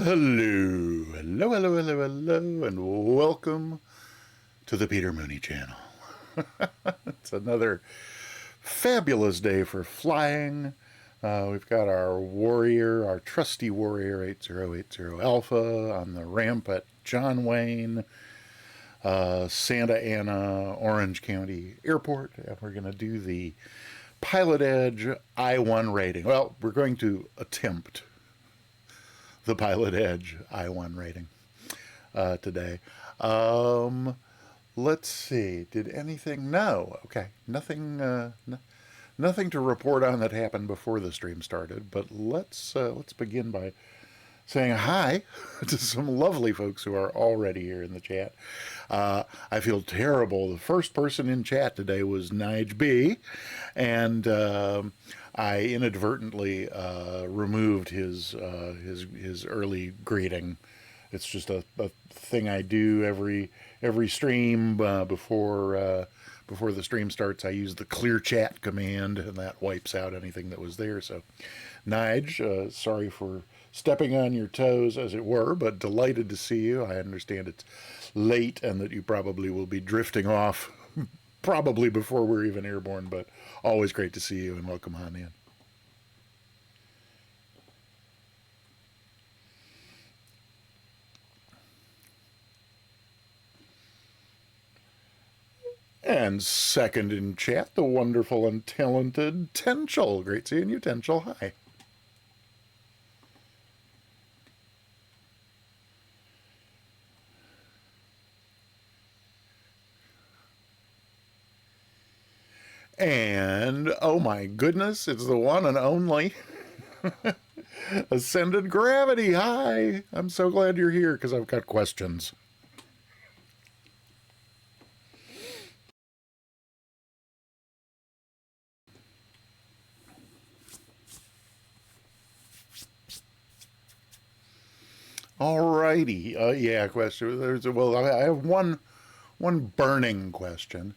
Hello, and welcome to the Peter Mooney channel. It's another fabulous day for flying. We've got our trusty Warrior 8080 Alpha on the ramp at John Wayne, Santa Ana, Orange County Airport, and we're going to do the Pilot Edge I-1 rating. Well, we're going to attempt the Pilot Edge I-1 rating today. Let's see. Did anything? No. Okay. Nothing. Nothing to report on that happened before the stream started. But let's begin by saying hi to some lovely folks who are already here in the chat. I feel terrible. The first person in chat today was Nige B, and I inadvertently removed his early greeting. It's just a thing I do every stream before the stream starts. I use the clear chat command, and that wipes out anything that was there. So, Nige, sorry for stepping on your toes, as it were, but delighted to see you. I understand it's late and that you probably will be drifting off probably before we're even airborne, but always great to see you, and welcome on in. And second in chat, the wonderful and talented Tenchel. Great seeing you, Tenchel. Hi. And, oh my goodness, it's the one and only Ascended Gravity. Hi. I'm so glad you're here because I've got questions. Alrighty. Yeah, question. I have one burning question.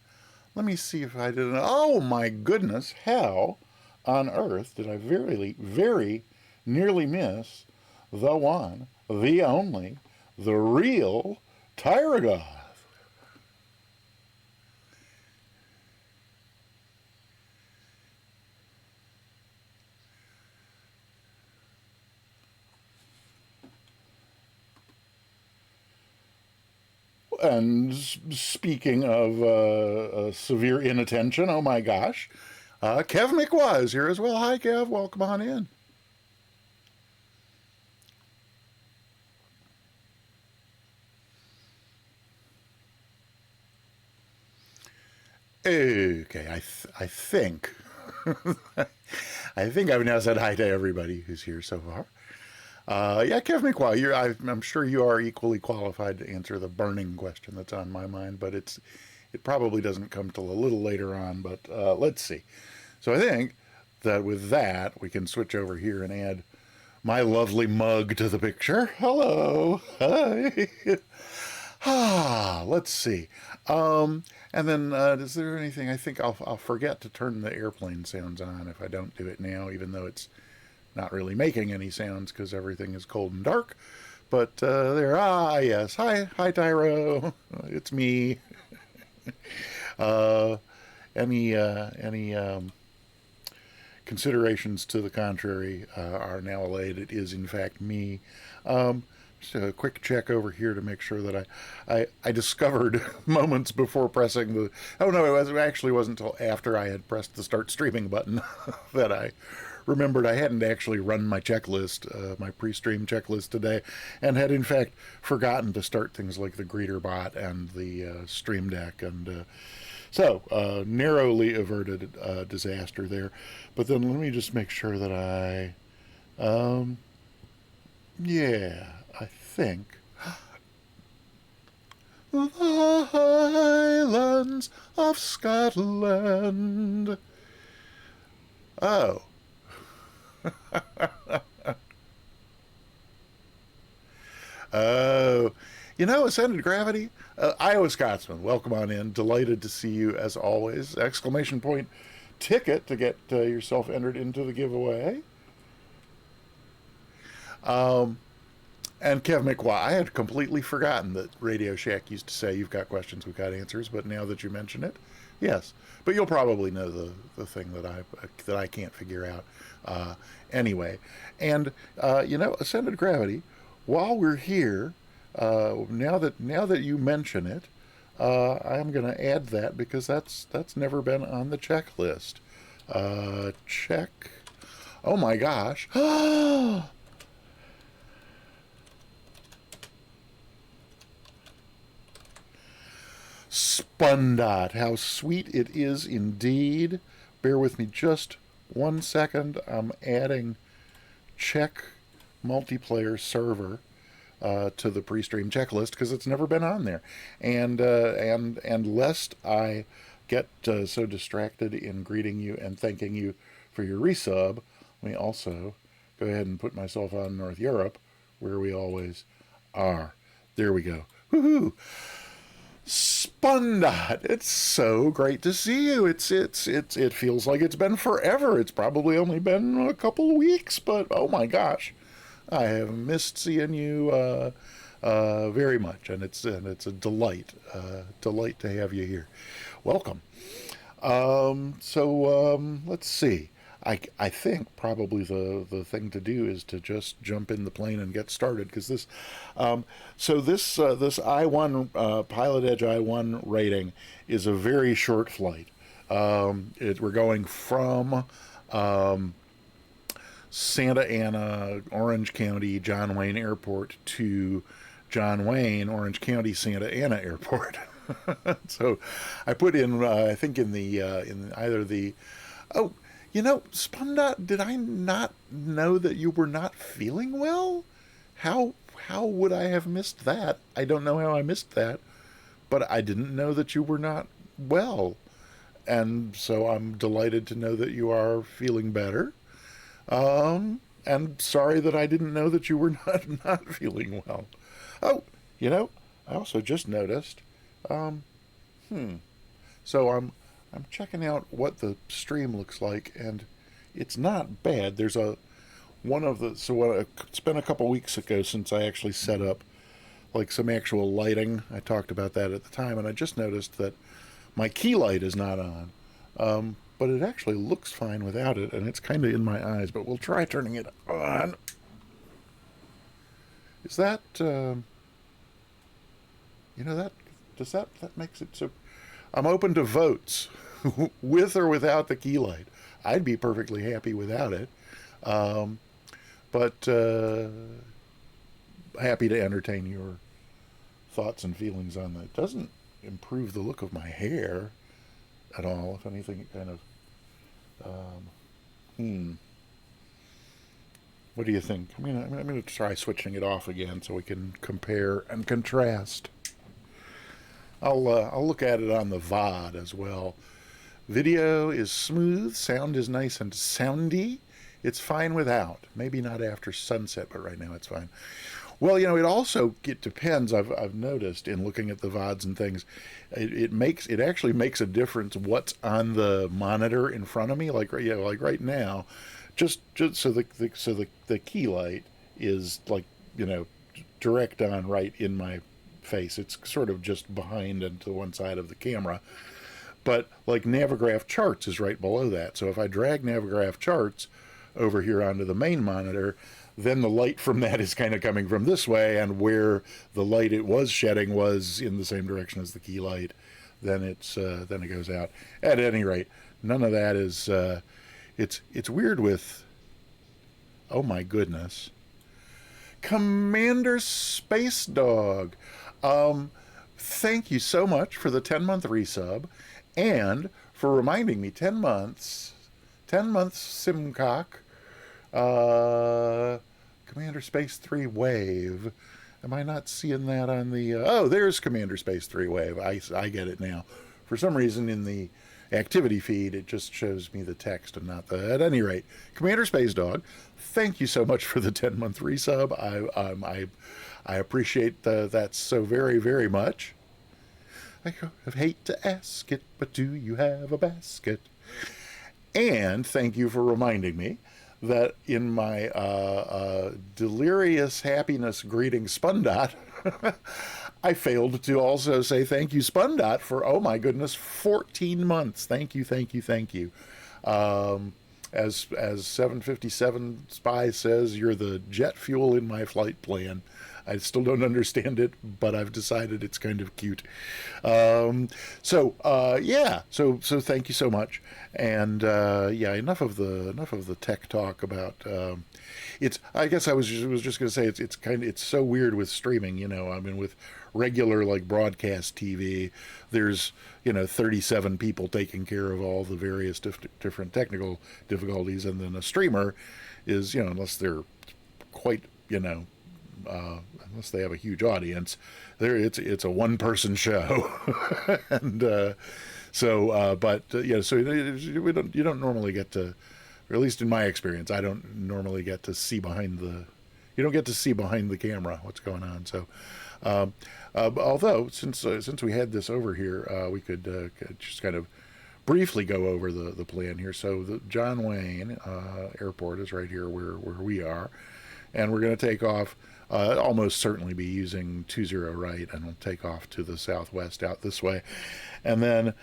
Let me see if I did. Oh my goodness! How on earth did I very nearly miss the one, the only, the real Touch-n-Gos? And speaking of severe inattention, oh my gosh, Kev McWise is here as well. Hi, Kev. Welcome on in. Okay, I think I think I've now said hi to everybody who's here so far. Yeah, Kev McWile, I'm sure you are equally qualified to answer the burning question that's on my mind, but it probably doesn't come till a little later on, but let's see. So I think that with that, we can switch over here and add my lovely mug to the picture. Hello. Hi. Let's see. And then, is there anything? I think I'll forget to turn the airplane sounds on if I don't do it now, even though it's not really making any sounds because everything is cold and dark. But there, yes. Hi, Tyro. It's me. Any considerations to the contrary are now allayed. It is, in fact, me. Just a quick check over here to make sure that I discovered moments before pressing the... Oh, no, it actually wasn't until after I had pressed the start streaming button that I remembered I hadn't actually run my checklist, my pre-stream checklist today, and had in fact forgotten to start things like the greeter bot and the stream deck, and so narrowly averted disaster there. But then let me just make sure that yeah, I think the Highlands of Scotland. Oh. Oh, Ascended Gravity, Iowa Scotsman, welcome on in. Delighted to see you as always. Exclamation point ticket to get yourself entered into the giveaway. And Kev McWa, I had completely forgotten that Radio Shack used to say, "You've got questions, we've got answers." But now that you mention it, yes. But you'll probably know the thing that I can't figure out anyway. And ascended gravity. While we're here, now that you mention it, I'm going to add that because that's never been on the checklist. Check. Oh my gosh. Spundot. How sweet it is indeed. Bear with me just 1 second. I'm adding check multiplayer server to the pre-stream checklist because it's never been on there, and lest I get so distracted in greeting you and thanking you for your resub, let me also go ahead and put myself on North Europe, where we always are. There we go. Woohoo! Spundot, it's so great to see you. It feels like it's been forever. It's probably only been a couple of weeks, but oh my gosh, I have missed seeing you very much, and it's a delight to have you here. Welcome. Let's see. I think probably the thing to do is to just jump in the plane and get started because this I-1 Pilot Edge I-1 rating is a very short flight. We're going from Santa Ana, Orange County, John Wayne Airport to John Wayne, Orange County, Santa Ana Airport. So I put in, I think in either the, oh, Spundot, did I not know that you were not feeling well? How would I have missed that? I don't know how I missed that, but I didn't know that you were not well. And so I'm delighted to know that you are feeling better. And sorry that I didn't know that you were not feeling well. Oh, I also just noticed, so I'm checking out what the stream looks like, and it's not bad. There's it's been a couple weeks ago since I actually set up like some actual lighting. I talked about that at the time, and I just noticed that my key light is not on. But it actually looks fine without it, and it's kind of in my eyes, but we'll try turning it on. Is that, that makes it so... I'm open to votes, with or without the key light. I'd be perfectly happy without it, but happy to entertain your thoughts and feelings on that. It doesn't improve the look of my hair at all. If anything, it kind of... What do you think? I'm going to try switching it off again so we can compare and contrast. I'll look at it on the VOD as well. Video is smooth, sound is nice and soundy. It's fine without. Maybe not after sunset, but right now it's fine. Well, it depends. I've noticed in looking at the VODs and things, it actually makes a difference what's on the monitor in front of me. Like right now, just so the key light is direct on right in my face. It's sort of just behind and to one side of the camera. But like Navigraph Charts is right below that. So if I drag Navigraph Charts over here onto the main monitor, then the light from that is kind of coming from this way, and where the light it was shedding was in the same direction as the key light, then it goes out. At any rate, none of that is it's weird with, oh my goodness, Commander Space Dog. Thank you so much for the 10-month resub and for reminding me 10 months Simcock. Commander Space 3 Wave. Am I not seeing that on the... oh, there's Commander Space 3 Wave. I get it now. For some reason in the activity feed, it just shows me the text and not the... At any rate, Commander Space Dog, thank you so much for the 10-month resub. I appreciate that so very, very much. I hate to ask it, but do you have a basket? And thank you for reminding me that in my delirious happiness greeting Spundot, I failed to also say thank you, Spundot, for, oh my goodness, 14 months. Thank you, thank you, thank you. As 757 Spy says, you're the jet fuel in my flight plan. I still don't understand it, but I've decided it's kind of cute. Yeah, so thank you so much. And yeah, enough of the tech talk about. It's. I guess I was just going to say it's so weird with streaming. You know, I mean, with regular like broadcast TV, there's 37 people taking care of all the various different technical difficulties, and then a streamer is unless they're quite unless they have a huge audience, it's a one person show, and so you don't normally get to, or at least in my experience, I don't normally get to see behind the, you don't get to see behind the camera what's going on. So, although since we had this over here, we could just kind of briefly go over the plan here. So the John Wayne Airport is right here where we are, and we're going to take off. Almost certainly be using 20 right, and we'll take off to the southwest out this way, and then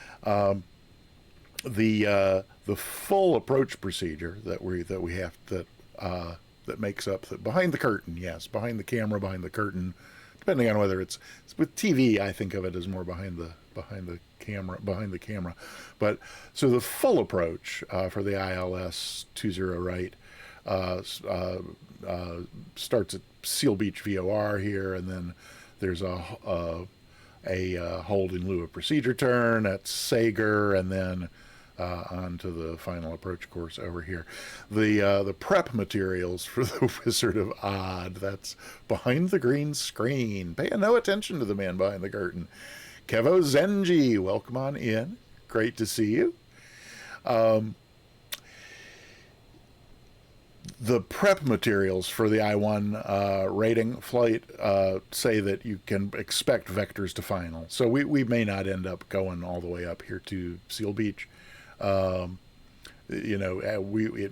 the full approach procedure that we have that makes up the behind the curtain. Yes, behind the camera, behind the curtain, depending on whether it's with TV. I think of it as more behind the camera. But so the full approach for the ILS 20 right starts at Seal Beach VOR here, and then there's a hold in lieu of procedure turn at Sager, and then on to the final approach course over here. The prep materials for the Wizard of Odd, that's behind the green screen. Pay no attention to the man behind the curtain. Kevo Zenji, welcome on in. Great to see you. The prep materials for the I-1 rating flight say that you can expect vectors to final. So we may not end up going all the way up here to Seal Beach. It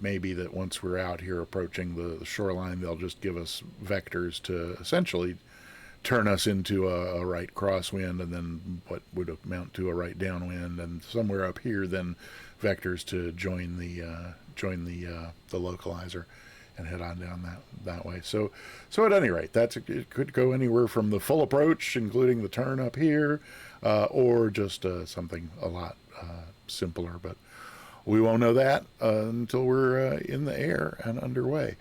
may be that once we're out here approaching the shoreline, they'll just give us vectors to essentially turn us into a right crosswind, and then what would amount to a right downwind, and somewhere up here then vectors to join the localizer and head on down that way. So at any rate, it could go anywhere from the full approach, including the turn up here, or just something a lot simpler. But we won't know that until we're in the air and underway.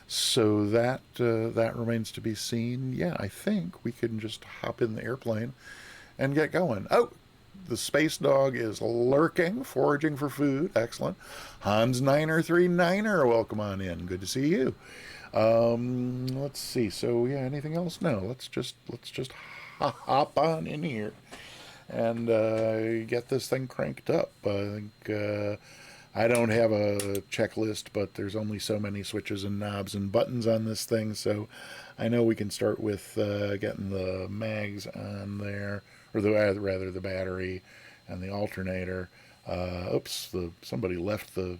So that remains to be seen. Yeah, I think we can just hop in the airplane and get going. Oh, the space dog is lurking, foraging for food. Excellent. Hans Niner 39er, welcome on in. Good to see you. Let's see. So yeah, anything else? No. Let's just hop on in here and get this thing cranked up. I think I don't have a checklist, but there's only so many switches and knobs and buttons on this thing, so I know we can start with getting the mags on there, or rather the battery and the alternator. Oops, somebody left the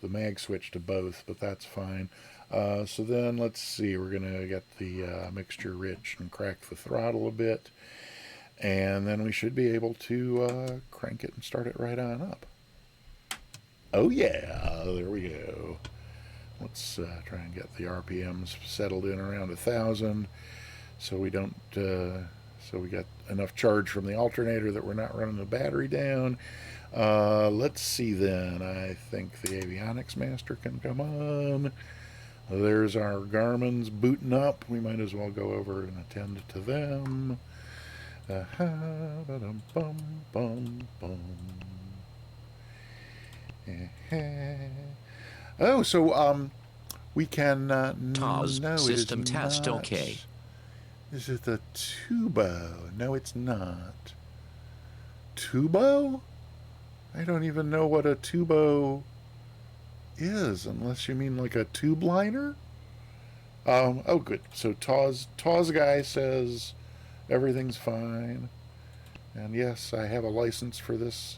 mag switch to both, but that's fine. So then let's see, we're gonna get the mixture rich and crack the throttle a bit, and then we should be able to crank it and start it right on up. Oh yeah, there we go. Let's try and get the RPMs settled in around 1,000, so we don't. So we got enough charge from the alternator that we're not running the battery down. Let's see then. I think the avionics master can come on. There's our Garmin's booting up. We might as well go over and attend to them. Oh, so we can no, system test not. okay. Is it the tubo? No, it's not. Tubo? I don't even know what a tubo is, unless you mean like a tube liner. Oh, good. So Taw's guy says everything's fine, and yes, I have a license for this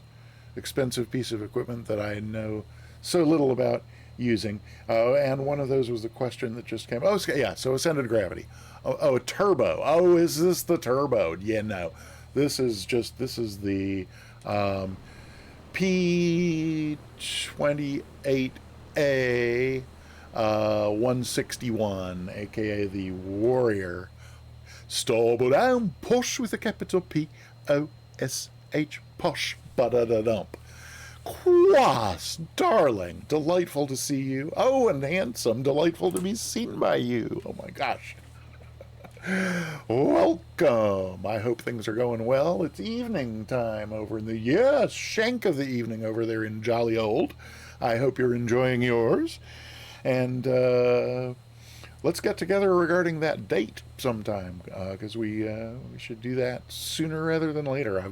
expensive piece of equipment that I know so little about. using. And one of those was the question that just came. Oh, yeah. So ascended gravity. Oh, a turbo. Oh, is this the turbo? Yeah, no. This is the P28A 161, aka the Warrior. Stable down, posh with a capital P-O-S-H, posh, ba-da-da-dump. Quas, darling, delightful to see you. Oh, and handsome, delightful to be seen by you. Oh my gosh. Welcome. I hope things are going well. It's evening time over in the, yes, shank of the evening over there in jolly old. I hope you're enjoying yours. And let's get together regarding that date sometime, because we should do that sooner rather than later.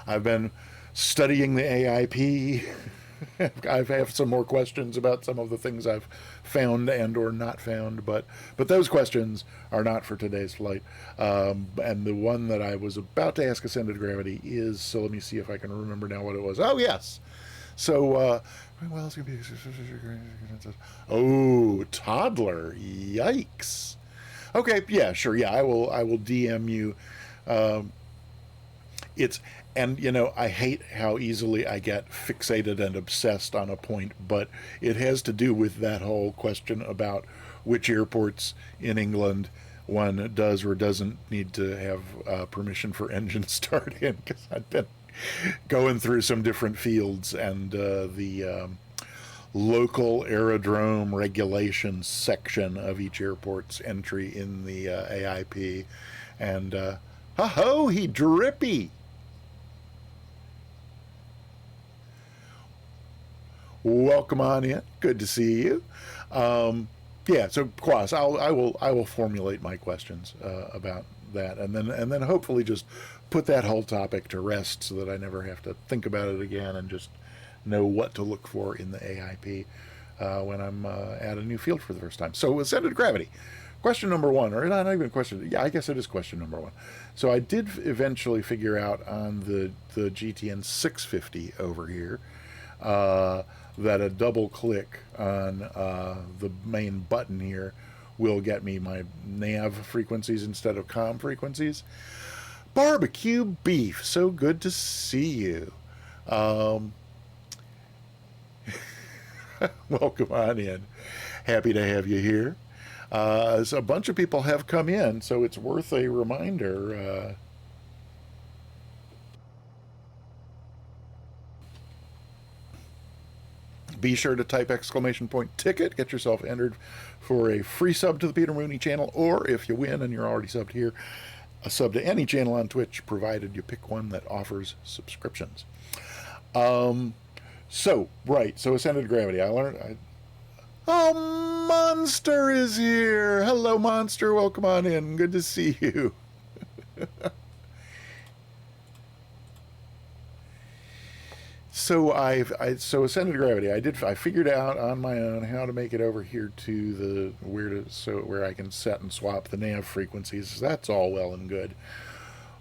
I've been studying the AIP. I have some more questions about some of the things I've found and or not found, but those questions are not for today's flight. And the one that I was about to ask ascended gravity is, so let me see if I can remember now what it was. Oh yes. So well, it's gonna be, oh, toddler, yikes. Okay, yeah, sure, yeah, I will DM you. It's, and I hate how easily I get fixated and obsessed on a point, but it has to do with that whole question about which airports in England one does or doesn't need to have permission for engine start in, because I've been going through some different fields, and the local aerodrome regulations section of each airport's entry in the AIP, and ho, he drippy. Welcome on in. Good to see you. Yeah, so Quas, I will formulate my questions about that, and then hopefully just put that whole topic to rest so that I never have to think about it again, and just know what to look for in the AIP when I'm at a new field for the first time. So ascended gravity. Question number one, or not even question, yeah, I guess it is question number one. So I did eventually figure out on the GTN 650 over here that a double click on the main button here will get me my nav frequencies instead of comm frequencies. Barbecue beef, so good to see you. Welcome on in. Happy to have you here. So a bunch of people have come in, so it's worth a reminder. Be sure to type !ticket, get yourself entered for a free sub to the Peter Mooney channel, or if you win and you're already subbed here, a sub to any channel on Twitch, provided you pick one that offers subscriptions. So ascended gravity. Oh, Monster is here. Hello, Monster. Welcome on in. Good to see you. So so ascended gravity. I figured out on my own how to make it over here to the where I can set and swap the nav frequencies. That's all well and good.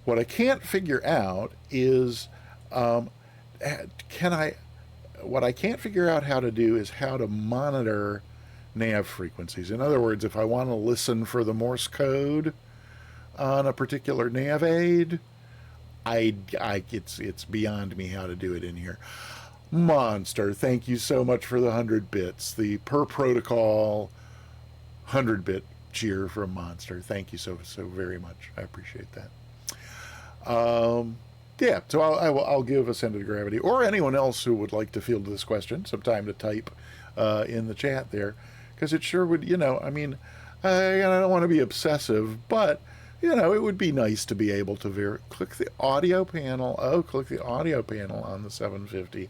What I can't figure out is what I can't figure out how to do is how to monitor nav frequencies. In other words, if I want to listen for the Morse code on a particular nav aid, it's beyond me how to do it in here. Monster, thank you so much for the 100 bits. The per protocol 100-bit cheer from Monster. Thank you so very much. I appreciate that. Yeah, so I'll give ascended gravity, or anyone else who would like to field this question, some time to type in the chat there, because it sure would. I mean, I don't want to be obsessive, but it would be nice to be able to click the audio panel. Oh, click the audio panel on the 750.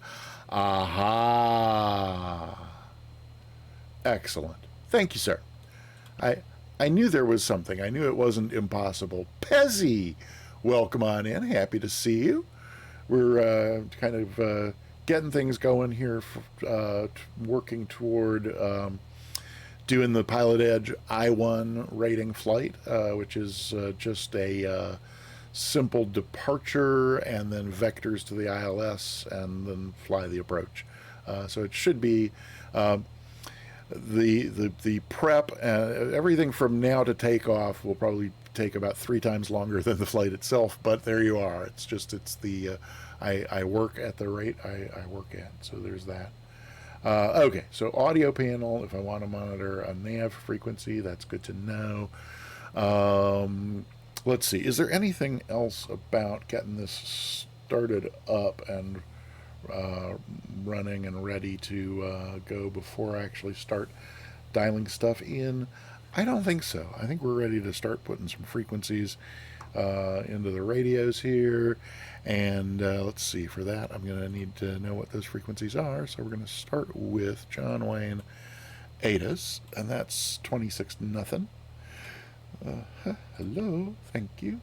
Aha! Excellent. Thank you, sir. I knew there was something. I knew it wasn't impossible. Pezzy, welcome on in. Happy to see you. We're kind of getting things going here, working toward doing the Pilot Edge I-1 rating flight, which is just a simple departure and then vectors to the ILS and then fly the approach. So it should be the prep, everything from now to takeoff will probably take about 3 times longer than the flight itself. But there you are. It's the I work at the rate I work at. So there's that. Okay, so audio panel. If I want to monitor a nav frequency, that's good to know. Let's see. Is there anything else about getting this started up and running and ready to go before I actually start dialing stuff in? I don't think so. I think we're ready to start putting some frequencies into the radios here. And let's see, for that I'm going to need to know what those frequencies are. So we're going to start with John Wayne ATIS, and that's 26 nothing. Hello, thank you.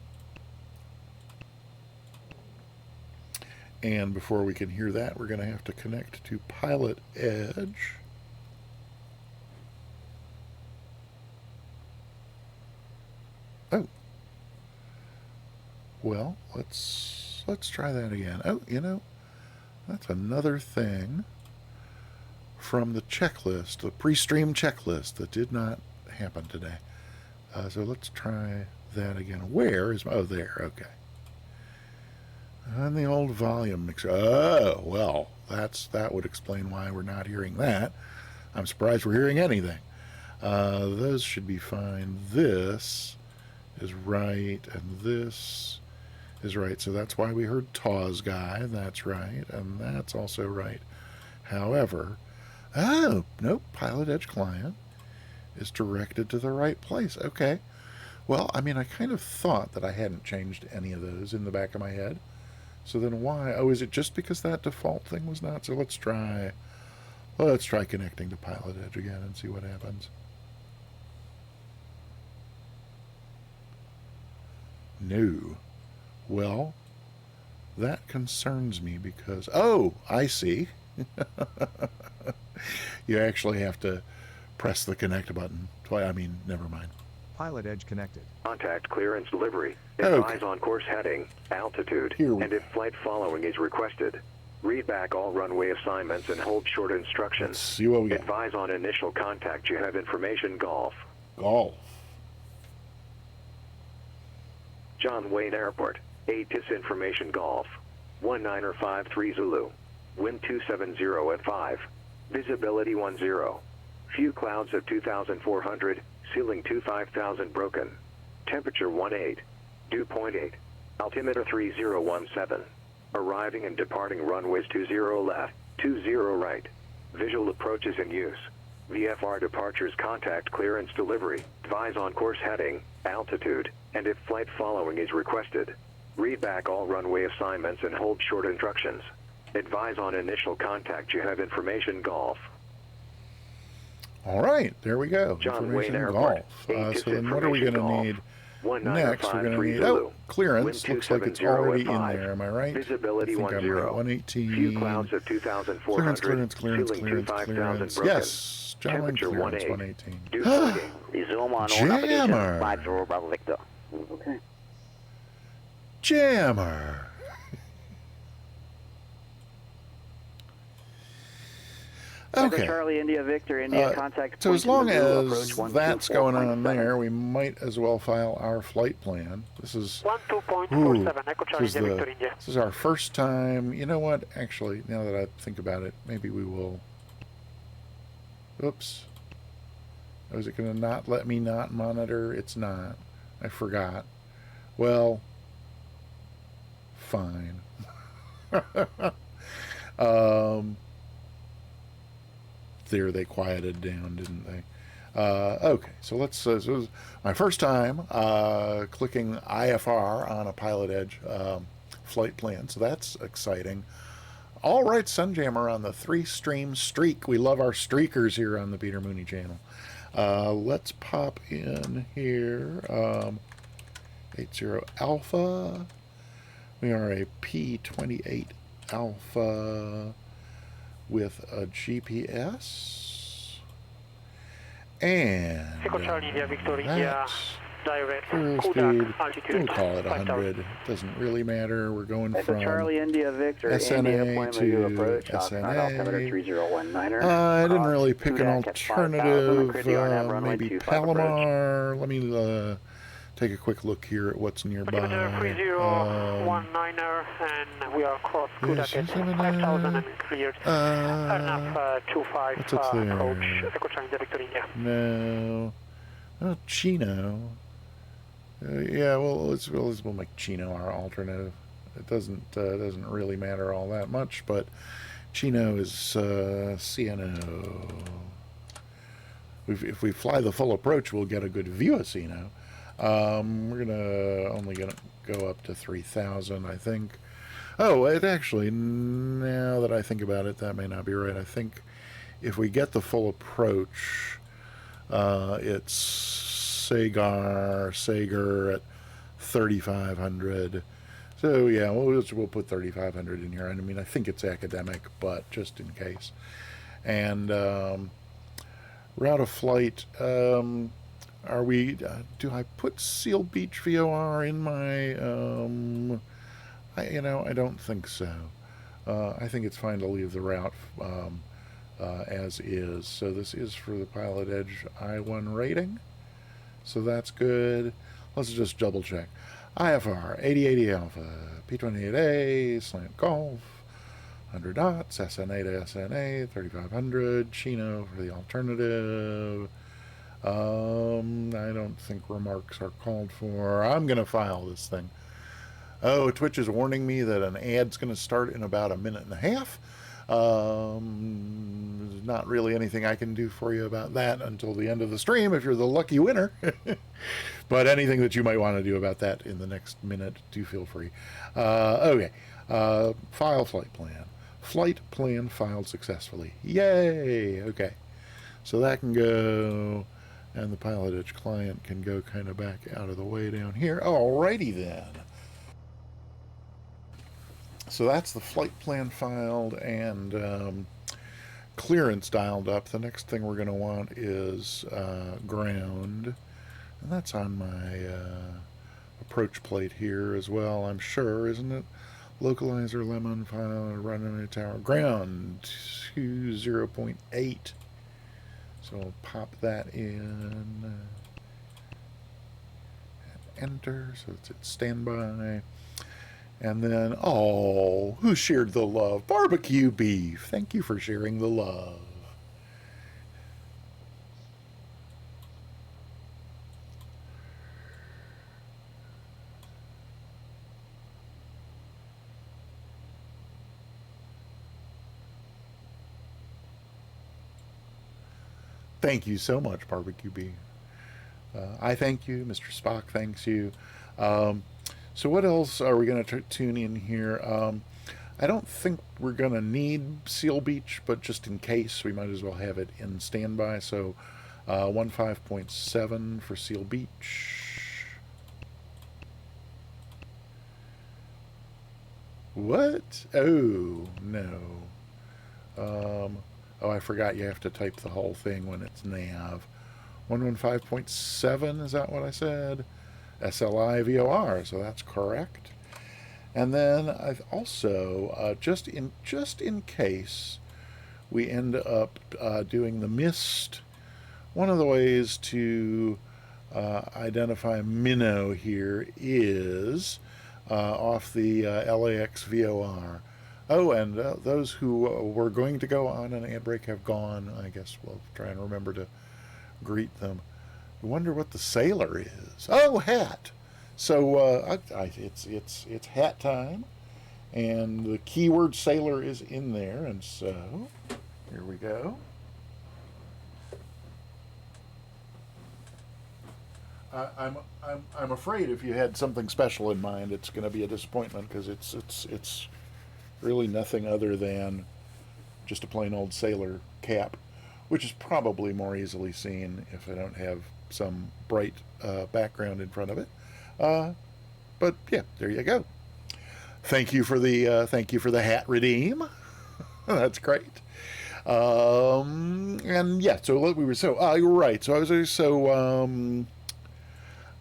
And before we can hear that, we're going to have to connect to Pilot Edge. Oh. Well, let's try that again. Oh, you know, that's another thing from the checklist, the pre-stream checklist that did not happen today. So let's try that again. Where is my... Oh, there. Okay. And the old volume mixer. Oh, well, that would explain why we're not hearing that. I'm surprised we're hearing anything. Those should be fine. This is right, and this is right. So that's why we heard Taw's guy. That's right, and that's also right. However, oh, nope, Pilot Edge client is directed to the right place. Okay. Well, I mean, I kind of thought that I hadn't changed any of those in the back of my head. So then why? Oh, is it just because that default thing was not? So let's try connecting to Pilot Edge again and see what happens. No. Well, that concerns me because, oh, I see. You actually have to press the connect button. I mean, never mind. Pilot Edge connected. Contact clearance delivery. Okay. Advise on course heading, altitude, and if flight following is requested. Read back all runway assignments and hold short instructions. Let's see what we got. Advise on initial contact. You have information golf. Golf. John Wayne Airport. ATIS information golf. 1953 Zulu. Wind 270 at 5. Visibility 10. Few clouds at 2,400. Ceiling 25,000 broken. Temperature 18. Dew point 8. Altimeter 3017. Arriving and departing runways 20 left, 20 right. Visual approaches in use. VFR departures contact clearance delivery. Advise on course heading, altitude, and if flight following is requested. Read back all runway assignments and hold short instructions. Advise on initial contact. You have information golf. All right, there we go. John Wayne Information Airport. golf. So then what are we going to need next? We're going to need, Zulu. Clearance. Looks like it's already in there. Am I right? Visibility I think 10. I'm right. 118. Few clouds at 2,400. Clearance. Ceiling 25,000 broken. Yes. John Wayne Temperature clearance, 18. 118. Dew point 8. Resume on Jammer. 50 Bravo Victor. Okay. Jammer. Okay. Charlie, India, Victor, India, contact. So as long as approach that's going on 12.7. there, we might as well file our flight plan. This is 12.47, Echo Charlie, this is, India, Victor, India. this is our first time. You know what? Actually, now that I think about it, maybe we will. Oops. Oh, is it going to not let me not monitor? It's not. I forgot. Well, fine. There they quieted down, didn't they? Okay, so let's. So it was my first time clicking IFR on a Pilot Edge flight plan, so that's exciting. All right, Sunjammer on the 3-stream streak. We love our streakers here on the Peter Mooney channel. Let's pop in here. 80 Alpha. We are a P28 Alpha with a GPS. And Echo Charlie, India, Victor, India. direct, full Kodak, speed. altitude We'll call it 5000. 100. It doesn't really matter. We're going Echo from Charlie, India Victor, India, SNA Point to Lou approach, SNA. altimeter 3019er. I didn't really pick an Kodak at 5000, alternative. clear the RNAV runway Maybe 25 Palomar. Let me take a quick look here at what's nearby. Altimeter 3019er, and we are across Kodak at 5000 and cleared. RNAV 25 what's up there? approach, Echo Charlie, India Victor, India. No. Oh, Chino. Yeah, well, we'll make Chino our alternative. It doesn't really matter all that much, but Chino is CNO. If we fly the full approach, we'll get a good view of CNO. We're only gonna go up to 3,000, I think. Oh, it actually, now that I think about it, that may not be right. I think if we get the full approach, it's Sager at 3,500. So yeah, we'll put 3,500 in here. I mean, I think it's academic, but just in case. And route of flight. Are we? Do I put Seal Beach VOR in my? I don't think so. I think it's fine to leave the route as is. So this is for the Pilot Edge I-1 rating. So that's good. Let's just double check. IFR 8080 Alpha, P28A, slant golf, 100 knots, SNA to SNA, 3,500, Chino for the alternative. I don't think remarks are called for. I'm going to file this thing. Oh, Twitch is warning me that an ad's going to start in about a minute and a half. There's not really anything I can do for you about that until the end of the stream if you're the lucky winner. But anything that you might want to do about that in the next minute, do feel free. Okay. File flight plan. Flight plan filed successfully. Yay! Okay. So that can go, and the Pilot Edge client can go kind of back out of the way down here. Alrighty then. So that's the flight plan filed and clearance dialed up. The next thing we're going to want is ground. And that's on my approach plate here as well, I'm sure, isn't it? Localizer, lemon, file, runway tower, ground 20.8. So I'll pop that in. Enter, so it's at standby. And then, oh, who shared the love? Barbecue Beef. Thank you for sharing the love. Thank you so much, Barbecue Beef. I thank you. Mr. Spock thanks you. So what else are we going to tune in here? I don't think we're going to need Seal Beach, but just in case, we might as well have it in standby. So 15.7 for Seal Beach. What? Oh, no. Oh, I forgot you have to type the whole thing when it's nav. 115.7, is that what I said? SLI VOR, so that's correct. And then I've also, just in case we end up doing the mist, one of the ways to identify minnow here is off the LAX VOR. Oh, and those who were going to go on an ad break have gone. I guess we'll try and remember to greet them. I wonder what the sailor is. Oh, hat. So it's hat time, and the keyword sailor is in there, and so here we go. I'm afraid if you had something special in mind, it's going to be a disappointment because it's really nothing other than just a plain old sailor cap, which is probably more easily seen if I don't have some bright background in front of it. But yeah, there you go. Thank you for the hat redeem. That's great. And yeah, so we were you're right. So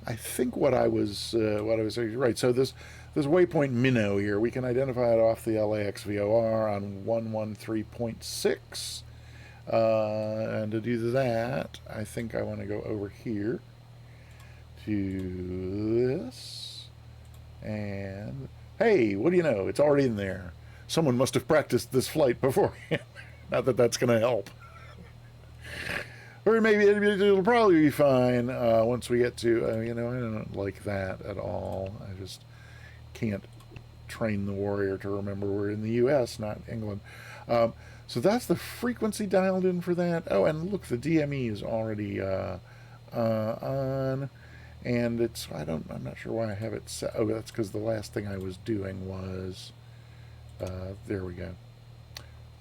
I think what I was saying, right. So this waypoint minnow here, we can identify it off the LAX VOR on 113.6. And to do that, I think I want to go over here to this. And hey, what do you know? It's already in there. Someone must have practiced this flight beforehand. Not that that's going to help. Or maybe it'll probably be fine once we get to, I don't like that at all. I just can't train the warrior to remember we're in the U.S., not England. So that's the frequency dialed in for that. Oh, and look, the DME is already on. And I'm not sure why I have it set. Oh, that's because the last thing I was doing was, there we go.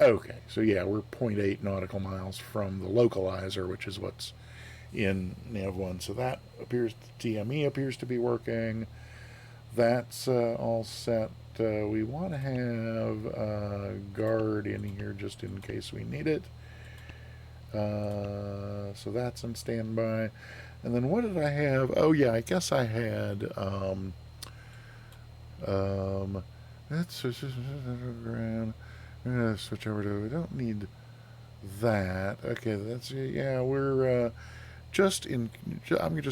Okay, so yeah, we're 0.8 nautical miles from the localizer, which is what's in Nav1. So that TME appears to be working. That's all set. We want to have guard in here just in case we need it. So that's in standby. And then what did I have? Oh yeah, I guess I had that's ground. I'm gonna switch over to, we don't need that. Okay, that's, yeah, we're I'm just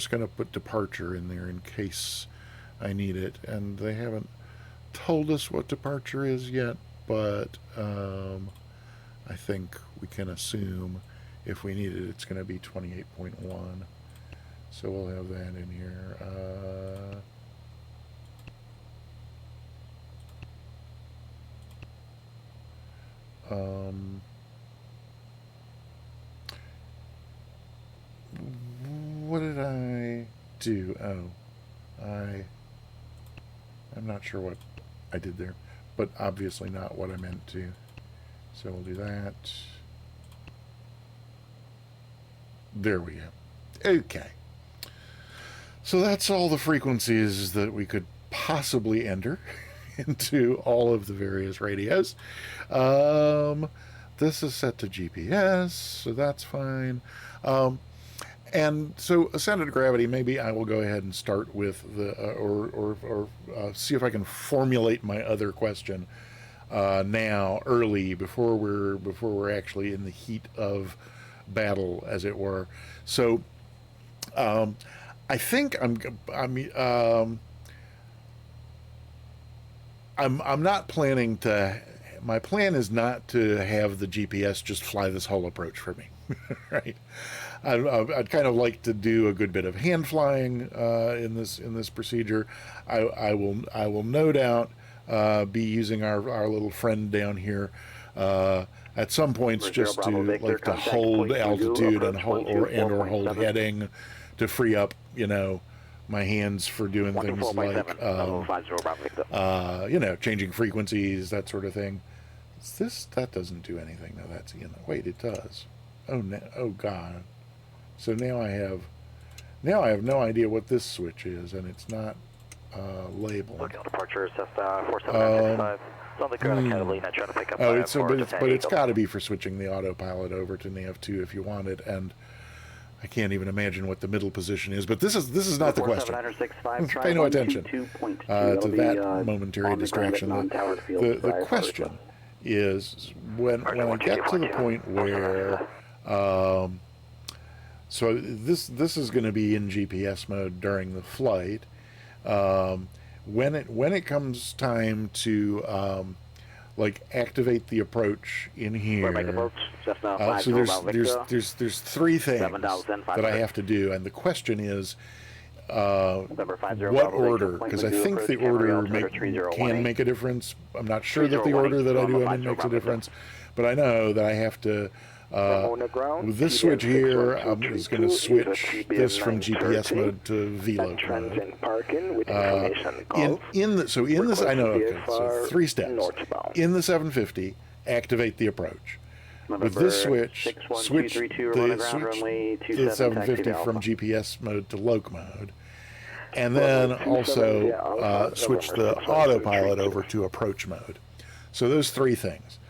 gonna put departure in there in case I need it, and they haven't told us what departure is yet, but I think we can assume if we need it, it's gonna be 28.1. So we'll have that in here. What did I do? Oh, I'm not sure what I did there, but obviously not what I meant to. So we'll do that. There we go. Okay. So that's all the frequencies that we could possibly enter into all of the various radios. This is set to GPS, so that's fine. And so ascended gravity, maybe I will go ahead and start with the, see if I can formulate my other question now, early, before we're actually in the heat of battle, as it were. So, I think I'm not planning to. My plan is not to have the GPS just fly this whole approach for me, right? I'd kind of like to do a good bit of hand flying in this procedure. I will no doubt be using our little friend down here at some points just to hold altitude and hold heading to free up my hands for doing things like changing frequencies, that sort of thing. That doesn't do anything. No, that's wait, it does. Oh God. So now I have no idea what this switch is, and it's not labeled. Looking at departure, Cessna 4765. It's on the ground at Catalina, trying to pick up. But it's got to be for switching the autopilot over to Nav2 if you want it, and I can't even imagine what the middle position is. But this is not the question. Pay no attention to that momentary distraction. The question is when I get to the point where so this is going to be in GPS mode during the flight. When it comes time to activate the approach in here, so there's three things that I have to do, and the question is what order, because I think the order can make a difference. I'm not sure that the order that I do them in makes a difference, but I know that I have to with this switch here, I'm just going to switch this from GPS mode to VLOC mode. So three steps. In the 750, activate the approach. With this switch the 750 from GPS mode to LOC mode. And then also switch the autopilot over to approach mode. So those three things.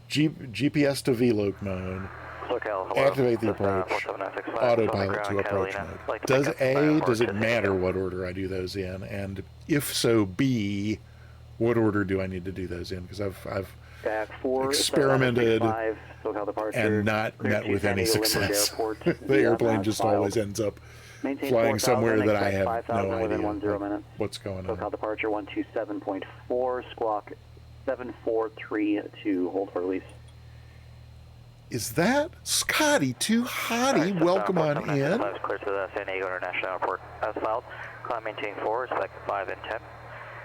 GPS to VLOC mode, SoCal, hello. activate the approach, 47965, autopilot to approach Catalina. mode. Like to Does pick up A, or does it to matter San what order I do those in? And if so, B, what order do I need to do those in? Because I've experimented SoCal departure, and not met with any success. The airplane just always ends up flying somewhere that I have no idea what's going on. SoCal departure 127.4, squawk 7432, hold for release. Is that Scotty Too Hottie? Welcome on in. Clear to the San Diego International Airport as filed. Climb maintain 4, select 5 and 10.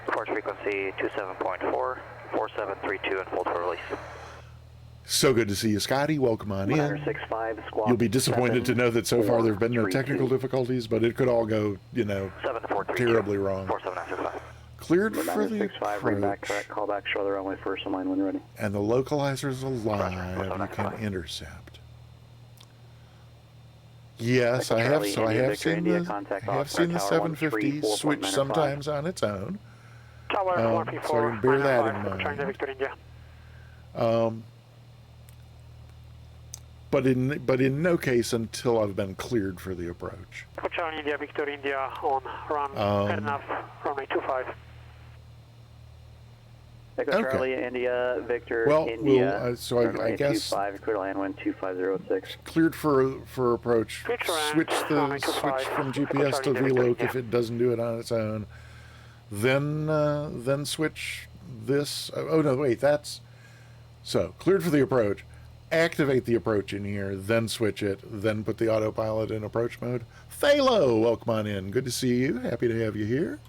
Report frequency 27.4, 4732, and hold for release. So good to see you, Scotty. Welcome on in. 965, squawk You'll be disappointed to know that so far there have been no technical difficulties, but it could all go, terribly wrong. 47965. Cleared for the 965, ring back, approach. correct, call back, show the runway first in line when you're ready. And the localizer's alive. You can intercept. Yes, I have. So I have seen the 750 switch sometimes on its own. Tower So I 134, can bear that in 905, China mind. Victor India. But in no case until I've been cleared for the approach. China India Victor India on run enough runway 25. Echo Okay. Charlie, India, Victor, Well, India. we'll, so I guess 25, clear to land wind 2506. cleared for approach. Switch around, Switch runway 25, from GPS to Charlie, VLOC yeah. if it doesn't do it on its own. Then switch this. Oh no, wait. That's so cleared for the approach. Activate the approach in here, then switch it, then put the autopilot in approach mode. Phalo, welcome on in. Good to see you. Happy to have you here.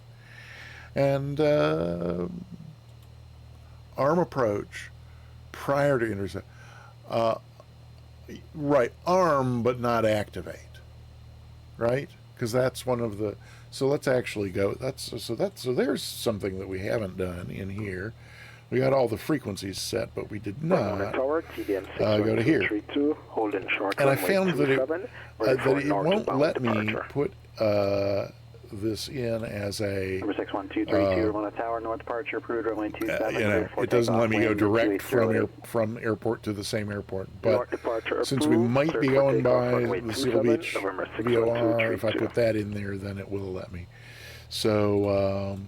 And arm approach prior to intercept. Right, arm but not activate. Right? Because that's one of the. So let's actually go. So there's something that we haven't done in here. We got all the frequencies set, but we did not go to here. And I found that it won't let me put this in as a. Number 6123, Ramona Tower, north departure, approved, runway 27. It doesn't let me go direct from airport to the same airport. But since we might be going by the Seal Beach VOR, if I put that in there, then it will let me. So.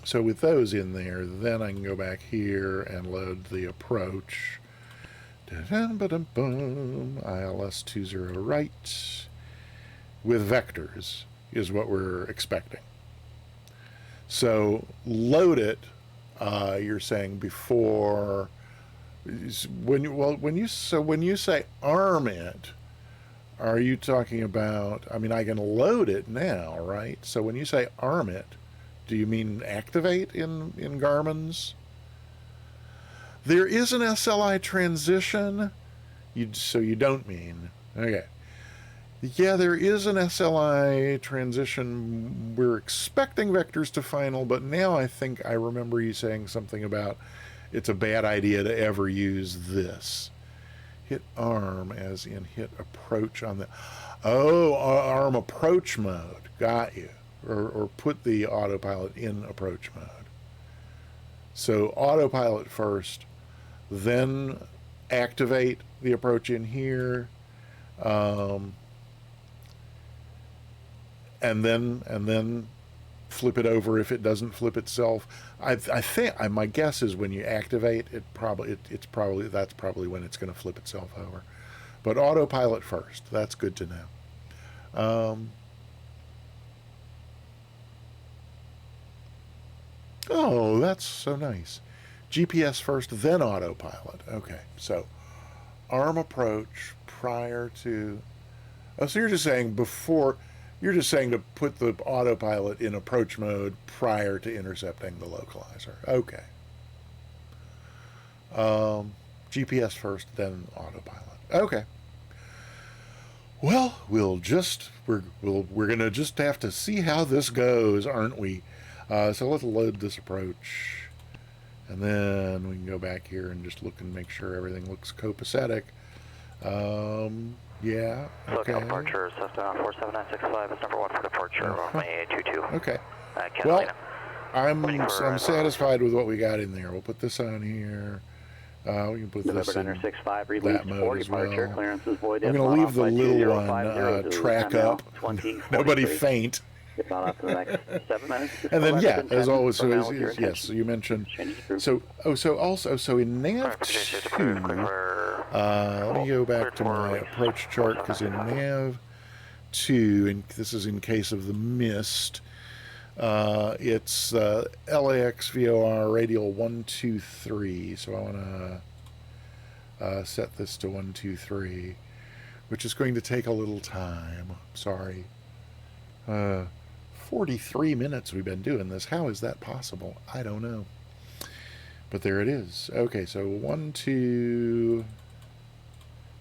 So with those in there, then I can go back here and load the approach. ILS 20 right with vectors is what we're expecting. So load it. You're saying before when you say arm it, are you talking about? I mean, I can load it now, right? So when you say arm it. Do you mean activate in Garmin's? There is an SLI transition. So you don't mean. Okay. Yeah, there is an SLI transition. We're expecting vectors to final, but now I think I remember you saying something about it's a bad idea to ever use this. Hit arm as in hit approach on the. Oh, arm approach mode. Got you. Or put the autopilot in approach mode. So autopilot first, then activate the approach in here, and then flip it over if it doesn't flip itself. I think my guess is when you activate it, that's probably when it's going to flip itself over. But autopilot first. That's good to know. Oh, that's so nice. GPS first, then autopilot. Okay, so arm approach prior to. Oh, so you're just saying before. You're just saying to put the autopilot in approach mode prior to intercepting the localizer. Okay. GPS first, then autopilot. Okay. Well, we're gonna just have to see how this goes, aren't we? So let's load this approach, and then we can go back here and just look and make sure everything looks copacetic. Yeah. Okay. SoCal departure, Cessna 47965 is number 1 for departure, runway 22. Okay. Catalina. Well, I'm satisfied with what we got in there. We'll put this on here. We can put this November in 965, release that mode for as departure. well. Clearance is void. I'm if going to not leave off the by little one 2050, track time now, up. 2043. Nobody faint. If not off to the next 7 minutes. And then, yeah, as always, so now with your yes, so you mentioned, Changes approved. so in nav 2, let me go back to my approach chart, because in nav 2, and this is in case of the mist, it's LAX VOR radial 123, so I want to set this to 123, which is going to take a little time. Sorry. 43 minutes we've been doing this. How is that possible? I don't know. But there it is. Okay, so 1, 2,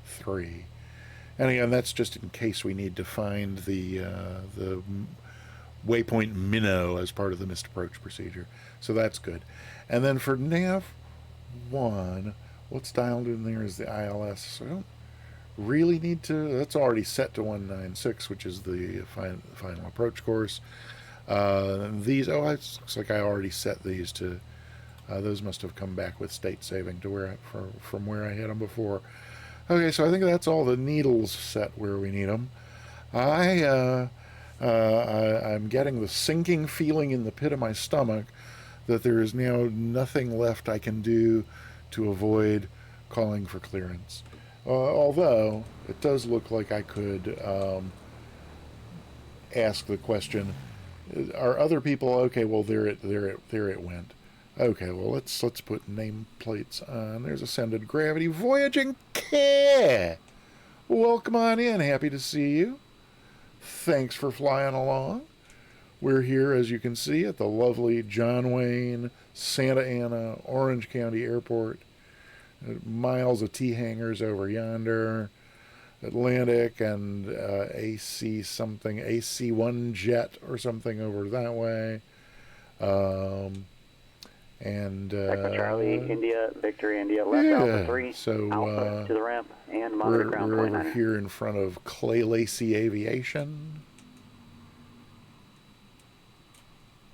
3. And again, that's just in case we need to find the waypoint minnow as part of the missed approach procedure. So that's good. And then for nav 1, what's dialed in there is the ILS. So I don't really need to. That's already set to 196, which is the final approach course. These, it looks like I already set these to. Those must have come back with state saving to from where I had them before. Okay, so I think that's all the needles set where we need them. I'm getting the sinking feeling in the pit of my stomach that there is now nothing left I can do to avoid calling for clearance. Although it does look like I could ask the question: are other people okay? Well, there it went. Okay, well let's put nameplates on. There's Ascended Gravity Voyaging Care. Welcome on in. Happy to see you. Thanks for flying along. We're here, as you can see, at the lovely John Wayne, Santa Ana, Orange County Airport. Miles of T-hangers over yonder. Atlantic and AC something, AC-1 jet or something over that way. Charlie, India, Victory, India, left Alpha 3, so, Alpha to the ramp, and monitor ground we're 29. over here in front of Clay Lacey Aviation.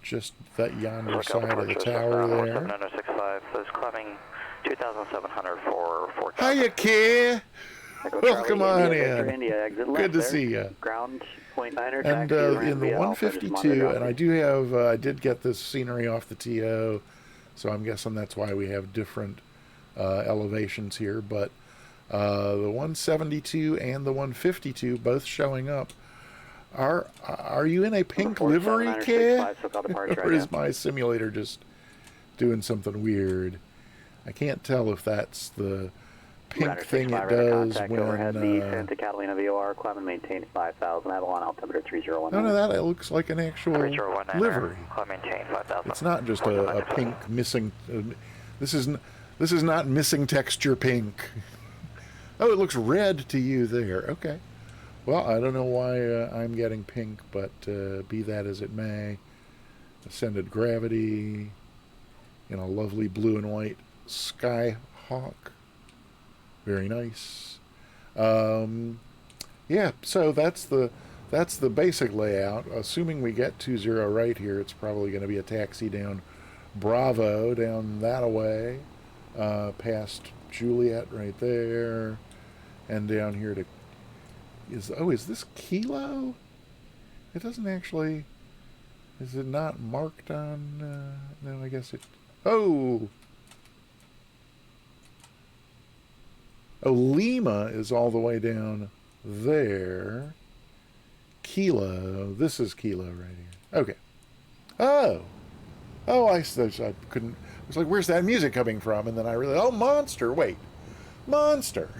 Just that yonder side of the tower there. 965 is climbing 2,700 for 4. Hiya, kid. Welcome on in. India, exit left Good to there. see you. Ground point 9er, And in the 152, and I do have, I did get this scenery off the TO, so I'm guessing that's why we have different elevations here. But the 172 and the 152 both showing up. Are you in a pink livery, kid? Or is my simulator just doing something weird? I can't tell if that's the pink thing it does when overhead, the Santa Catalina VOR, climb and maintain 5,000, Avalon altimeter 301. None of that. It looks like an actual livery. Climb maintain 5,000. It's not just a pink missing. This is not missing texture pink. Oh, it looks red to you there. Okay. Well, I don't know why I'm getting pink, but be that as it may, Ascended Gravity in a lovely blue and white Skyhawk. Very nice. Yeah, so that's the basic layout. Assuming we get 20 right here, it's probably going to be a taxi down Bravo, down that away, past Juliet right there, and down here to is this Kilo? It doesn't actually. Is it not marked on? No, I guess it. Oh, Lima is all the way down there. Kilo. This is Kilo right here. Okay. Oh, I couldn't. I was like, where's that music coming from? And then I realized, oh, Monster. Wait, Monster.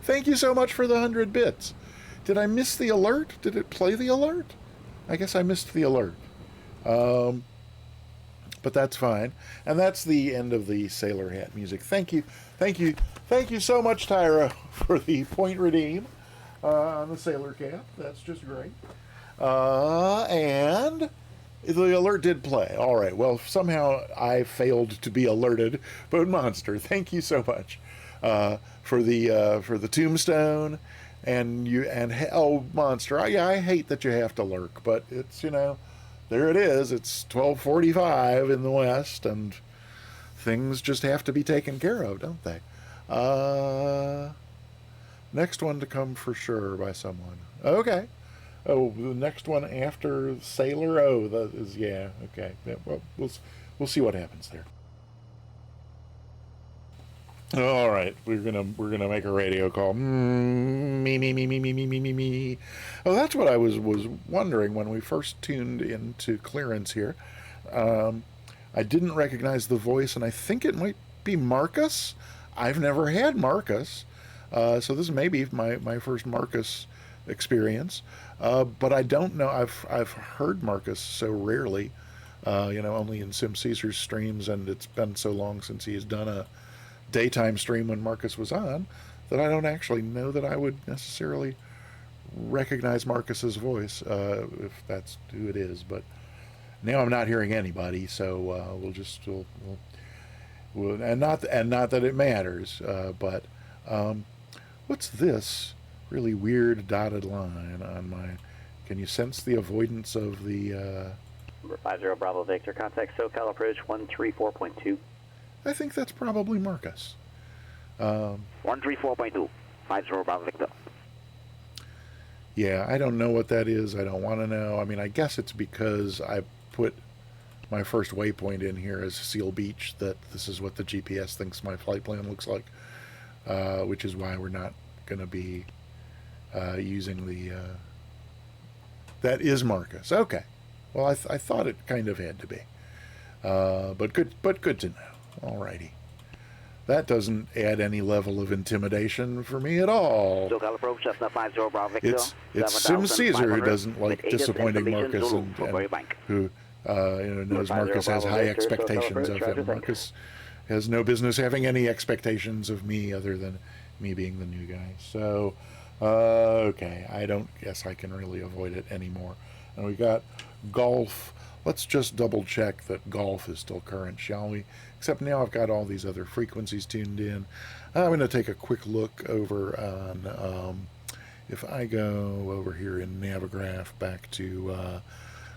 Thank you so much for the 100 bits. Did I miss the alert? Did it play the alert? I guess I missed the alert. But that's fine. And that's the end of the Sailor Hat music. Thank you so much, Tyra, for the point redeem on the Sailor Cap. That's just great. And the alert did play. All right. Well, somehow I failed to be alerted. But Monster, thank you so much for the tombstone. And Monster, I hate that you have to lurk, but it's, there it is. It's 12:45 in the West, and things just have to be taken care of, don't they? Next one to come for sure by someone. Okay. Oh, the next one after Sailor. Oh, that is, yeah. Okay. Yeah, well, we'll see what happens there. All right, we're gonna make a radio call. Me. Oh, that's what I was wondering when we first tuned into clearance here. I didn't recognize the voice, and I think it might be Marcus. I've never had Marcus, so this may be my first Marcus experience. But I don't know. I've heard Marcus so rarely, only in Sim Caesar's streams, and it's been so long since he has done a daytime stream when Marcus was on, that I don't actually know that I would necessarily recognize Marcus's voice, if that's who it is. But now I'm not hearing anybody, so we'll and not that it matters. But what's this really weird dotted line on my? Can you sense the avoidance of the? 50 Bravo Victor, contact SoCal approach 134.2. I think that's probably Marcus. 134.2, 50 Bravo Victor. Yeah, I don't know what that is. I don't want to know. I mean, I guess it's because I put my first waypoint in here as Seal Beach, that this is what the GPS thinks my flight plan looks like, which is why we're not going to be using the... that is Marcus. Okay. Well, I thought it kind of had to be. But good to know. Alrighty. That doesn't add any level of intimidation for me at all. It's Sim Caesar who doesn't like disappointing Marcus and who knows Marcus has high expectations of him. Marcus has no business having any expectations of me other than me being the new guy. So, okay, I don't guess I can really avoid it anymore. And we got Golf. Let's just double check that Golf is still current, shall we? Except now I've got all these other frequencies tuned in. I'm going to take a quick look over on, if I go over here in Navigraph back to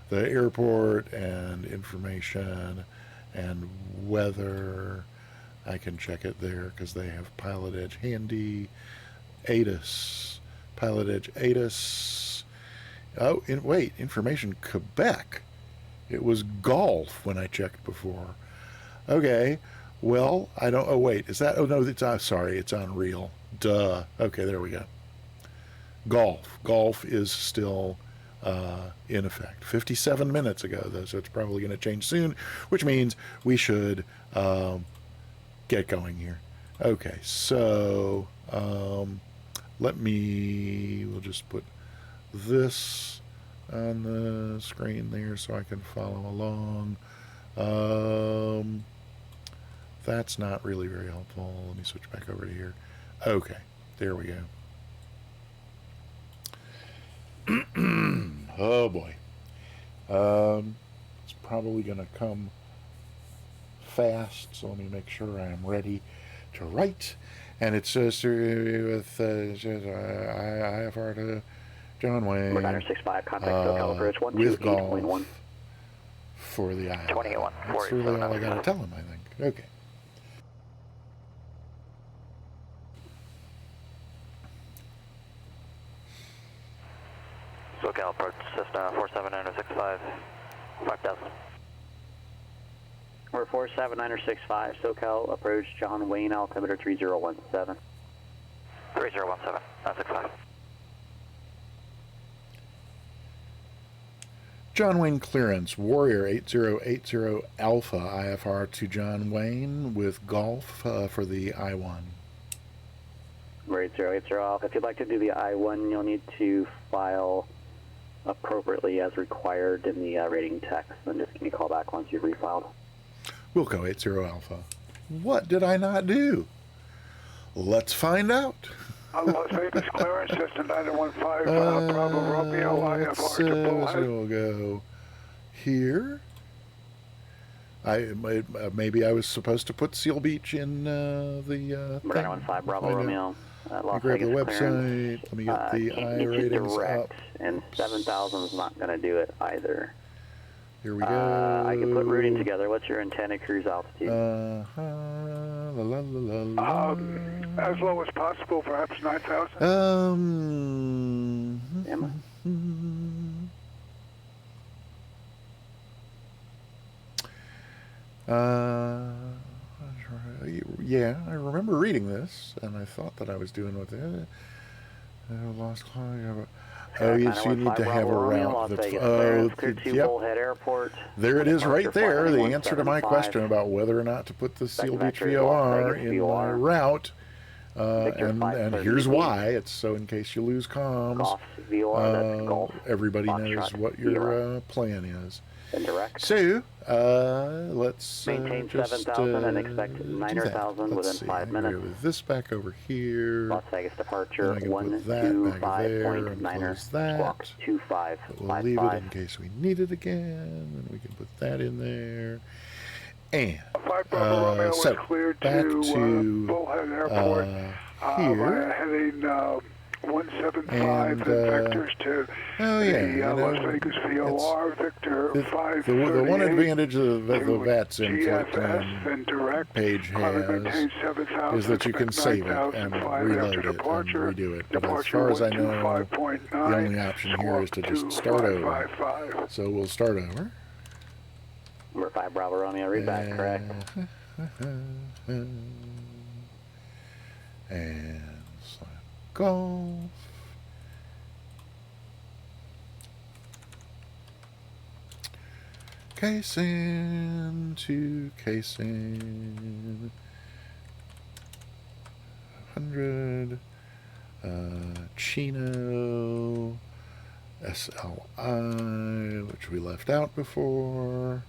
the airport and information and weather, I can check it there because they have Pilot Edge handy. ATIS, Pilot Edge ATIS. Oh, wait, information Quebec. It was Golf when I checked before. Okay, well, I don't... Oh, wait, is that... Oh, no, it's... sorry, it's on Real. Duh. Okay, there we go. Golf. Golf is still in effect. 57 minutes ago, though, so it's probably going to change soon, which means we should get going here. Okay, so we'll just put this on the screen there so I can follow along. That's not really very helpful. Let me switch back over to here. Okay, there we go. Oh boy. It's probably going to come fast, so let me make sure I am ready to write. And it's just with IFR to John Wayne. 965, contact SoCal approach 128.1. For the I-1. 28.1. That's really all I got to tell him, I think. Okay. SoCal approach Cessna 47965, 5000. We're 47965, SoCal approach John Wayne, altimeter 3017. 3017, 965. John Wayne clearance, Warrior 8080 Alpha IFR to John Wayne with Golf for the I-1. We're 8080 Alpha. If you'd like to do the I-1, you'll need to file appropriately as required in the rating text. Then just give me a call back once you've refiled. Wilco 80 Alpha. What did I not do? Let's find out. Las Vegas clearance, system 915, Bravo Romeo, IFR to Bullhead. We'll go here. Maybe I was supposed to put Seal Beach in the 915, Bravo Romeo. Let me Las grab the Vegas website. clearance. Let me get the I Can't get you ratings direct, up. and 7,000 is not going to do it either. Here we go. I can put routing together. What's your intended cruise altitude? La, la, la, la. As low as possible, perhaps 9,000. Emma? Yeah, I remember reading this, and I thought that I was doing with it. Lost client. Oh, yes, you need to have a route that's... Oh, yep. Airport. There it is right there, the answer to my question about whether or not to put the Seal Beach VOR in my route. And here's why. It's so in case you lose comms, everybody knows what your plan is. So, let's maintain just 7,000 and expect 9,000 within 5 minutes. With this back over here. Las Vegas departure 125.9er. squawk 25. We'll leave it in case we need it again, and we can put that in there. And so back to Bullhead Airport. here. Heading 175 And, vectors to oh yeah, the Las Vegas VOR Victor 538. The one advantage of the VATS inflict page has is that you can save it and reload it and redo it. But as far as I know, the only option here is to just start over. So we'll start over. Number 5 Bravo Romeo, read back, correct. And golf. Casing to casing. 100. Chino. SLI, which we left out before.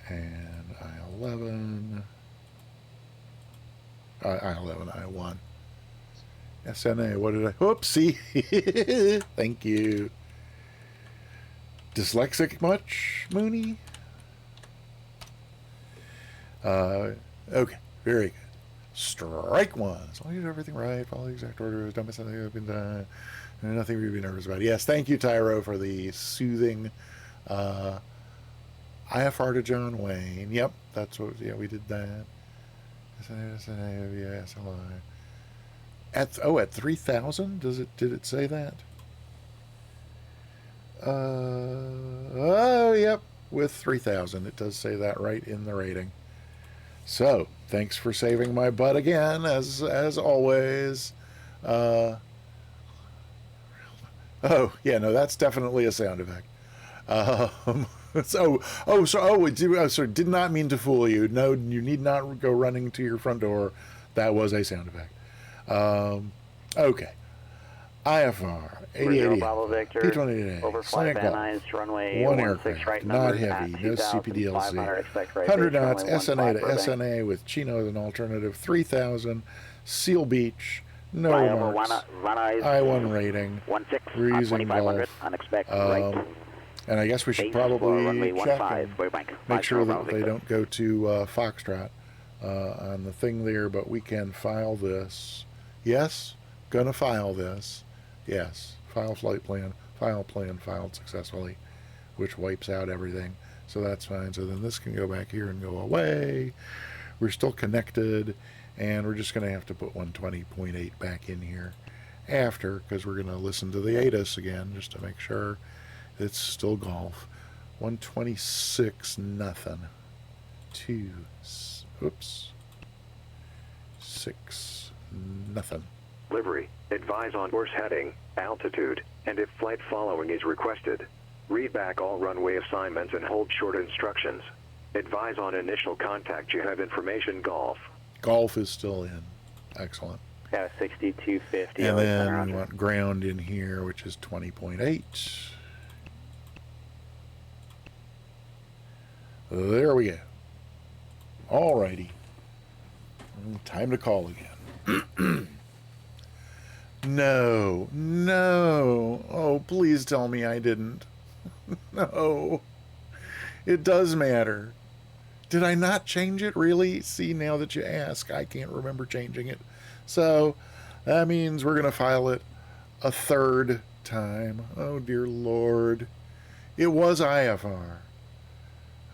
And I-11. I-11, I-1. SNA, what did I... Oopsie! Thank you. Dyslexic much, Mooney? Okay, very good. Strike one. As long as you do everything right, follow the exact order, don't miss anything that's been done. Nothing we'd be nervous about. Yes, thank you, Tyro, for the soothing IFR to John Wayne. Yep, that's what... Yeah, we did that. SNA, SLI. At 3,000? Did it say that? Oh, yep, with 3,000. It does say that right in the rating. So, thanks for saving my butt again, as always. Oh, yeah, no, that's definitely a sound effect. So did not mean to fool you. No, you need not go running to your front door. That was a sound effect. Okay. IFR 88 P28A overflight Van Nuys runway 1 16 aircraft, right not number heavy, at no 2,500, CPDLC, expect right 100 base, knots, runway SNA to 15 SNA with Chino as an alternative, 3,000, Seal Beach, no Flyover marks, Van Nuys I-1 rating, 16 reason 2,500 golf, unexpected right. and I guess we should Base probably runway check 15, and Burbank, make sure that Victor. they don't go to Foxtrot on the thing there, but we can file this. Yes, gonna file this. Yes, file flight plan, file plan filed successfully, which wipes out everything. So that's fine. So then this can go back here and go away. We're still connected, and we're just going to have to put 120.8 back in here after, because we're going to listen to the ATIS again just to make sure it's still golf. 126 nothing. 6 nothing. Livery, advise on course heading, altitude, and if flight following is requested. Read back all runway assignments and hold short instructions. Advise on initial contact. You have information golf. Golf is still in. Excellent. Yeah, 6250. And then we want ground in here, which is 20.8. There we go. Alrighty. Time to call again. No. Oh, please tell me I didn't. No. It does matter. Did I not change it, really? See, now that you ask, I can't remember changing it. So, that means we're going to file it a third time. Oh, dear Lord. It was IFR.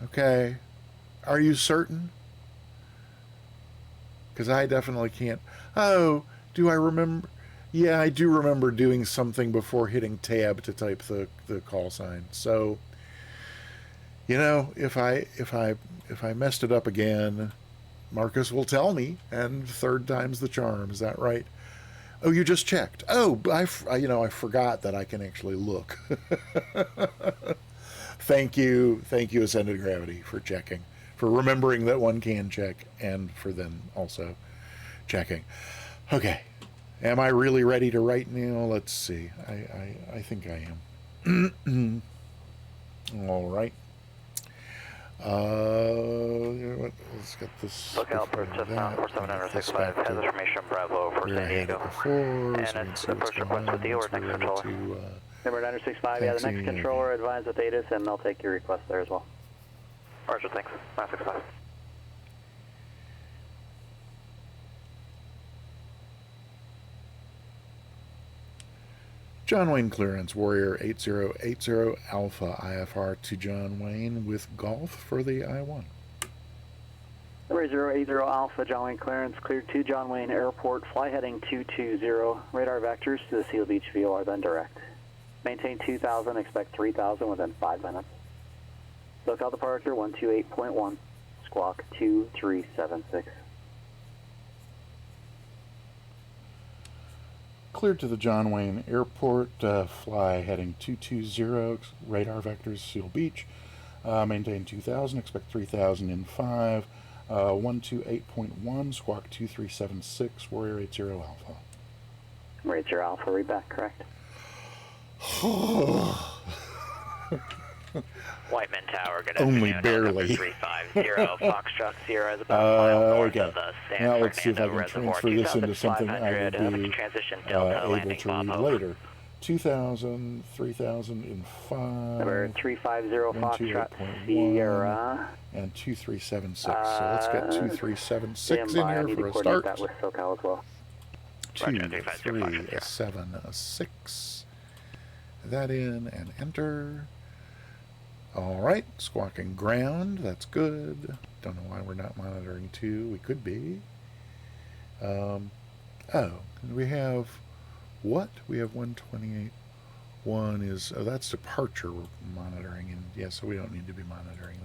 Okay. Are you certain? Because I definitely can't. Oh, do I remember? Yeah, I do remember doing something before hitting tab to type the call sign. So, you know, if I messed it up again, Marcus will tell me, and third time's the charm. Is that right? Oh, you just checked. Oh, I forgot that I can actually look. Thank you, Ascended Gravity, for checking, for remembering that one can check, and for then also checking. Okay, am I really ready to write now? Let's see. I think I am. All right. Let's get this. Lookout for Cessna 4765 has information Bravo for San Diego. And it's the first request with you or next controller? Number 965, yeah, the next controller advised with ATIS, and they'll take your request there as well. Roger, thanks. 965. John Wayne clearance, Warrior 8080 Alpha IFR to John Wayne with Golf for the I-1. Number 8080 Alpha, John Wayne clearance, cleared to John Wayne Airport, fly heading 220, radar vectors to the Seal Beach VOR, then direct. Maintain 2,000, expect 3,000 within 5 minutes. Locale departure 128.1, squawk 2376. Cleared to the John Wayne Airport, fly heading 220, radar vectors, Seal Beach. Maintain 2,000, expect 3,000 in 5. 128.1, squawk 2376, Warrior 80 Alpha. Warrior 80 Alpha, read back, correct. Whiteman Tower, good Only afternoon. barely. 350, Foxtrot Sierra is about a mile north of the San Now let's see if I Fernando can Reservoir. transfer this into something I will 2,500, be transition Delta, able landing to Bob read over. later. 2,000, 3,000 in 5. Number 350 Foxtrot 128.1, Sierra. and 2376. So let's get 2376 in I here need for to a coordinate start. that with SoCal as well. 2376. That in and enter. All right, squawking ground. That's good. Don't know why we're not monitoring 2. We could be. Oh, we have what? We have 128. 1 is, that's departure monitoring, and yeah, so we don't need to be monitoring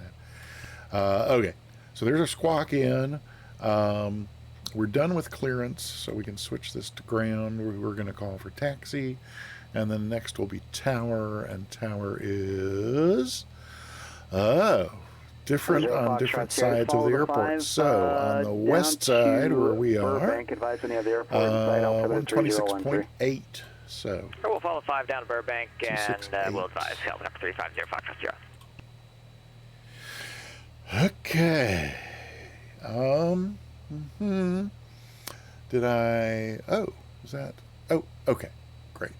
that. Okay, so there's a squawk in. We're done with clearance, so we can switch this to ground. We're going to call for taxi, and then next will be tower, and tower is different on different sides of the airport. So on the west side, where we are, Burbank, advise any of the airport inside altimeter 126.8. So We'll follow 5 down to Burbank, and 268. we'll advise Delta number 350 Foxtrot Sierra. okay. Did I? Oh, is that? Oh, okay, great.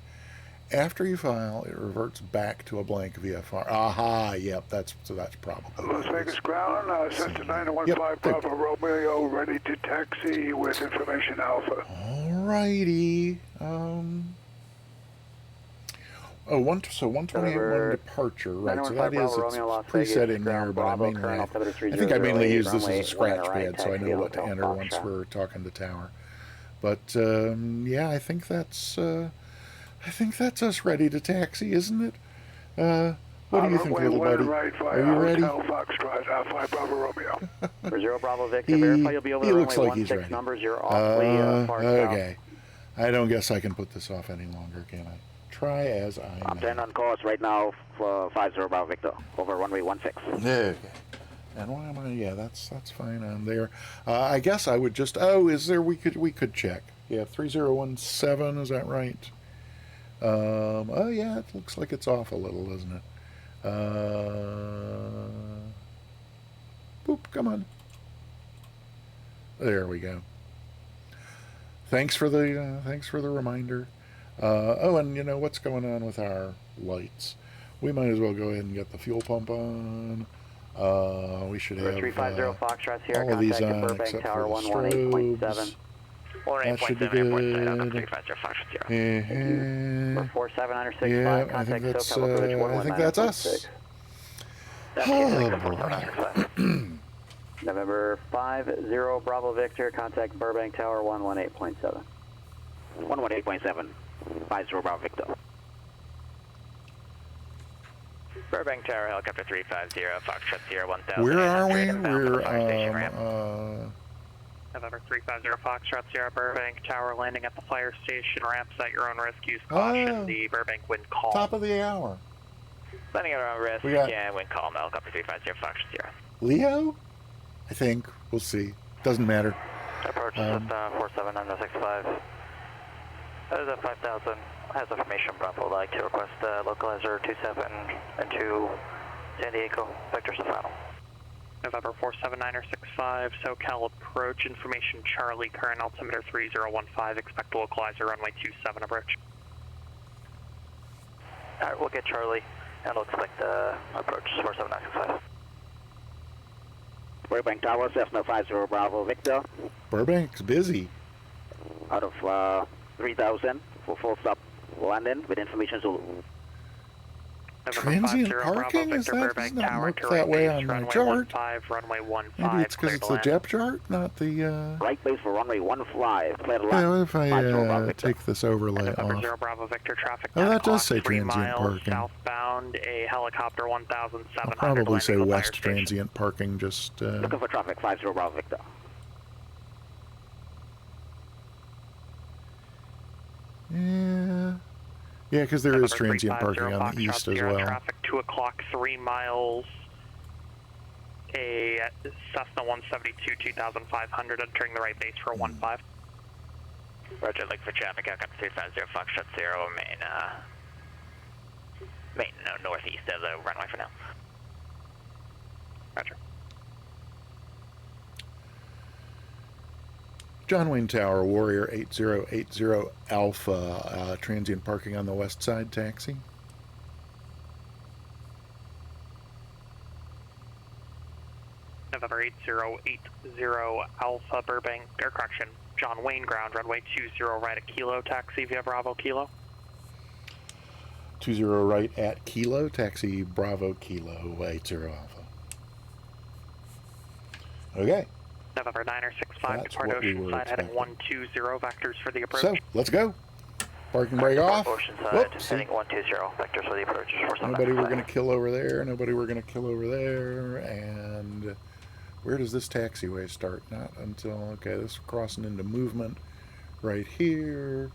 After you file, it reverts back to a blank VFR. Aha, yep, that's probably. Las Vegas ground, Cessna 915 Yep, Bravo Romeo, ready to taxi with information Alpha. Alrighty. So 128.1 departure, right? So that is it's preset in there, but I think I mainly use this as a scratch pad, so I know what to enter once we're talking to tower. But yeah, I think that's us ready to taxi, isn't it? What do you think, little buddy? Are you ready? Foxtrot, 5 Bravo Romeo. For 0 Bravo Victor, verify you'll be over He the looks runway like he's 16 ready. numbers. You're awfully far south. Okay. I don't guess I can put this off any longer, can I? Try as I may. 10 on course right now for 50 Bravo Victor, over runway 16. Okay. And why am I? Yeah, that's fine on there. I guess I would just. Oh, is there? We could check. Yeah, 3017. Is that right? Oh yeah, it looks like it's off a little, doesn't it? Boop. Come on. There we go. Thanks for the reminder. Oh, and you know what's going on with our lights? We might as well go ahead and get the fuel pump on. We should have 350 Foxtrot Sierra, all of these contact on Burbank except Tower for the 118.7. strobes. That should be good. 47965, Yeah, I contact think that's, SoCal Approach I think that's us. 119.6. Oh, boy. November 50 Bravo Victor, contact Burbank Tower 118.7. 118.7. 50 Bravo Victor. Burbank Tower, helicopter 350, Foxtrot 1000. Where are we? November 350 Foxtrot Sierra Burbank Tower, landing at the fire station ramps at your own risk. Use caution. The Burbank wind calm. Top of the hour. Landing at your own risk. Yeah, wind calm. Helicopter 350 Foxtrot Sierra. Leo? I think. We'll see. Doesn't matter. Approach 47965. That is at 5000. Has information Bravo. Would like to request localizer 27 into San Diego. Vector Stefano. November 47965, SoCal Approach, information Charlie, current altimeter 3015, expect localizer runway 27 approach. Alright, we'll get Charlie, and we'll expect approach 47965. Burbank Tower, Cessna 50 Bravo Victor. Burbank's busy. Out of 3000 for full stop landing with information Zulu. Transient parking? Is that does not mark that way on my chart? Maybe it's because it's the depth chart, not the... Right base for runway 15, clear to land. Yeah, what if I take this overlay off? Bravo Victor traffic. Oh, that does say transient parking. Southbound, a helicopter 1700. I'll probably say west transient parking, just... Looking for traffic, 50 Bravo Victor. Yeah... Yeah, because there is transient parking on the east as well. Traffic 2 o'clock, 3 miles. A Cessna 172, 2500, entering the right base for 15. Roger, look for traffic, helicopter 350, Foxtrot 0, main northeast of the runway for now. Roger. John Wayne Tower, Warrior 8080 Alpha, transient parking on the west side, taxi. November 8080 Alpha Burbank, or correction, John Wayne ground, runway 20 right at Kilo, taxi via Bravo Kilo. 20 right at Kilo, taxi Bravo Kilo 80 Alpha. Okay. November 965, depart Oceanside, heading 120, vectors for the approach. So, let's go. Parking brake off. Oceanside, Whoops. heading 120, vectors for the approach. Nobody we're going to kill over there, nobody we're going to kill over there, and where does this taxiway start? Not until, okay, this is crossing into movement right here.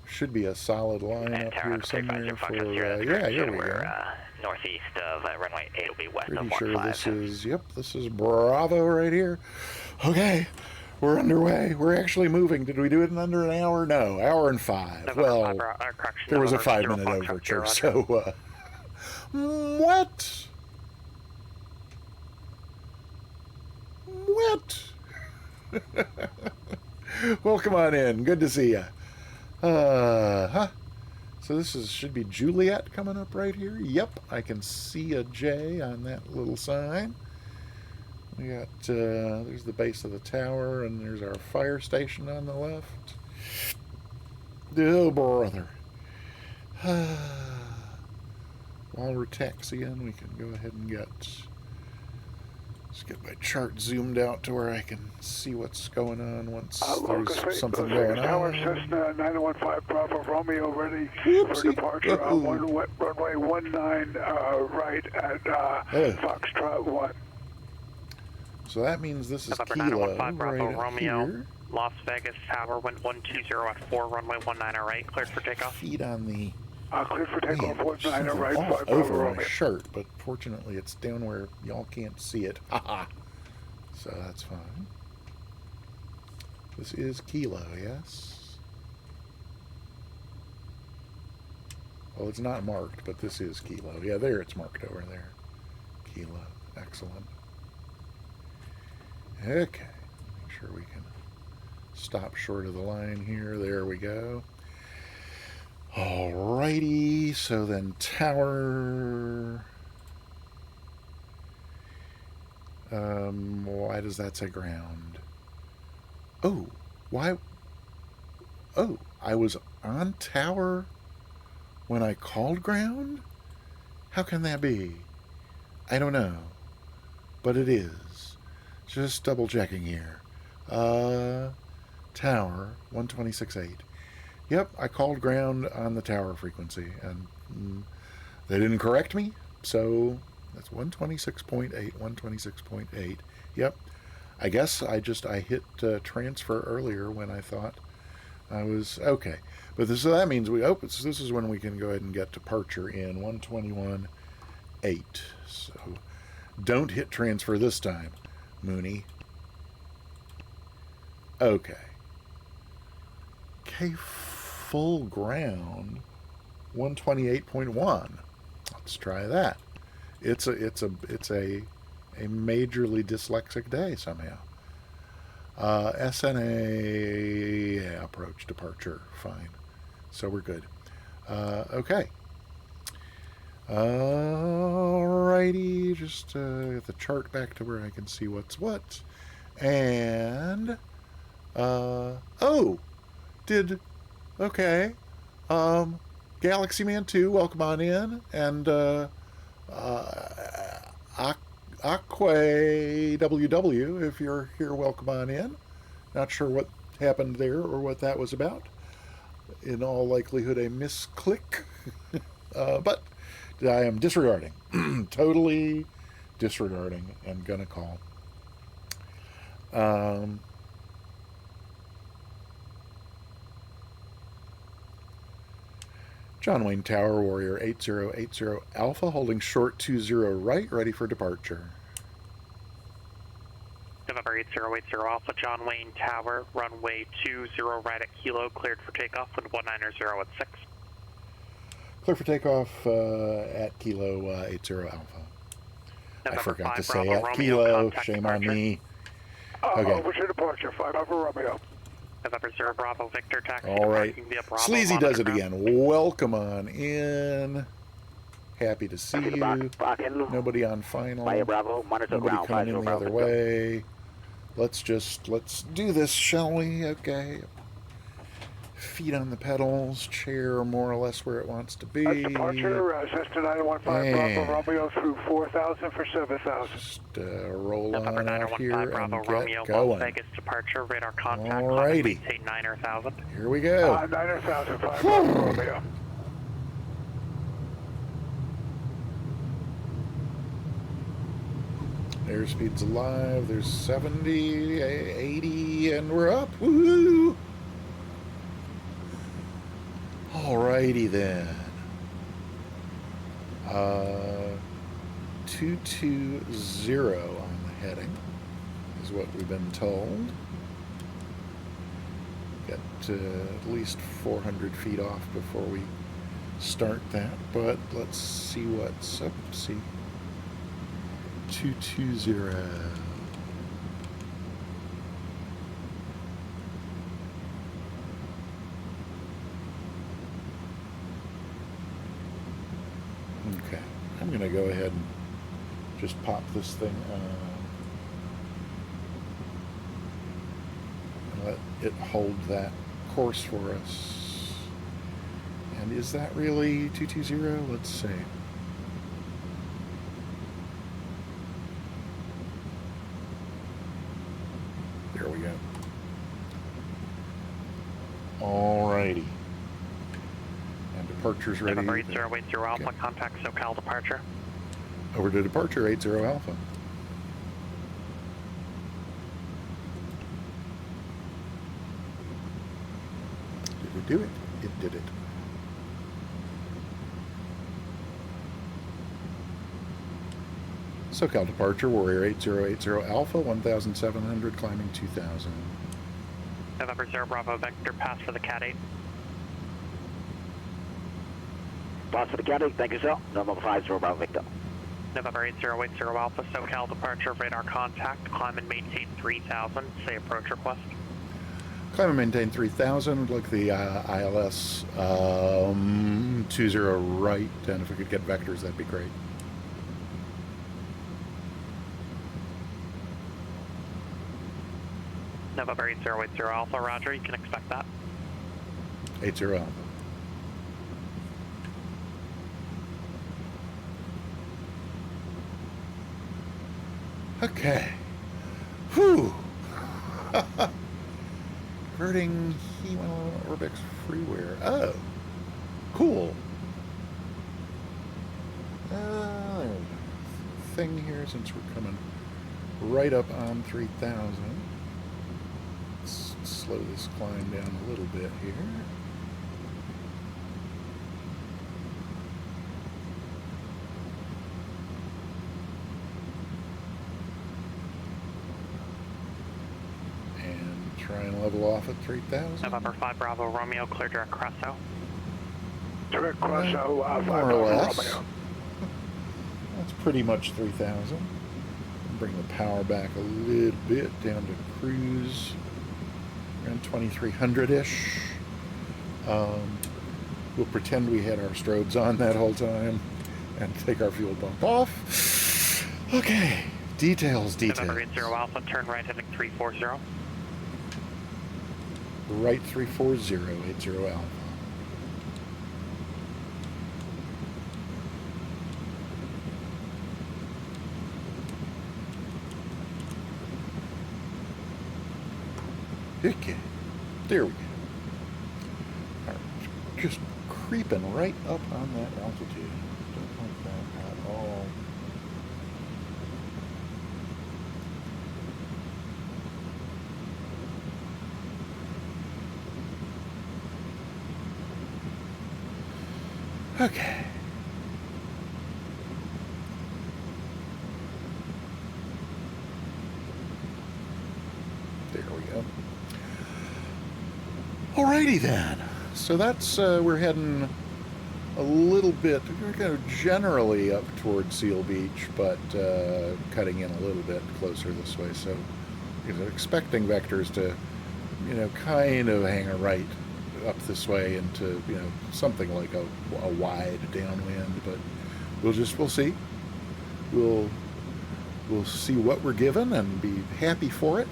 Should be a solid line up here somewhere for, yeah, here we go. Northeast of runway 8 will be west of 15. Pretty sure this is, yep, this is Bravo right here. Okay, we're underway. We're actually moving. Did we do it in under an hour? No, hour and 5. Well, there was a 5-minute overture, so, what? What? Well, come on in. Good to see you. So this should be Juliet coming up right here. Yep, I can see a J on that little sign. We got, there's the base of the tower, and there's our fire station on the left. Oh, brother. While we're taxiing, we can go ahead and just get my chart zoomed out to where I can see what's going on once there's something going on. Tower, Cessna 915 Bravo Romeo ready for departure on runway 19 right at Foxtrot 1. So that means this is November Kilo 915 Bravo right Romeo, here. Las Vegas Tower, wind 120 at 4, runway 19 right, cleared for takeoff. Feet on the... Clear for takeoff, 19 right, all 5 over Romeo. my shirt, but fortunately it's down where y'all can't see it. Haha. So that's fine. This is Kilo, yes? Well, it's not marked, but this is Kilo. Yeah, there it's marked over there. Kilo. Excellent. Okay. Make sure we can stop short of the line here. There we go. Alrighty, so then tower. Why does that say ground? Oh, why Oh, I was on tower when I called ground? How can that be? I don't know. But it is. Just double checking here. Tower 126.8. Yep, I called ground on the tower frequency, and they didn't correct me, so that's 126.8, 126.8. Yep, I guess I hit transfer earlier when I thought I was okay. But that means this is when we can go ahead and get departure in 121.8. So don't hit transfer this time, Mooney. Okay. Okay, full ground 128.1. Let's try that. It's a majorly dyslexic day somehow. SNA, yeah, approach departure, fine. So we're good. Okay. Alrighty, just get the chart back to where I can see what's what. And Galaxy Man 2, welcome on in, and Aquay WW, if you're here, welcome on in. Not sure what happened there or what that was about. In all likelihood, a misclick, but I am disregarding, totally disregarding, and gonna call. John Wayne Tower, Warrior 8080 Alpha, holding short 20 right, ready for departure. November 8080 Alpha, John Wayne Tower, runway 20 right at Kilo, cleared for takeoff, wind 190 at 6. Clear for takeoff at Kilo 80 Alpha. November I forgot to say Bravo, at Romeo, Kilo, shame departure. on me. Okay. Over to departure, 5 Alpha Romeo. November 0 Bravo, Victor, taxi. All right. Sleazy does it again. Welcome on in. Happy to see you. Nobody on final. Bravo, monitor Nobody ground, coming in the other way. Let's do this, shall we? Okay. Feet on the pedals, chair more or less where it wants to be. That's departure, Cessna 915 Bravo Romeo through 4,000 for 7,000. Just roll November on out 915 here Bravo and Romeo, get going. Las Vegas departure, radar contact, Alrighty. maintain 9,000. Here we go. 9,000, 5 Bravo Romeo. Airspeed's alive. There's 70, 80, and we're up. Woohoo! Alrighty then. 220 on the heading is what we've been told. Get at least 400 feet off before we start that, but let's see what's up. See. 220. Okay, I'm going to go ahead and just pop this thing and let it hold that course for us. And is that really 220? Let's see. There we go. Alrighty. And departure's ready. November 8080 Alpha, okay. Contact SoCal departure. Over to departure 80 Alpha. Did it do it? It did it. SoCal departure, Warrior 8080 Alpha, 1,700, climbing 2,000. November 0 Bravo Vector, pass for the Cat 8. Pass for the Cat 8, thank you, sir. November 50 Bravo Victor. November 8080 Alpha, SoCal departure, radar contact, climb and maintain 3,000, say approach request. Climb and maintain 3,000, like the ILS 20 right, and if we could get vectors, that'd be great. November 8080 Alpha, roger, you can expect that. 80 Alpha. Okay. Whew. Converting I-1 Orbex freeware. Oh. Cool. Thing here, since we're coming right up on 3,000. Let's slow this climb down a little bit here. And try and level off at 3,000. November 5 Bravo Romeo, clear direct cross-out. Direct cross-out, more or less. That's pretty much 3,000. Bring the power back a little bit down to cruise around 2,300-ish. We'll pretend we had our strobes on that whole time and take our fuel pump off. Okay, details. November 80 Alpha, turn right heading 340. Right 340, 80 Alpha. Okay, there we go. All right, just creeping right up on that altitude. Don't like that at all. Okay. There we go. Alrighty then. So that's, we're heading a little bit, we're kind of generally up towards Seal Beach, but cutting in a little bit closer this way. So, you know, expecting vectors to, you know, kind of hang a right up this way into, you know, something like a wide downwind, but we'll see. We'll see what we're given and be happy for it.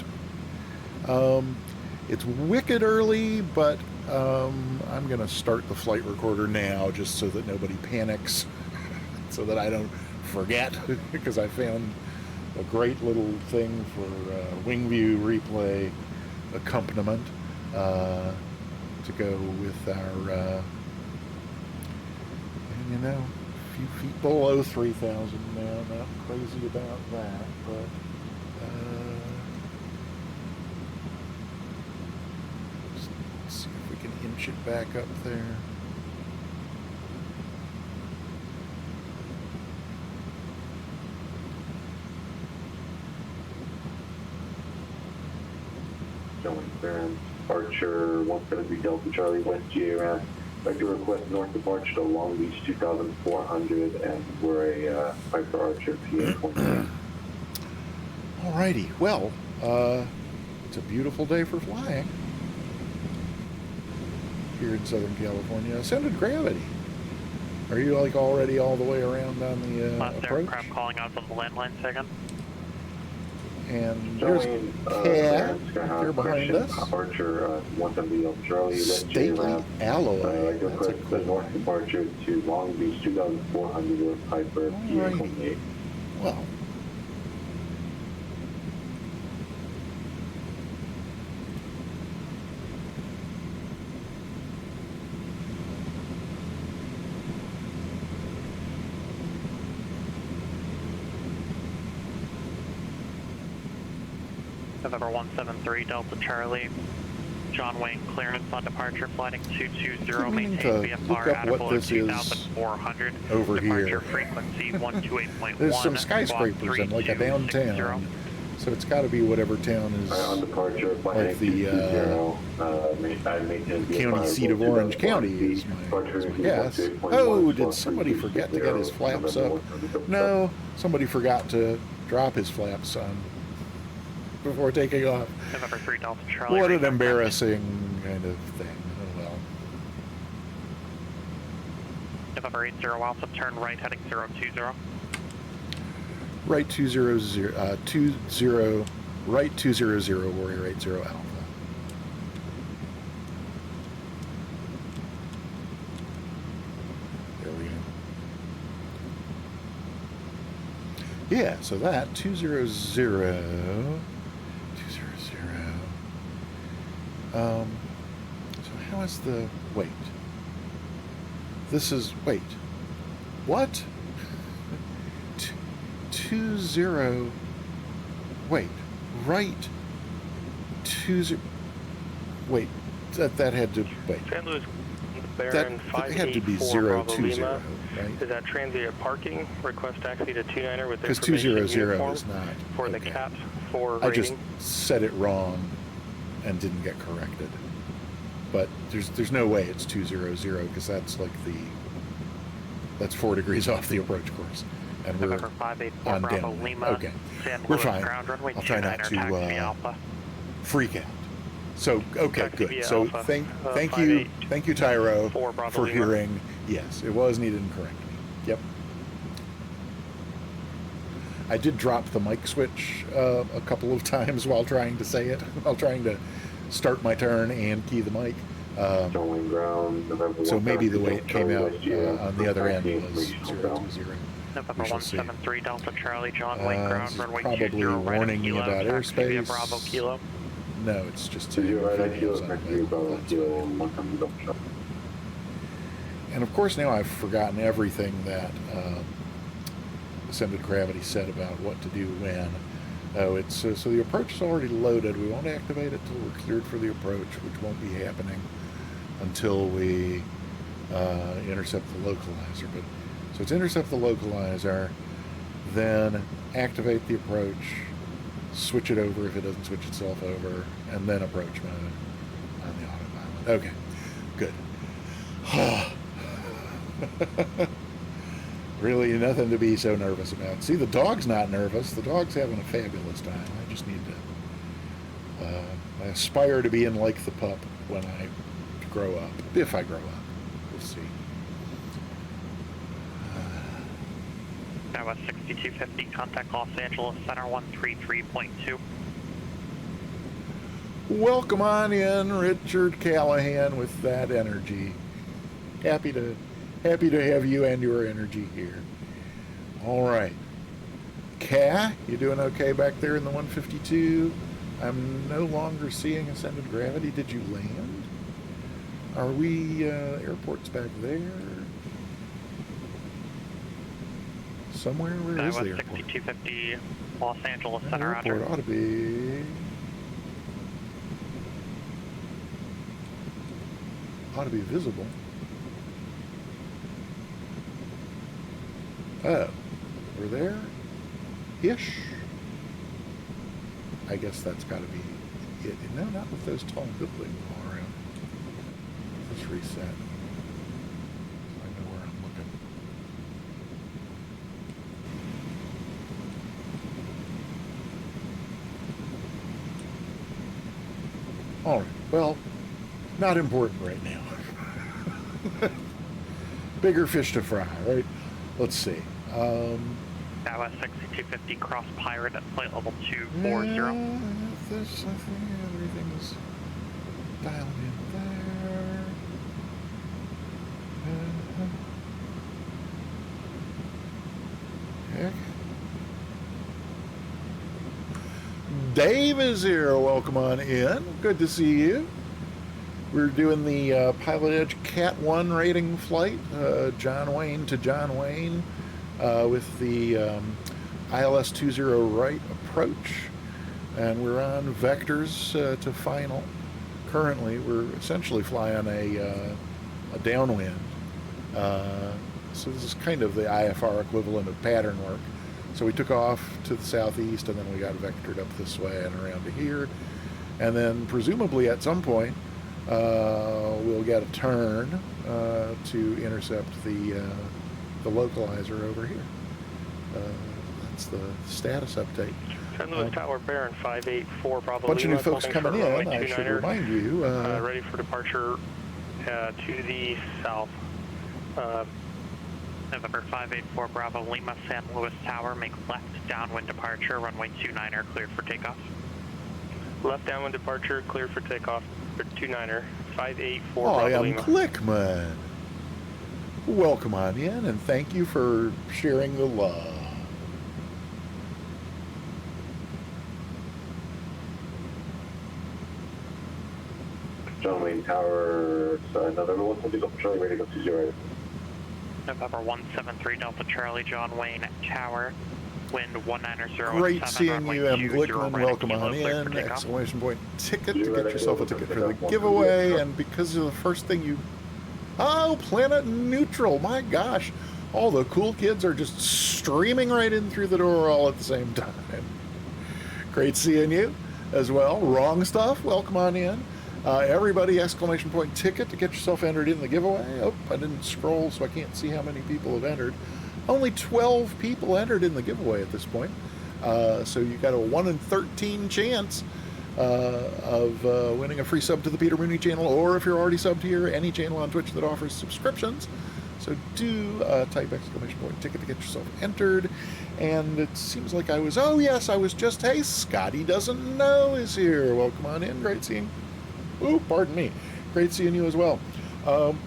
It's wicked early, but I'm going to start the flight recorder now just so that nobody panics, so that I don't forget, because I found a great little thing for wing view replay accompaniment to go with our, and you know, a few feet below 3,000 now. Not crazy about that, but let's see if we can inch it back up there. Showing clearance, departure 173 Delta Charlie West GRS. Vector request north departure to Long Beach 2400, and we're a Piper Archer PA-20. Alrighty, well, it's a beautiful day for flying here in Southern California. Ascended gravity. Are you like already all the way around on the Last approach? aircraft calling out on the landline second. And there's Cat, they're behind us. Departure 170 Delta Charlie West Stately GRS. alloy. That's a request cool north departure to Long Beach 2400 with Piper PA-28. Well, November 173 Delta Charlie. John Wayne clearance on departure, flighting 220, maintain VFR look up at what below this is 2,400. over departure here. frequency 128.1. There's some skyscrapers in like a downtown, so it's got to be whatever town is On departure, like the county seat of Orange County is my guess. Oh, did somebody forget to get his flaps up? No, somebody forgot to drop his flaps on before taking off. November 3 Delta Charlie. What an embarrassing kind of thing. Oh well. November 80 Alpha, turn right heading 020. Right 200, right 200, Warrior 80 Alpha. Yeah, so that 200. So how is the wait? This is wait. What? 20. Wait. Right. 20. Wait. That had to wait. San Luis That Baron had to be 584 Bravo 020, Lima. right? Is that transient parking? Request taxi to 29er with Because information 200 uniform is not. for okay. the CAPS 4 I rating. just said it wrong and didn't get corrected. But there's no way it's 200 because that's like that's 4 degrees off the approach course, and we're November 584 on Bravo downwind. Lima. Okay, San we're Luis fine. ground runway I'll try not 29er, to taxi Alpha. freak out. So okay, Taxi good. via So Alpha, thank you, Tyro, 4 Bravo for Lima. hearing. Yes, it was needed and correct me. Yep. I did drop the mic switch a couple of times while trying to say it, while trying to start my turn and key the mic. John Wayne ground, November So maybe the 173, way it came out West Sierra, on the other end taxi was information 020. November We shall see. 173 Delta Charlie John Wayne ground This is runway probably 20 right warning of me Kilo, about taxi via airspace. Bravo Kilo. No, it's just So you're right, I feel females it, on taxi the Bravo that's Kilo, fine. 100 Delta Charlie. And of course now I've forgotten everything that Ascended Gravity said about what to do when. Oh, it's so the approach is already loaded. We won't activate it till we're cleared for the approach, which won't be happening until we intercept the localizer. But so it's intercept the localizer, then activate the approach, switch it over if it doesn't switch itself over, and then approach mode on the autopilot. Okay, good. Really nothing to be so nervous about. See, the dog's not nervous. The dog's having a fabulous time. I just need to I aspire to being like the pup when I grow up. If I grow up. We'll see. That was 6250, contact Los Angeles Center 133.2. Welcome on in, Richard Callahan with that energy. Happy to have you and your energy here. All right. Ka, you doing okay back there in the 152? I'm no longer seeing Ascended Gravity. Did you land? Are we, airport's back there? Somewhere? Where That is was the airport? 6250 Los Angeles That Center airport under. ought to be visible. Oh, we're there? Ish. I guess that's got to be it. No, not with those tall buildings all around. Let's reset. So I know where I'm looking. All right. Well, not important right now. Bigger fish to fry, right? Let's see. That was 6250 cross pirate at flight level 240. This, I think everything's dialed in there. Heck. Dave is here. Welcome on in. Good to see you. We're doing the Pilot Edge Cat 1 rating flight, John Wayne to John Wayne, with the ILS 20 right approach. And we're on vectors to final. Currently, we're essentially flying a downwind. So this is kind of the IFR equivalent of pattern work. So we took off to the southeast, and then we got vectored up this way and around to here. And then presumably at some point, we'll get a turn to intercept the localizer over here. That's the status update. San Luis Tower Baron 584 Bravo Bunch of Lima, new folks holding coming short in. runway I should 29er, remind you. ready for departure to the south. November 584 Bravo Lima San Luis Tower, make left downwind departure, runway 29er, cleared for takeoff. Left downwind departure, clear for takeoff. 29er 584 I Bravo am Lima. Clickman. Welcome on in, and thank you for sharing the love. Wayne Tower, November 170 Delta Charlie, ready to go 20. November 173 Delta Charlie, John Wayne Tower, wind 190. Great seeing you, M. Glickman. Welcome on in. Exclamation point ticket to get yourself a ticket for the giveaway. And because of the first thing you... Oh, Planet Neutral. My gosh. All the cool kids are just streaming right in through the door all at the same time. Great seeing you as well. Wrong Stuff. Welcome on in. Everybody, exclamation point ticket to get yourself entered in the giveaway. Oh, I didn't scroll, so I can't see how many people have entered. Only 12 people entered in the giveaway at this point. So you got a 1 in 13 chance of winning a free sub to the Peter Mooney channel, or if you're already subbed here, any channel on Twitch that offers subscriptions. So do type exclamation point ticket to get yourself entered. And it seems like I was, oh yes, I was just, hey, Scotty Doesn't Know is here. Welcome on in. Great seeing. Ooh, pardon me. Great seeing you as well. M.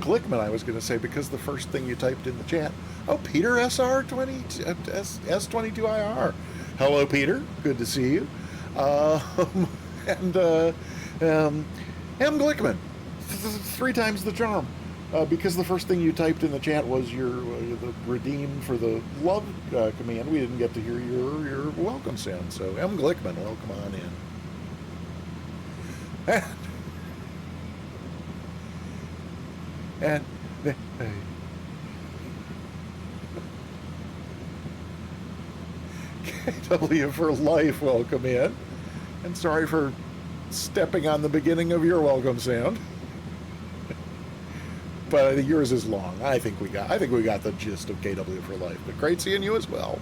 Glickman, I was going to say, because the first thing you typed in the chat. Oh, Peter S22IR. Hello, Peter. Good to see you. And M. Glickman, 3 times the charm. Because the first thing you typed in the chat was your the redeem for the love command. We didn't get to hear your welcome sound. So M. Glickman, welcome on in. And KW for life, welcome in. And sorry for stepping on the beginning of your welcome sound. But yours is long. I think we got the gist of KW for life. But great seeing you as well.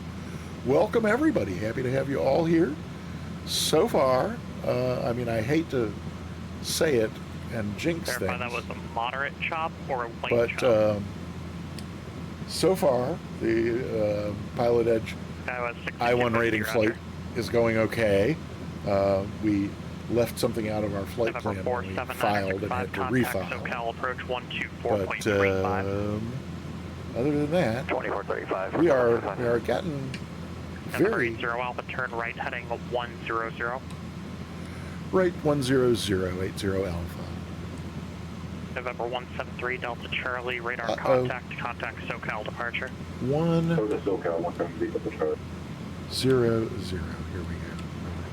Welcome everybody. Happy to have you all here. So far, I mean, I hate to say it and jinx things. That was a moderate chop or a light but, chop? So far, the Pilot Edge I-1 rating flight is going okay. We left something out of our flight plan when we filed and had to refile. SoCal approach 124.35. But other than that, 2435. we are getting very... 0 Alpha, turn right heading 100. Right, 10080 Alpha. November 173 Delta Charlie, radar contact SoCal departure. 100. Here we go.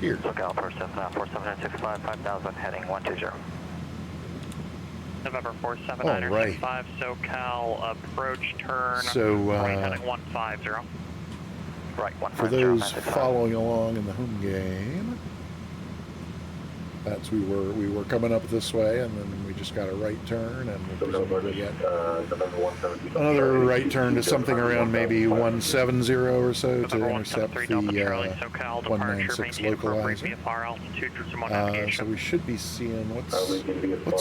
Here. SoCal 47965, 5000, heading 120. November 47965, SoCal approach, turn right heading 150. Right, 150. For those following along in the home game, that's we were coming up this way, and then we just got a right turn, and we'll presumably get another right turn to something around maybe 170 or so to intercept the 196 localizer. So we should be seeing what's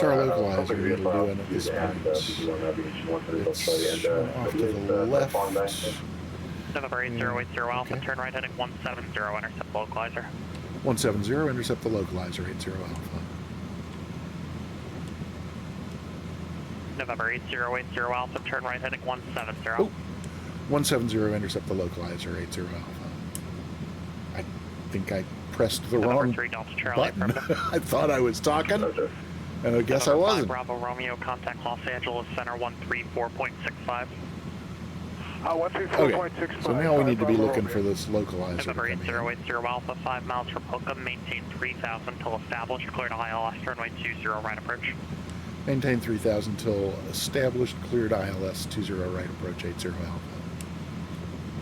our localizer needle doing at this point. It's off to the left. November 8080 Alpha, turn right heading 170, intercept localizer. 170, intercept the localizer, 80 Alpha. November 8080 Alpha, turn right heading 170. Oh, 170, intercept the localizer, 80 Alpha. I think I pressed the wrong button. I thought I was talking, and I guess I wasn't. Bravo Romeo, contact Los Angeles Center 134.65. 134.65. So now we need to be looking for this localizer. November 8080 Alpha, 5 miles from Hookham, maintain 3000 till established, cleared ILS, runway 20 right approach. Maintain 3000 till established, cleared ILS, 20 right approach, 80 Alpha.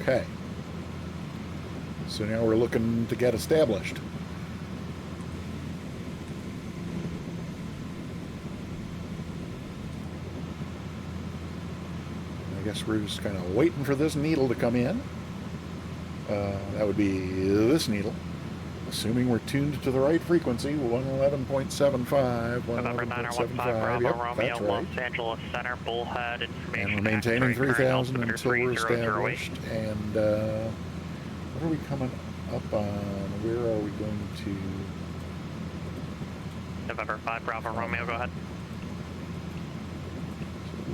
Okay. So now we're looking to get established. I guess we're just kind of waiting for this needle to come in. That would be this needle, assuming we're tuned to the right frequency, 111.75, 111.75, yep, that's right. Los Angeles Center, Bullhead, information. And we're maintaining 3,000 until we're established. And what are we coming up on? Where are we going to? November 5 Bravo Romeo, go ahead.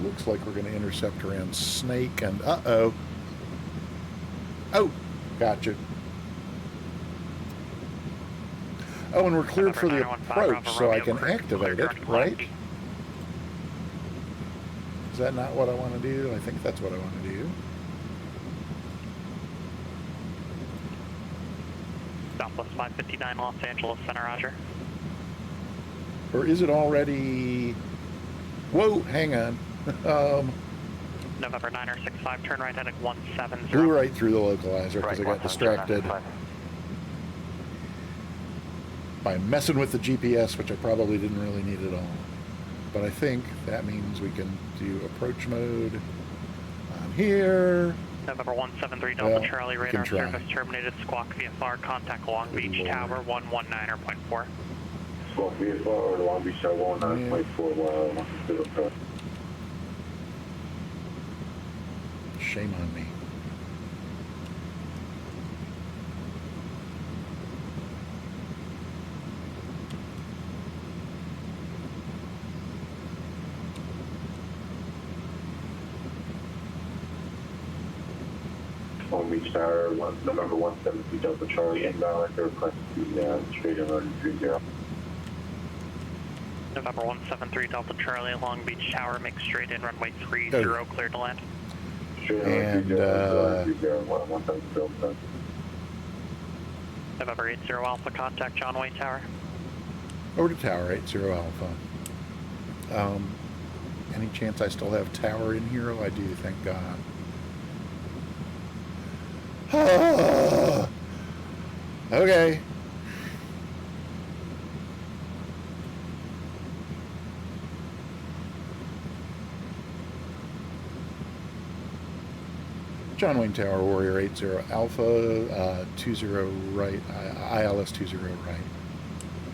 Looks like we're going to intercept around Snake and oh, gotcha. Oh, and we're cleared for the November 915 approach, Bravo so I Romeo can Creek, activate clear it, direct right? line. Is that not what I want to do? I think that's what I want to do. Southwest 559 Los Angeles Center, roger. Or is it already... Whoa, hang on. November 965, turn right heading 170. Blew right through the localizer because I Right, got distracted by messing with the GPS, which I probably didn't really need at all. But I think that means we can do approach mode on here. November 173 Delta Well, Charlie, we can radar try. service terminated, squawk VFR, contact Long Good Beach Lord. Tower 119.4. Squawk VFR, Long Beach Tower 19.4, while 1 Shame on me. Long Beach Tower, November 173 Delta Charlie, inbound, request to straight in running 30. November 173 Delta Charlie, Long Beach Tower, make straight in runway 30, clear to land. Straight in running 30, 173 Delta. November 80 Alpha, contact John Wayne Tower. Over to Tower 80 Alpha. Any chance I still have Tower in here? Oh, I do, thank God. Okay. John Wayne Tower, Warrior 80 Alpha, 20 right, ILS 20 right.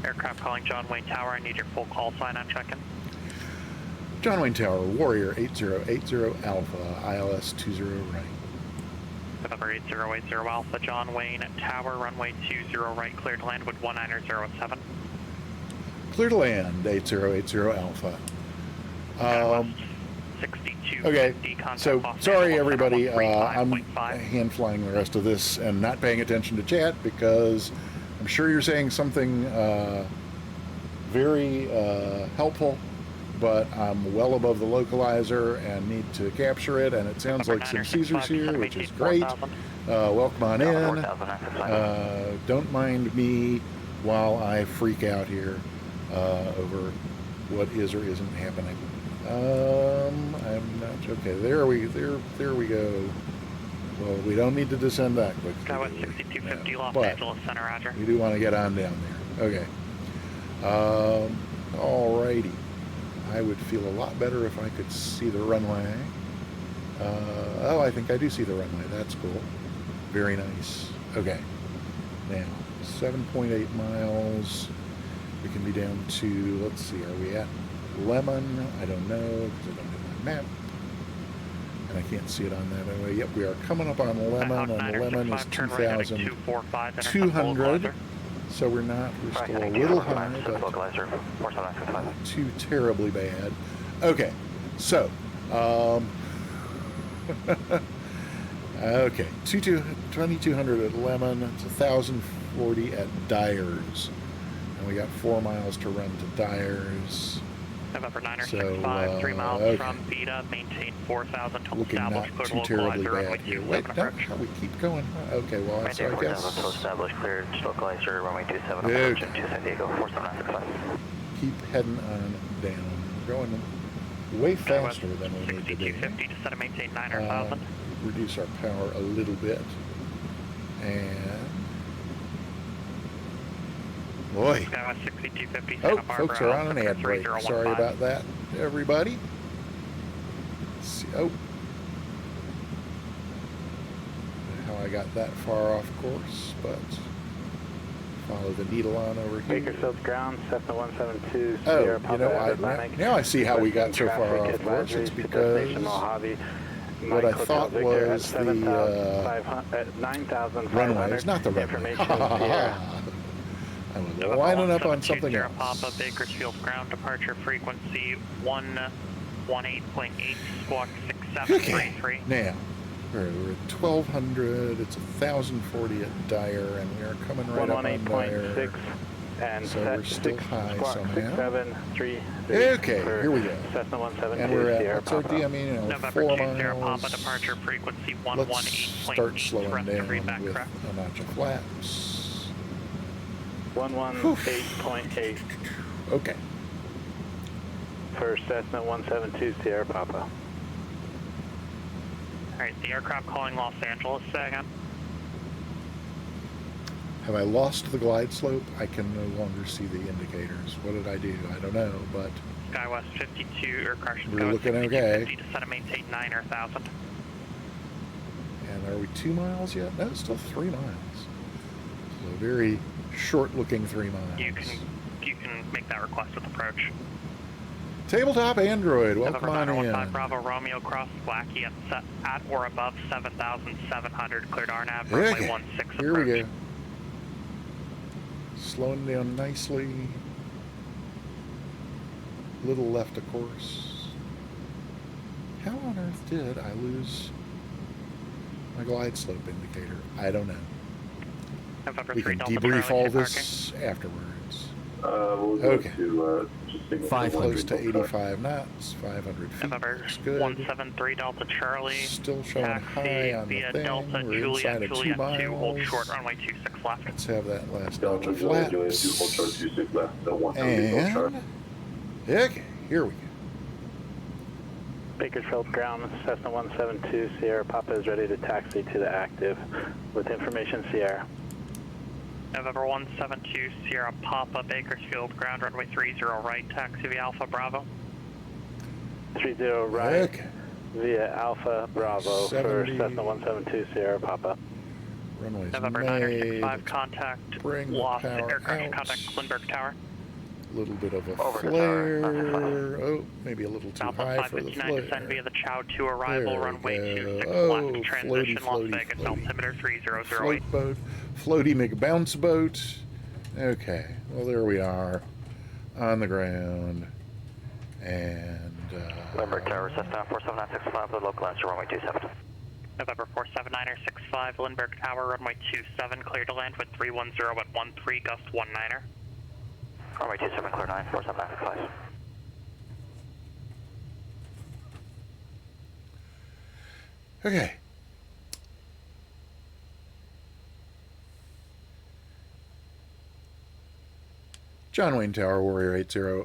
Aircraft calling John Wayne Tower, I need your full call sign on check-in. John Wayne Tower, Warrior 8080 Alpha, ILS 20 right. November 8080 Alpha, John Wayne Tower, runway 20 right, clear to land with 1907. Clear to land, 8080 Alpha. 62. Okay, 50, so contact sorry Los everybody, Angeles I'm 135.5. hand flying the rest of this and not paying attention to chat because I'm sure you're saying something very helpful, but I'm well above the localizer and need to capture it, and it sounds like some Caesars here, which is great. Welcome on in. Don't mind me while I freak out here over what is or isn't happening. I'm not okay. There we go. Well, we don't need to descend that quickly. Skywest 6250 Los But Angeles Center, roger. we do want to get on down there. Okay. Alrighty. I would feel a lot better if I could see the runway. Oh, I think I do see the runway. That's cool. Very nice. Okay. Now, 7.8 miles. We can be down to, let's see, are we at Lemon? I don't know because I don't have my map. And I can't see it on that anyway. Yep, we are coming up on Lemon, and Lemon is 2,200. So we're still a little high, but not too terribly bad. Okay, so, okay, 2,200 at Lemon, it's 1,040 at Dyers. And we got 4 miles to run to Dyers. November 965, 3 miles from Beta, maintain 4,000 total looking established, not clear too to terribly localizer, runway bad here. 27 Wait, no, approach. how we keep going? Okay, well, so I guess... established, cleared, localizer, runway 27 Okay. approach, and 2 San Diego, 47965. Keep heading on down. We're going way faster than we need to be. 6250 to set and maintain 9,000. Reduce our power a little bit. And... boy. Skywest 6250, Oh, Santa Barbara, folks are on an ad break. 3015. Sorry about that, everybody. Let's see. Oh. How I got that far off course, but follow the needle on over here. Bakersfield's ground, Cessna 172, Oh, Sierra you Papa know, Atlantic. now I see how we got so far Traffic off course. It's advisories to because Destination Mojave, what I Mike thought Hotel Victor was at the 9,500. runway. It's not the runway. Information Sierra. I was lining up on something else. Papa, Bakersfield ground departure frequency 118.8, squawk 6733. Okay, now we're at 1,200. It's 1,040 at Dyer, and we are coming right up on Dyer. 118.6, And So we're still high somehow. 6733. Okay, here we go. Cessna 172 And we're at, Sierra what's our Papa. DME now? November 4 20 miles. Papa departure frequency Let's 118.8. start slowing Rest down of readback, with correct? a notch of flaps. 118.8 Okay. for Cessna 172 Sierra Papa. Alright, the aircraft calling Los Angeles, say again. Have I lost the glide slope? I can no longer see the indicators. What did I do? I don't know, but SkyWest 52, or correction, we're SkyWest looking 5250 okay. to set and maintain 9,000. And are we 2 miles yet? No, it's still 3 miles. So a very short-looking 3 miles. You can make that request with approach. Tabletop Android, welcome November on 915 in. Bravo Romeo cross Wacky at or above 7,700, cleared RNAV, runway Okay, 16 approach. here we go. Slowing down nicely. Little left of course. How on earth did I lose my glide slope indicator? I don't know. November We 3 can Delta debrief Charlie, all parking. this afterwards. We'll go Okay. to just signal Close 100 to Delta. 85 knots, 500 feet. November Looks good. 173 Delta Charlie. Still showing Taxi high on the via thing. Delta We're Juliet inside of 2 Juliet 2, hold miles. short runway 26 left. Let's have that last notch Delta of Juliet Juliet 2, hold short flaps. 26 left, 100 Delta Charlie. And okay, here we go. Bakersfield ground, Cessna 172 Sierra Papa is ready to taxi to the active with information Sierra. November 172 Sierra Papa, Bakersfield ground, runway 30 right, taxi via Alpha Bravo. 30 right Okay. via Alpha Bravo for 70. Cessna 172 Sierra Papa. Runway's November made. 965 contact Bring the Lost power aircraft out. contact Lindbergh Tower. A little bit of a Over to flare. tower. Oh, maybe a little too Southwest high for the 559 descend flare. via the Chow 2 arrival, There we runway go. 26 Oh, left, transition floaty, Las floaty, Vegas, floaty. altimeter 3008. Float boat. Floaty McBounce boat. Okay, well there we are. On the ground. And, Lindbergh Tower, Cessna 47965, the localizer, runway 27. November 479er65, Lindbergh Tower, runway 27, clear to land with 310 at 13, gust 19er. Runway 27, clear 9, 47965. okay. John Wayne Tower, Warrior 80,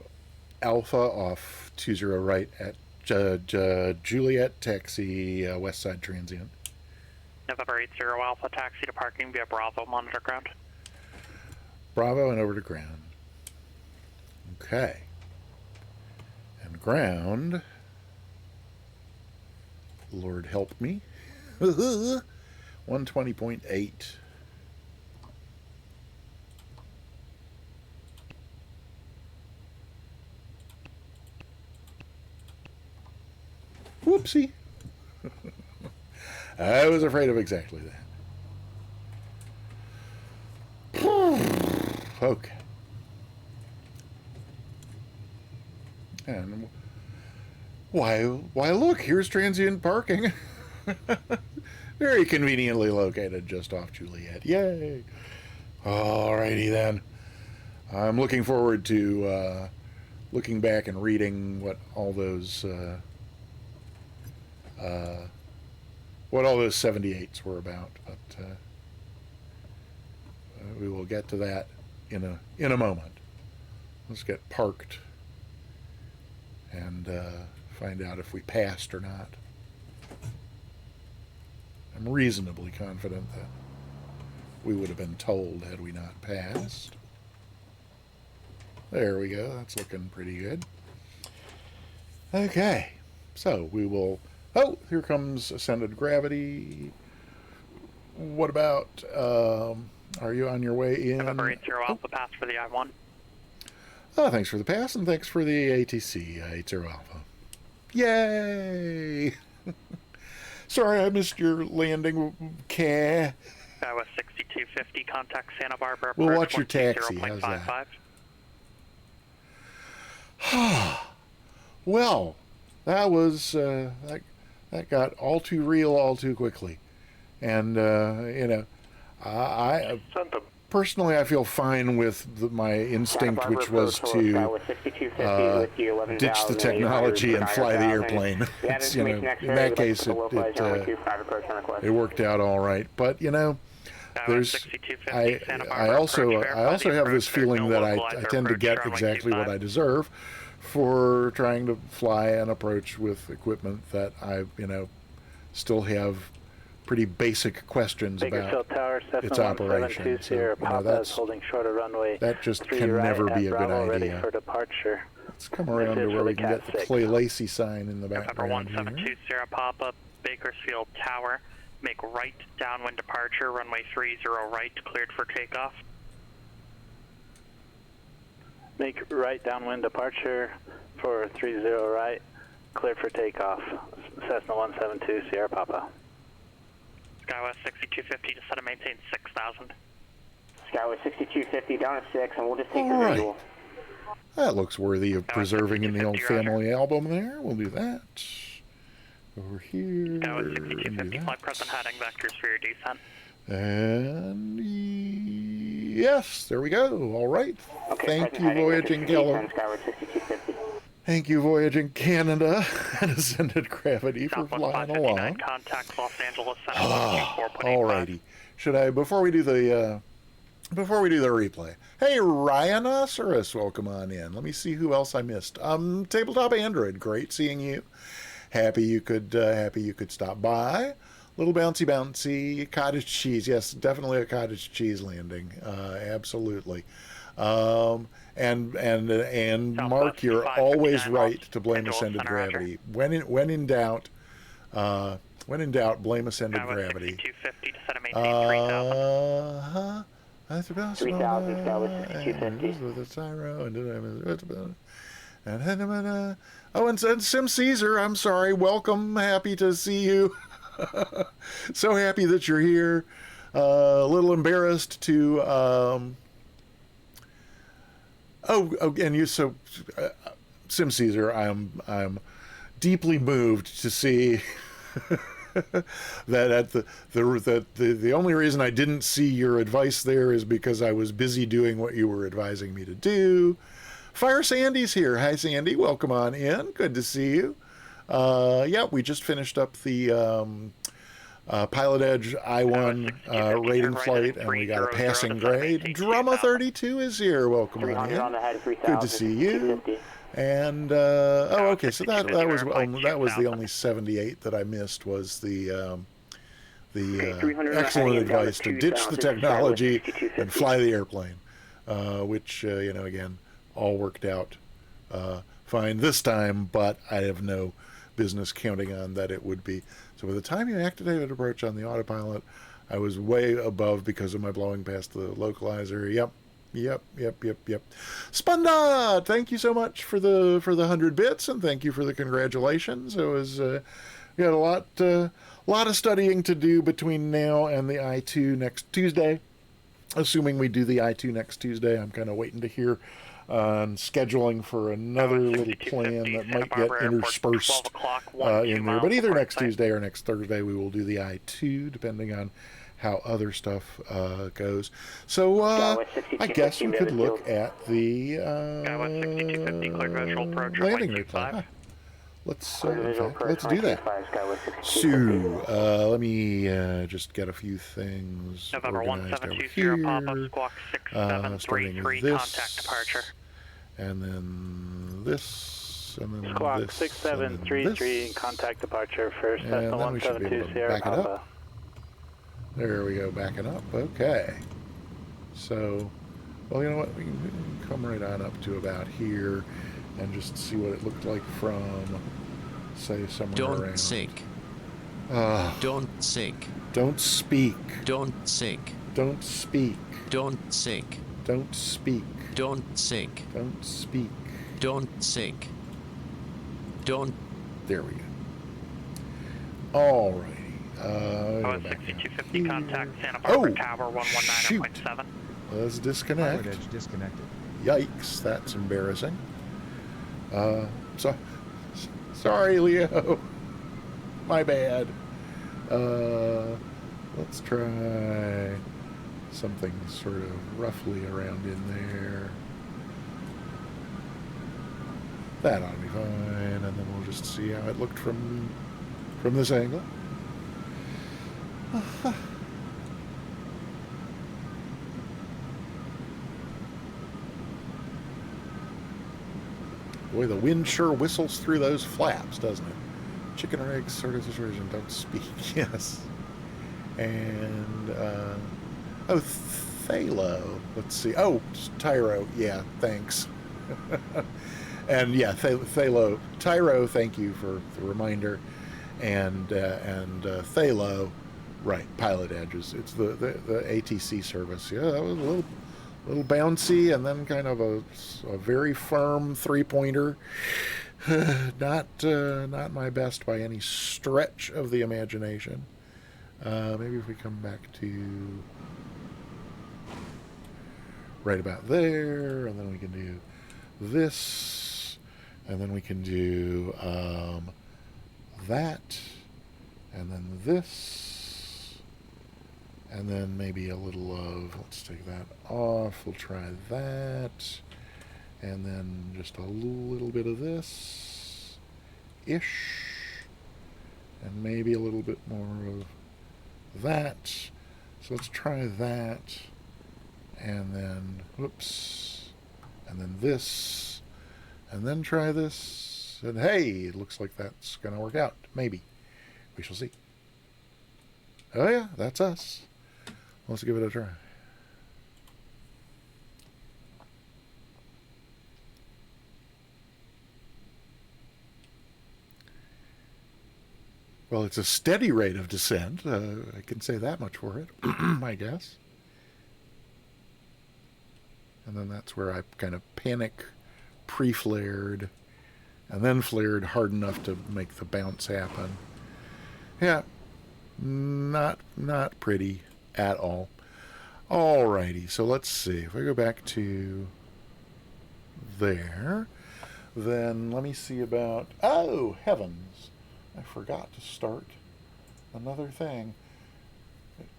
Alpha off 20 right at Juliet, taxi West Side Transient. November 80 Alpha, taxi to parking via Bravo, monitor ground. Bravo and over to ground. Okay. And ground, Lord help me, 120.8. Whoopsie. I was afraid of exactly that. Okay. And why look, here's transient parking. Very conveniently located just off Juliet. Yay. Alrighty then. I'm looking forward to looking back and reading what all those 78s were about, but we will get to that in a moment. Let's get parked and find out if we passed or not. I'm reasonably confident that we would have been told had we not passed. There we go. That's looking pretty good. Okay, so we will... Oh, here comes ascended gravity. What about, are you on your way in? November 80 Alpha, pass for the I-1. Oh, thanks for the pass, and thanks for the ATC, 80 Alpha. Yay! Sorry, I missed your landing, Skywest 6250, contact Santa Barbara. We'll watch your taxi, how's that? Well, that was, that got all too real all too quickly. And, I personally, I feel fine with my instinct, which was to ditch the technology and fly the airplane. It's, you know, in that case, it worked out all right. But you know, there's I also have this feeling that I tend to get exactly what I deserve for trying to fly an approach with equipment that I, you know, still have pretty basic questions about its operation. So, you know, that just can never be a good idea. Let's come around to where we can get the Clay Lacey sign in the background here. 1720 Papa, Bakersfield Tower. Make right downwind departure, runway 30 right, cleared for takeoff. Make right downwind departure for 30 right, cleared for takeoff. Cessna 172 Sierra Papa. Skywest 6250, descend and maintain 6,000. Skywest 6250 down at 6, and we'll just take All the right. visual. That looks worthy of preserving in the old family album there. We'll do that. Over here. Skywest 6250, flight present heading, vectors for your descent. And yes, there we go. All right. Okay, Thank you, Voyaging Keller. Skywest 6250. Thank you, Voyaging Canada and Ascended Gravity for Southwest flying 559, along. contact Los Angeles Center 4.85. Alrighty. Should I before we do the replay? Hey, Rhinoceros, welcome on in. Let me see who else I missed. Tabletop Android, great seeing you. Happy you could stop by. Little bouncy cottage cheese. Yes, definitely a cottage cheese landing. Absolutely. And Mark, you're always right to blame ascended gravity. When in doubt, blame ascended gravity. 6250, descend and maintain 3,000. That's about 3,000, Skywest 6250. with a Tyro and Sim Caesar, I'm sorry. Welcome, happy to see you. So happy that you're here. A little embarrassed to. And you so Sim Caesar, I'm deeply moved to see that at the only reason I didn't see your advice there is because I was busy doing what you were advising me to do. Fire Sandy's here. Hi Sandy, welcome on in. Good to see you. Yeah, we just finished up the Pilot Edge I-1 rating flight, and we got a passing grade. Drama 32 is here. Welcome on in. Good to see you. And okay, so that was the only 78 that I missed was the excellent advice to ditch the technology and fly the airplane, which you know, again, all worked out fine this time, but I have no business counting on that it would be. So by the time you activated approach on the autopilot, I was way above because of my blowing past the localizer. Yep. Spunda, thank you so much for the 100 bits, and thank you for the congratulations. It was we had a lot of studying to do between now and the I-2 next Tuesday. Assuming we do the I-2 next Tuesday, I'm kind of waiting to hear on scheduling for another little plan that might get interspersed in there. But either next Tuesday or next Thursday, we will do the I-2, depending on how other stuff goes. So I guess we could look at the landing replay. Let's do that. So let me just get a few things November organized over 1720 here. Papa, squawk 6733, contact departure. And then this, and then Squawk this, 6733, contact departure for Cessna 172 Sierra Papa. There we go, backing up. Okay. So, well, you know what? We can come right on up to about here and just see what it looked like from, say, somewhere around. Don't sink. Don't sink. Don't speak. Don't sink. Don't speak. Don't sink. Don't speak. Don't sink. Don't speak. Don't sink. Don't. There we go. All righty. 6250, contact Santa Barbara Tower 119.7. Let's disconnect. Pilot Edge disconnected. Yikes, that's embarrassing. Sorry, Leo. My bad. Let's try something sort of roughly around in there. That ought to be fine, and then we'll just see how it looked from this angle. Boy, the wind sure whistles through those flaps, doesn't it? Chicken or egg sort of situation, don't speak. Yes. And, oh, Thalo. Let's see. Oh, Tyro. Yeah, thanks. And yeah, Thalo. Tyro, thank you for the reminder. And Thalo, right, Pilot Edges. It's the ATC service. Yeah, that was a little bouncy, and then kind of a very firm three-pointer. Not my best by any stretch of the imagination. Maybe if we come back to right about there, and then we can do this, and then we can do that, and then this, and then maybe a little of, let's take that off, we'll try that, and then just a little bit of this ish, and maybe a little bit more of that. So let's try that, and then whoops, and then this, and then try this, and hey, it looks like that's gonna work out. Maybe. We shall see. Oh yeah, that's us. Let's give it a try. Well, it's a steady rate of descent. I can say that much for it, I guess. And then that's where I kind of panic pre-flared and then flared hard enough to make the bounce happen. Yeah, not pretty at all. Alrighty, so let's see. If I go back to there, then let me see about, oh heavens, I forgot to start another thing.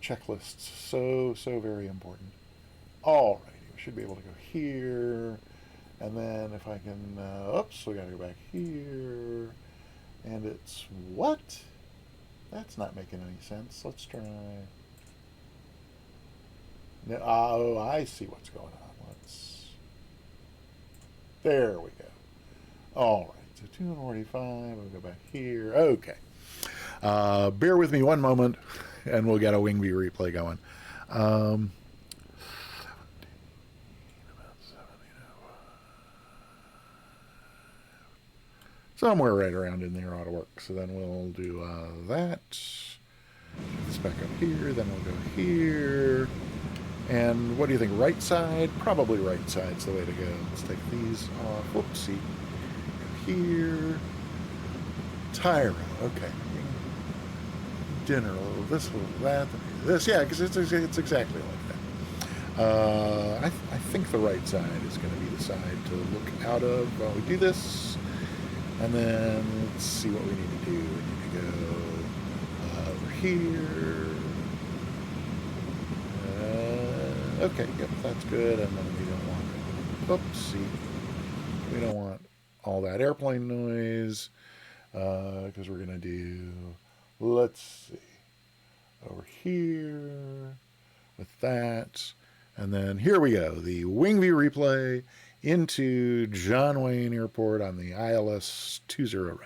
Checklists, so very important. Alrighty, we should be able to go here, and then if I can, oops, we gotta go back here, and it's what? That's not making any sense. Let's try. No, oh, I see what's going on. There we go. All right, so 245. We'll go back here. Okay. Bear with me one moment, and we'll get a wing view replay going. Somewhere right around in there ought to work. So then we'll do that. This back up here. Then we'll go here. And what do you think? Right side? Probably right side's the way to go. Let's take these off. Whoopsie. Go here. Tyro. Okay. Dinner. A little this, a little that. This. Yeah, because it's exactly like that. I think the right side is going to be the side to look out of while we do this. And then let's see what we need to do. We need to go over here. Okay, yep, that's good. And then we don't want, oopsie, we don't want all that airplane noise because we're going to do, let's see, over here with that. And then here we go, the wing view replay into John Wayne Airport on the ILS 20 right.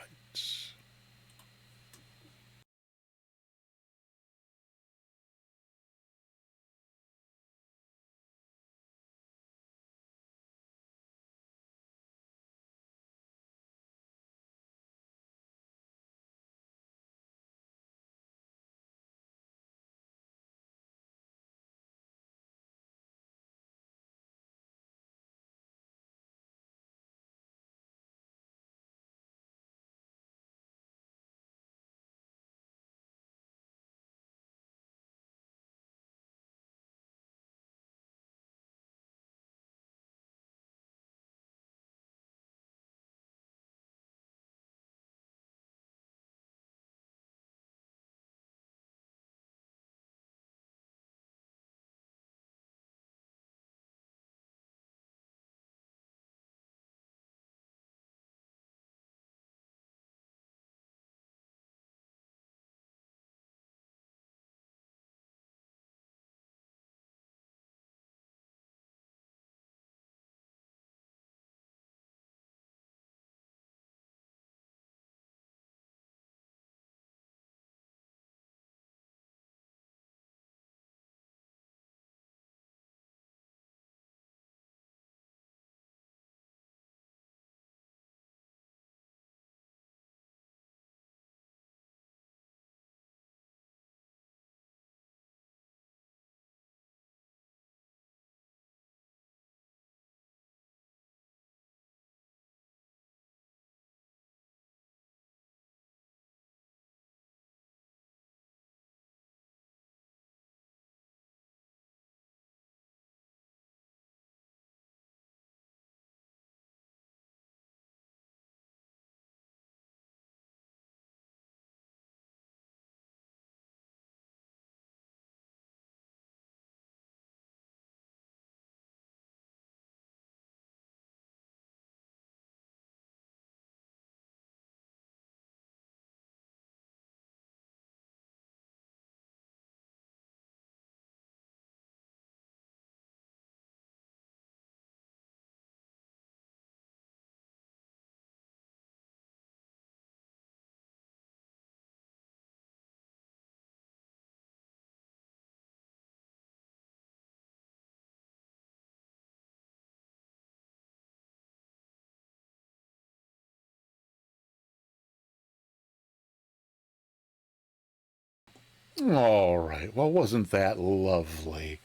All right. Well, wasn't that lovely?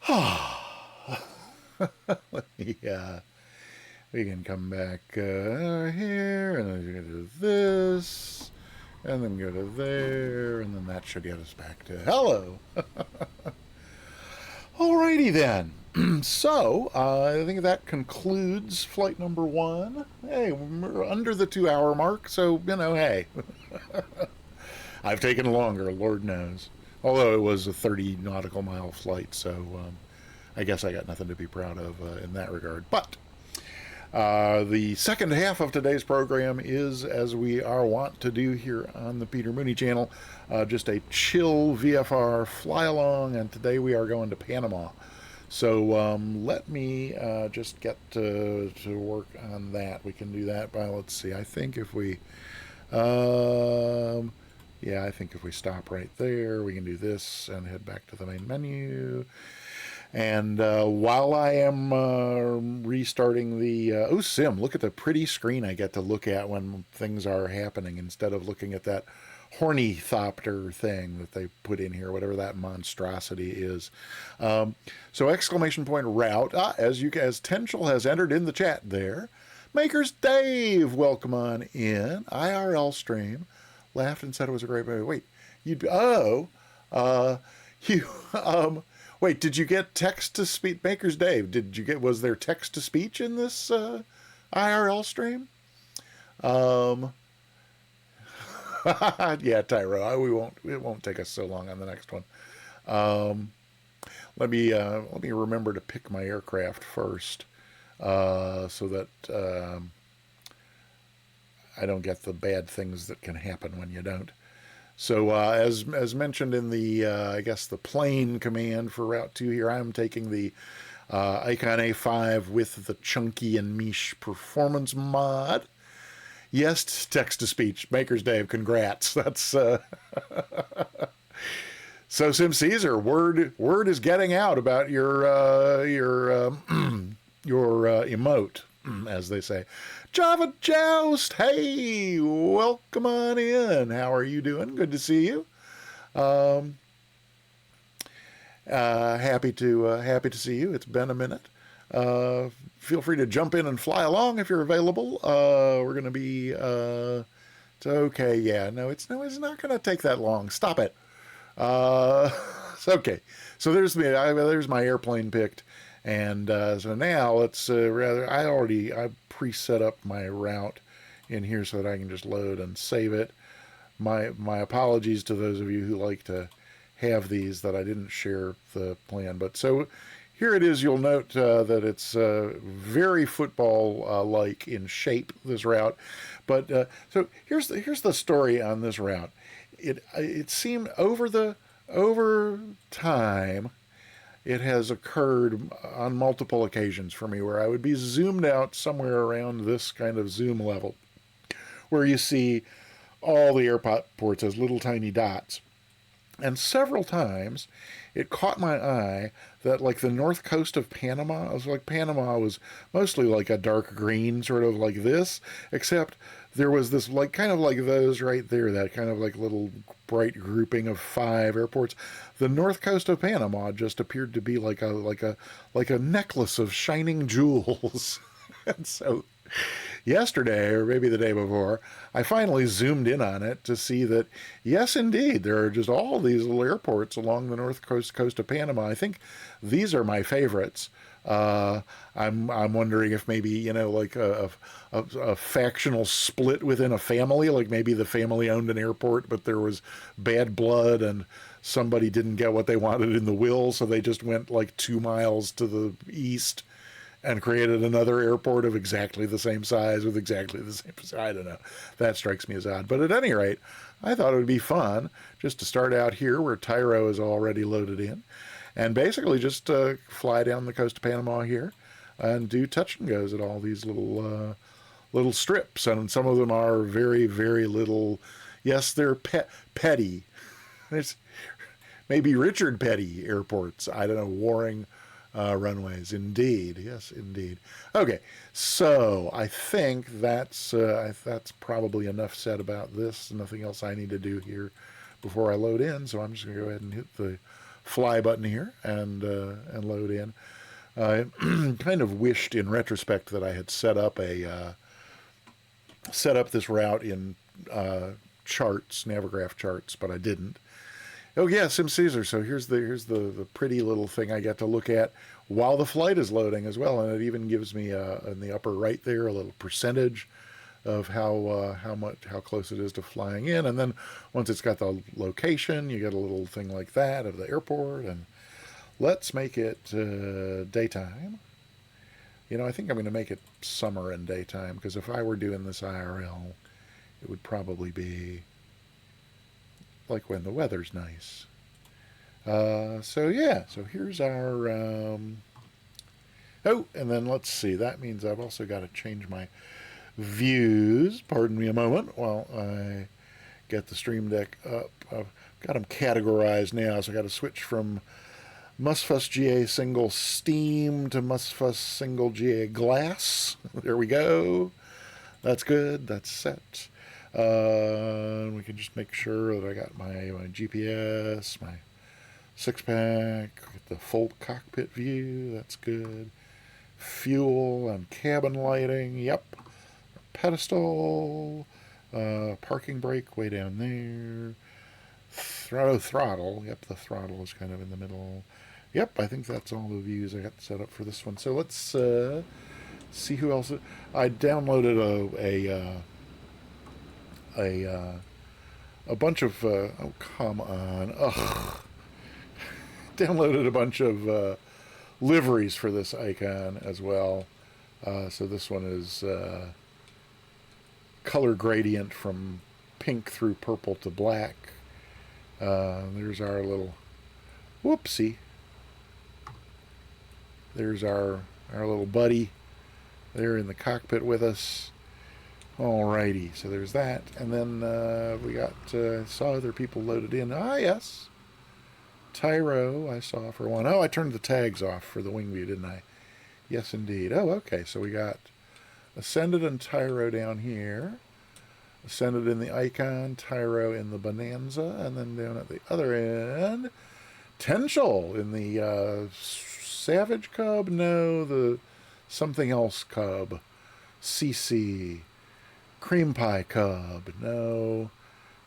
Let me, we can come back here, and then you can do this, and then go to there, and then that should get us back to hello. Alrighty then. So, I think that concludes flight number 1. Hey, we're under the 2-hour mark, so, hey. I've taken longer, Lord knows. Although it was a 30 nautical mile flight, so I guess I got nothing to be proud of in that regard. But the second half of today's program is, as we are wont to do here on the Peter Mooney channel, just a chill VFR fly along, and today we are going to Panama. So let me just get to work on that. We can do that by, let's see, I think if we, yeah, I think if we stop right there, we can do this and head back to the main menu. And while I am restarting the... oh, Sim, look at the pretty screen I get to look at when things are happening instead of looking at that hornythopter thing that they put in here, whatever that monstrosity is. So exclamation point route. As Tenchel has entered in the chat there. Makers Dave, welcome on in. IRL stream. Laughed and said it was a great movie. Wait, wait, did you get text to speech? Maker's Dave, was there text to speech in this IRL stream? Yeah, Tyro, it won't take us so long on the next one. Let me remember to pick my aircraft first, so that I don't get the bad things that can happen when you don't. So as mentioned in the, I guess the plane command for Route 2 here, I'm taking the Icon A5 with the Chunky and Mish performance mod. Yes, text-to-speech. Maker's Dave, congrats. That's... So Sim Caesar, word is getting out about your emote, as they say. Java Joust, hey, welcome on in. How are you doing? Good to see you. Happy to see you. It's been a minute. Feel free to jump in and fly along if you're available. We're going to be it's okay. Yeah, no, it's not going to take that long. Stop it. It's okay. So there's me. There's my airplane picked. And so now let's I pre-set up my route in here so that I can just load and save it. My apologies to those of you who like to have these that I didn't share the plan. But so here it is. You'll note that it's very football-like in shape, this route. But so here's the story on this route. It seemed over time, it has occurred on multiple occasions for me where I would be zoomed out somewhere around this kind of zoom level, where you see all the airports as little tiny dots. And several times it caught my eye that, like, the north coast of Panama, I was like, Panama was mostly like a dark green, sort of like this, except there was this, like, kind of like those right there, that kind of like little bright grouping of 5 airports. The north coast of Panama just appeared to be like a necklace of shining jewels. And so yesterday, or maybe the day before, I finally zoomed in on it to see that, yes, indeed, there are just all these little airports along the north coast of Panama. I think these are my favorites. I'm wondering if maybe, like a factional split within a family, like maybe the family owned an airport, but there was bad blood and somebody didn't get what they wanted in the will, so they just went like 2 miles to the east and created another airport of exactly the same size with exactly the same... I don't know. That strikes me as odd. But at any rate, I thought it would be fun just to start out here where Tyro is already loaded in, and basically just fly down the coast of Panama here and do touch-and-goes at all these little strips. And some of them are very, very little... Yes, they're petty. It's maybe Richard Petty airports. I don't know, Waring... runways, indeed. Yes, indeed. Okay, so I think that's probably enough said about this. Nothing else I need to do here before I load in, so I'm just going to go ahead and hit the fly button here and load in. I kind of wished in retrospect that I had set up this route in charts, Navigraph charts, but I didn't. Oh yeah, Sim Caesar. So here's the pretty little thing I get to look at while the flight is loading as well, and it even gives me in the upper right there a little percentage of how close it is to flying in, and then once it's got the location, you get a little thing like that of the airport. And let's make it daytime. You know, I think I'm going to make it summer and daytime, because if I were doing this IRL, it would probably be like when the weather's nice. So yeah, so here's our, oh, and then let's see, that means I've also got to change my views. Pardon me a moment while I get the Stream Deck up. I've got them categorized now, so I got to switch from Musfuss GA single steam to Musfuss single GA glass. There we go. That's good. That's set. We can just make sure that I got my GPS, my 6-pack, the full cockpit view. That's good. Fuel and cabin lighting. Yep. Pedestal. Parking brake way down there. Throttle. Yep, the throttle is kind of in the middle. Yep, I think that's all the views I got set up for this one. So let's see who else. I downloaded a bunch of oh come on, ugh, downloaded a bunch of liveries for this icon as well. So this one is color gradient from pink through purple to black. There's our little whoopsie. There's our little buddy there in the cockpit with us. Alrighty, so there's that, and then we got saw other people loaded in. Ah, yes, Tyro I saw for one. Oh, I turned the tags off for the wing view, didn't I? Yes, indeed. Oh, okay, so we got Ascended and Tyro down here. Ascended in the Icon, Tyro in the Bonanza, and then down at the other end, Tenshel in the Savage Cub? No, the something else Cub. CC. Cream Pie Cub, no.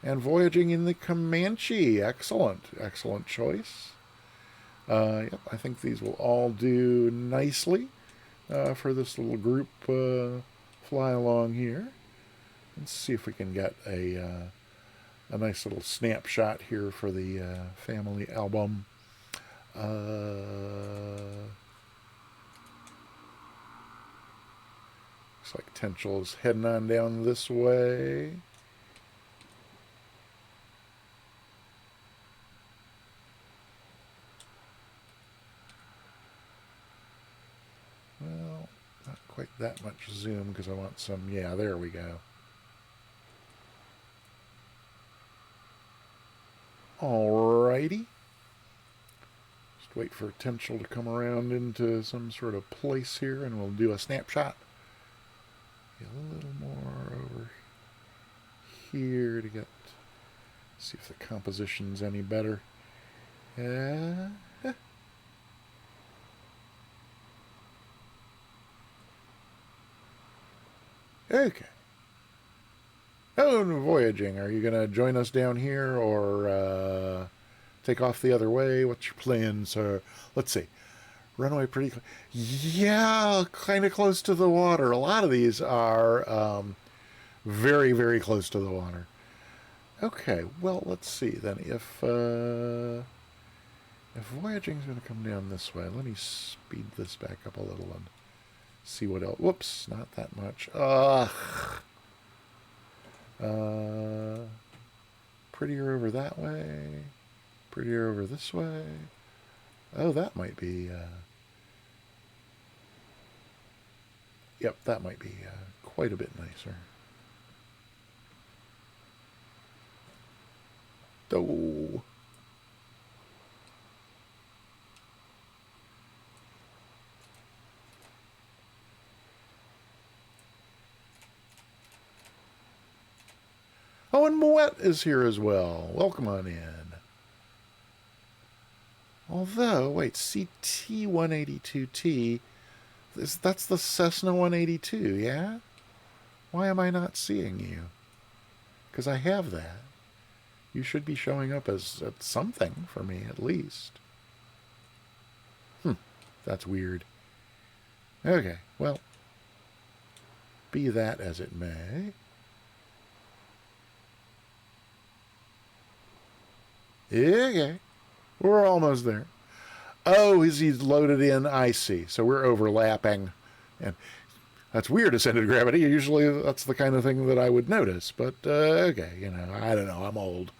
And voyaging in the Comanche, excellent, excellent choice. Yep, I think these will all do nicely for this little group fly along here. Let's see if we can get a nice little snapshot here for the family album. Looks like Tenchel's heading on down this way. Well, not quite that much zoom because I want some, yeah, there we go. Alrighty. Just wait for Tenshel to come around into some sort of place here and we'll do a snapshot. Get a little more over here to get, see if the composition's any better. Okay. Oh, and voyaging. Are you going to join us down here or take off the other way? What's your plan, sir? Let's see. Runway pretty close. Yeah, kind of close to the water. A lot of these are very, very close to the water. Okay, well, let's see then. If voyaging is going to come down this way, let me speed this back up a little and see what else. Whoops, not that much. Prettier over that way. Prettier over this way. Oh, that might be... Yep, that might be quite a bit nicer. Oh. Oh, and Moet is here as well. Welcome on in. Although, wait, CT-182T, that's the Cessna 182, yeah? Why am I not seeing you? Because I have that. You should be showing up as something for me, at least. That's weird. Okay, well, be that as it may. Okay, we're almost there. Oh, he's loaded in, I see. So we're overlapping. And that's weird, ascended gravity. Usually that's the kind of thing that I would notice. But, okay, you know, I don't know. I'm old.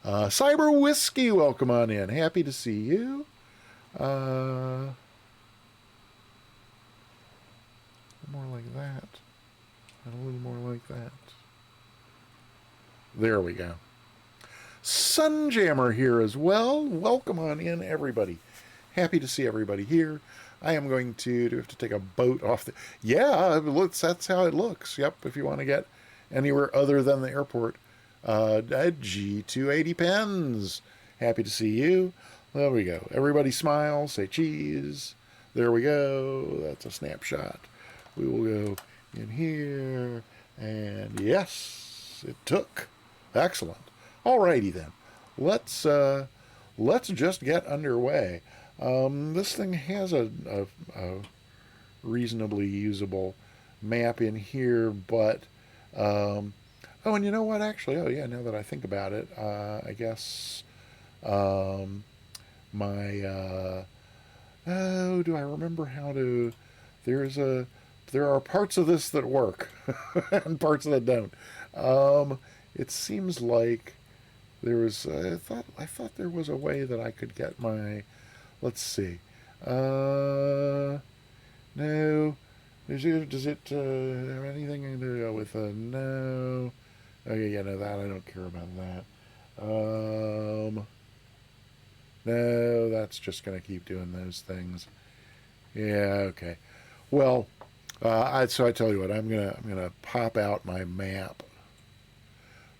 Cyber Whiskey, welcome on in. Happy to see you. More like that. And a little more like that. There we go. Sunjammer here as well. Welcome on in, everybody. Happy to see everybody here. I am going to have to take a boat off the... Yeah, that's how it looks. Yep, if you want to get anywhere other than the airport. G280 pens. Happy to see you. There we go. Everybody smile, say cheese. There we go. That's a snapshot. We will go in here, and yes, it took. Excellent. Alrighty then. Let's just get underway. This thing has a reasonably usable map in here, but oh, and you know what? Actually, oh yeah, now that I think about it, I guess my oh, do I remember how to? There are parts of this that work and parts that don't. It seems like there was. I thought there was a way that I could get my. Let's see. No. Does it have anything to do with a no? Okay, yeah, no, that I don't care about that. No, that's just gonna keep doing those things. Yeah, okay. Well. So I tell you what, I'm gonna pop out my map.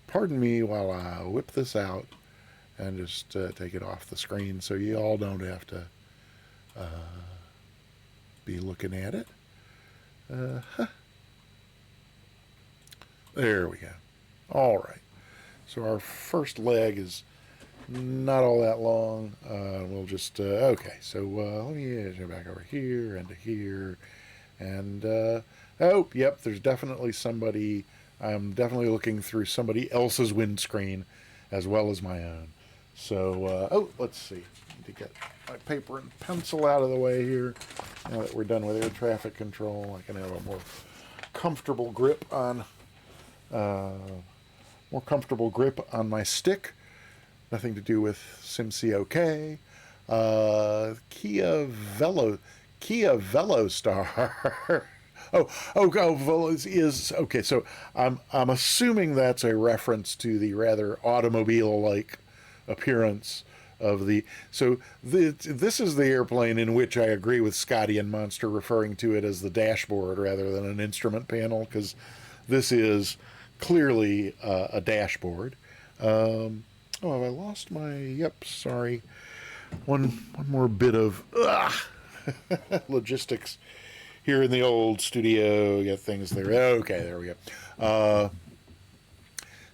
Pardon me while I whip this out and just take it off the screen so you all don't have to be looking at it. There we go. All right. So our first leg is not all that long. We'll just okay. So let me go back over here and to here. And, oh, yep, there's definitely somebody, I'm definitely looking through somebody else's windscreen as well as my own. So, oh, let's see. Need to get my paper and pencil out of the way here. Now that we're done with air traffic control, I can have a more comfortable grip on, my stick. Nothing to do with SimCOK. Kia Velostar. Oh, is okay. So I'm assuming that's a reference to the rather automobile-like appearance of the. So this is the airplane in which I agree with Scotty and Monster referring to it as the dashboard rather than an instrument panel, because this is clearly a dashboard. Oh, have I lost my? Yep, sorry. One more bit of logistics here in the old studio. Get things there. Okay, there we go.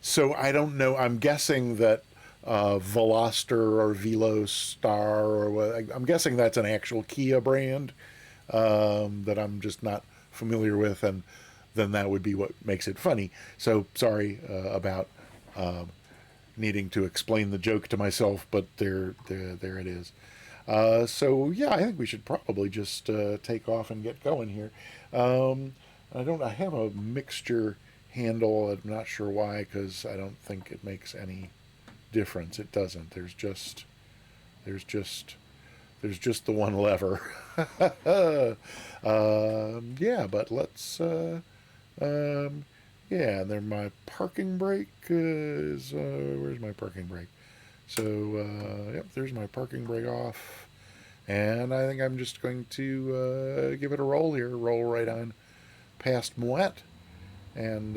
So I don't know. I'm guessing that Veloster or Velostar or what, I'm guessing that's an actual Kia brand that I'm just not familiar with, and then that would be what makes it funny. So sorry about needing to explain the joke to myself, but there it is. So yeah, I think we should probably just take off and get going here. I have a mixture handle. I'm not sure why, because I don't think it makes any difference. It doesn't. There's just the one lever. Yeah, but let's yeah, and then my parking brake is where's my parking brake? So yep, there's my parking brake off, and I think I'm just going to give it a roll here. Roll right on past Moet, and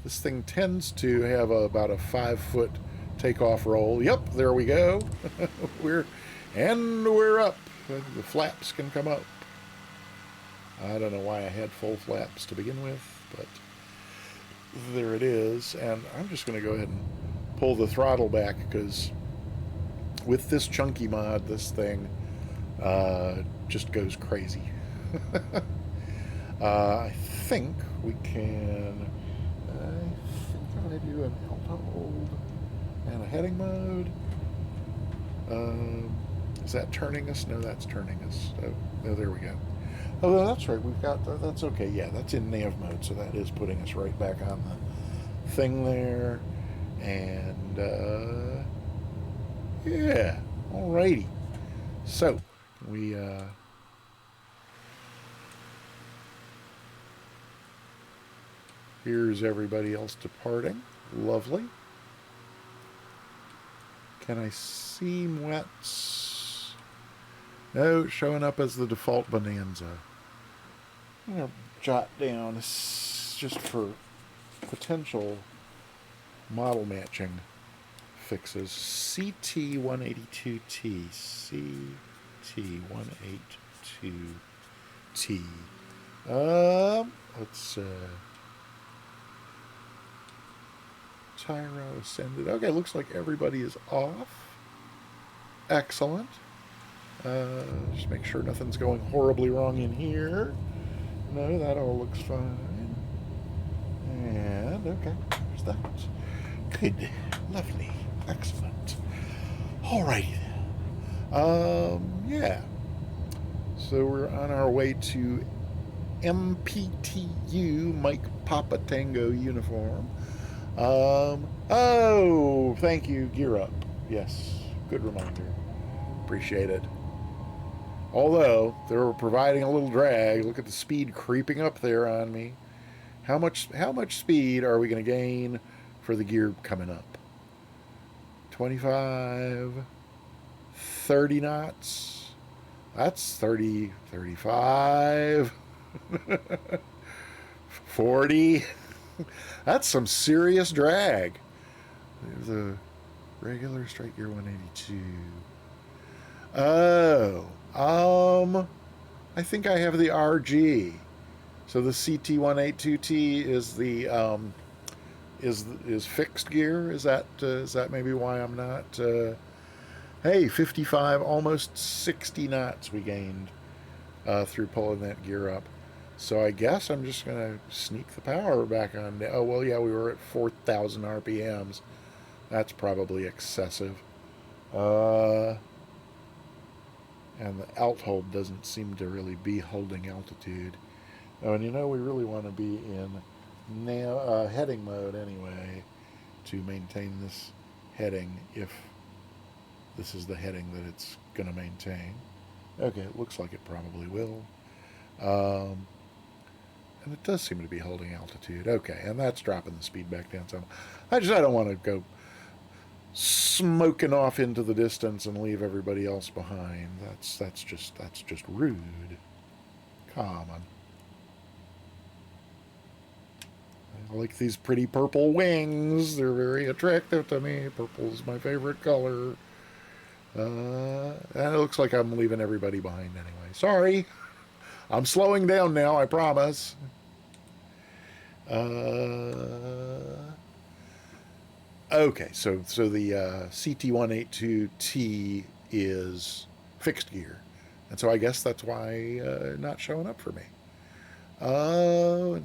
This thing tends to have about a 5-foot takeoff roll. Yep, there we go. we're up. The flaps can come up. I don't know why I had full flaps to begin with, but there it is. And I'm just going to go ahead and pull the throttle back, because with this chunky mod, this thing just goes crazy. I think we can. I think I do an auto hold and a heading mode. Is that turning us? No, that's turning us. Oh, there we go. Oh, that's right. We've got. That's okay. Yeah, that's in nav mode, so that is putting us right back on the thing there. And yeah, alrighty. So we. Here's everybody else departing. Lovely. Can I see what's... No, showing up as the default Bonanza. I'm going to jot down, just for potential model matching fixes, CT182T. CT182T. Let's... Tyro ascended. Okay, looks like everybody is off. Excellent. Just make sure nothing's going horribly wrong in here. No, that all looks fine. And, okay, there's that. Good. Lovely. Excellent. Alrighty then. Yeah. So we're on our way to MPTU, Mike Papa Tango uniform. Oh, thank you, Gear Up. Yes, good reminder. Appreciate it. Although, they were providing a little drag. Look at the speed creeping up there on me. How much speed are we going to gain for the gear coming up? 25, 30 knots. That's 30, 35, 40. That's some serious drag. There's a regular straight gear 182. Oh, I think I have the RG. So the CT182T is the is fixed gear. Is that maybe why I'm not? Hey, 55, almost 60 knots we gained through pulling that gear up. So I guess I'm just going to sneak the power back on. Oh, well, yeah, we were at 4,000 RPMs. That's probably excessive. And the alt hold doesn't seem to really be holding altitude. Oh, and you know, we really want to be in now heading mode anyway to maintain this heading, if this is the heading that it's going to maintain. Okay, it looks like it probably will. And it does seem to be holding altitude. Okay, and that's dropping the speed back down some. I don't want to go smoking off into the distance and leave everybody else behind. That's just rude. Come on. I like these pretty purple wings. They're very attractive to me. Purple's my favorite color. And it looks like I'm leaving everybody behind anyway. Sorry. I'm slowing down now, I promise. Okay, so the CT182T is fixed gear. And so I guess that's why not showing up for me. Oh,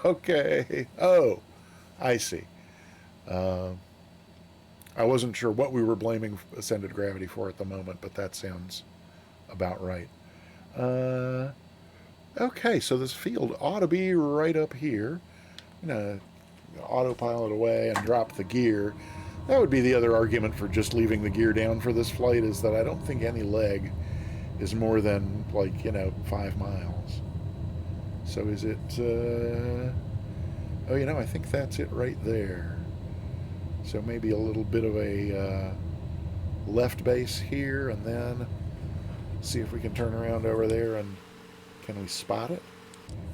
okay. Oh, I see. I wasn't sure what we were blaming ascended gravity for at the moment, but that sounds about right. Okay, so this field ought to be right up here. I'm going to autopilot away and drop the gear. That would be the other argument for just leaving the gear down for this flight, is that I don't think any leg is more than, 5 miles. So is it... oh, I think that's it right there. So maybe a little bit of a left base here, and then see if we can turn around over there and Can we spot it?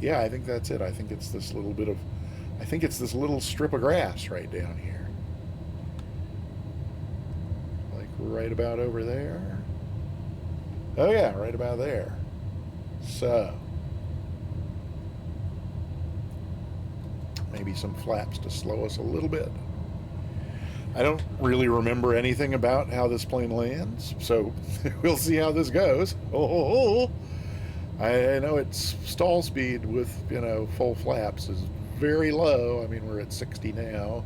Yeah, I think that's it. I think it's this little bit of, I think it's this little strip of grass right down here. Like right about over there. Oh yeah, right about there. So, maybe some flaps to slow us a little bit. I don't really remember anything about how this plane lands, so we'll see how this goes. Oh, I know its stall speed with, you know, full flaps is very low. I mean, we're at 60 now,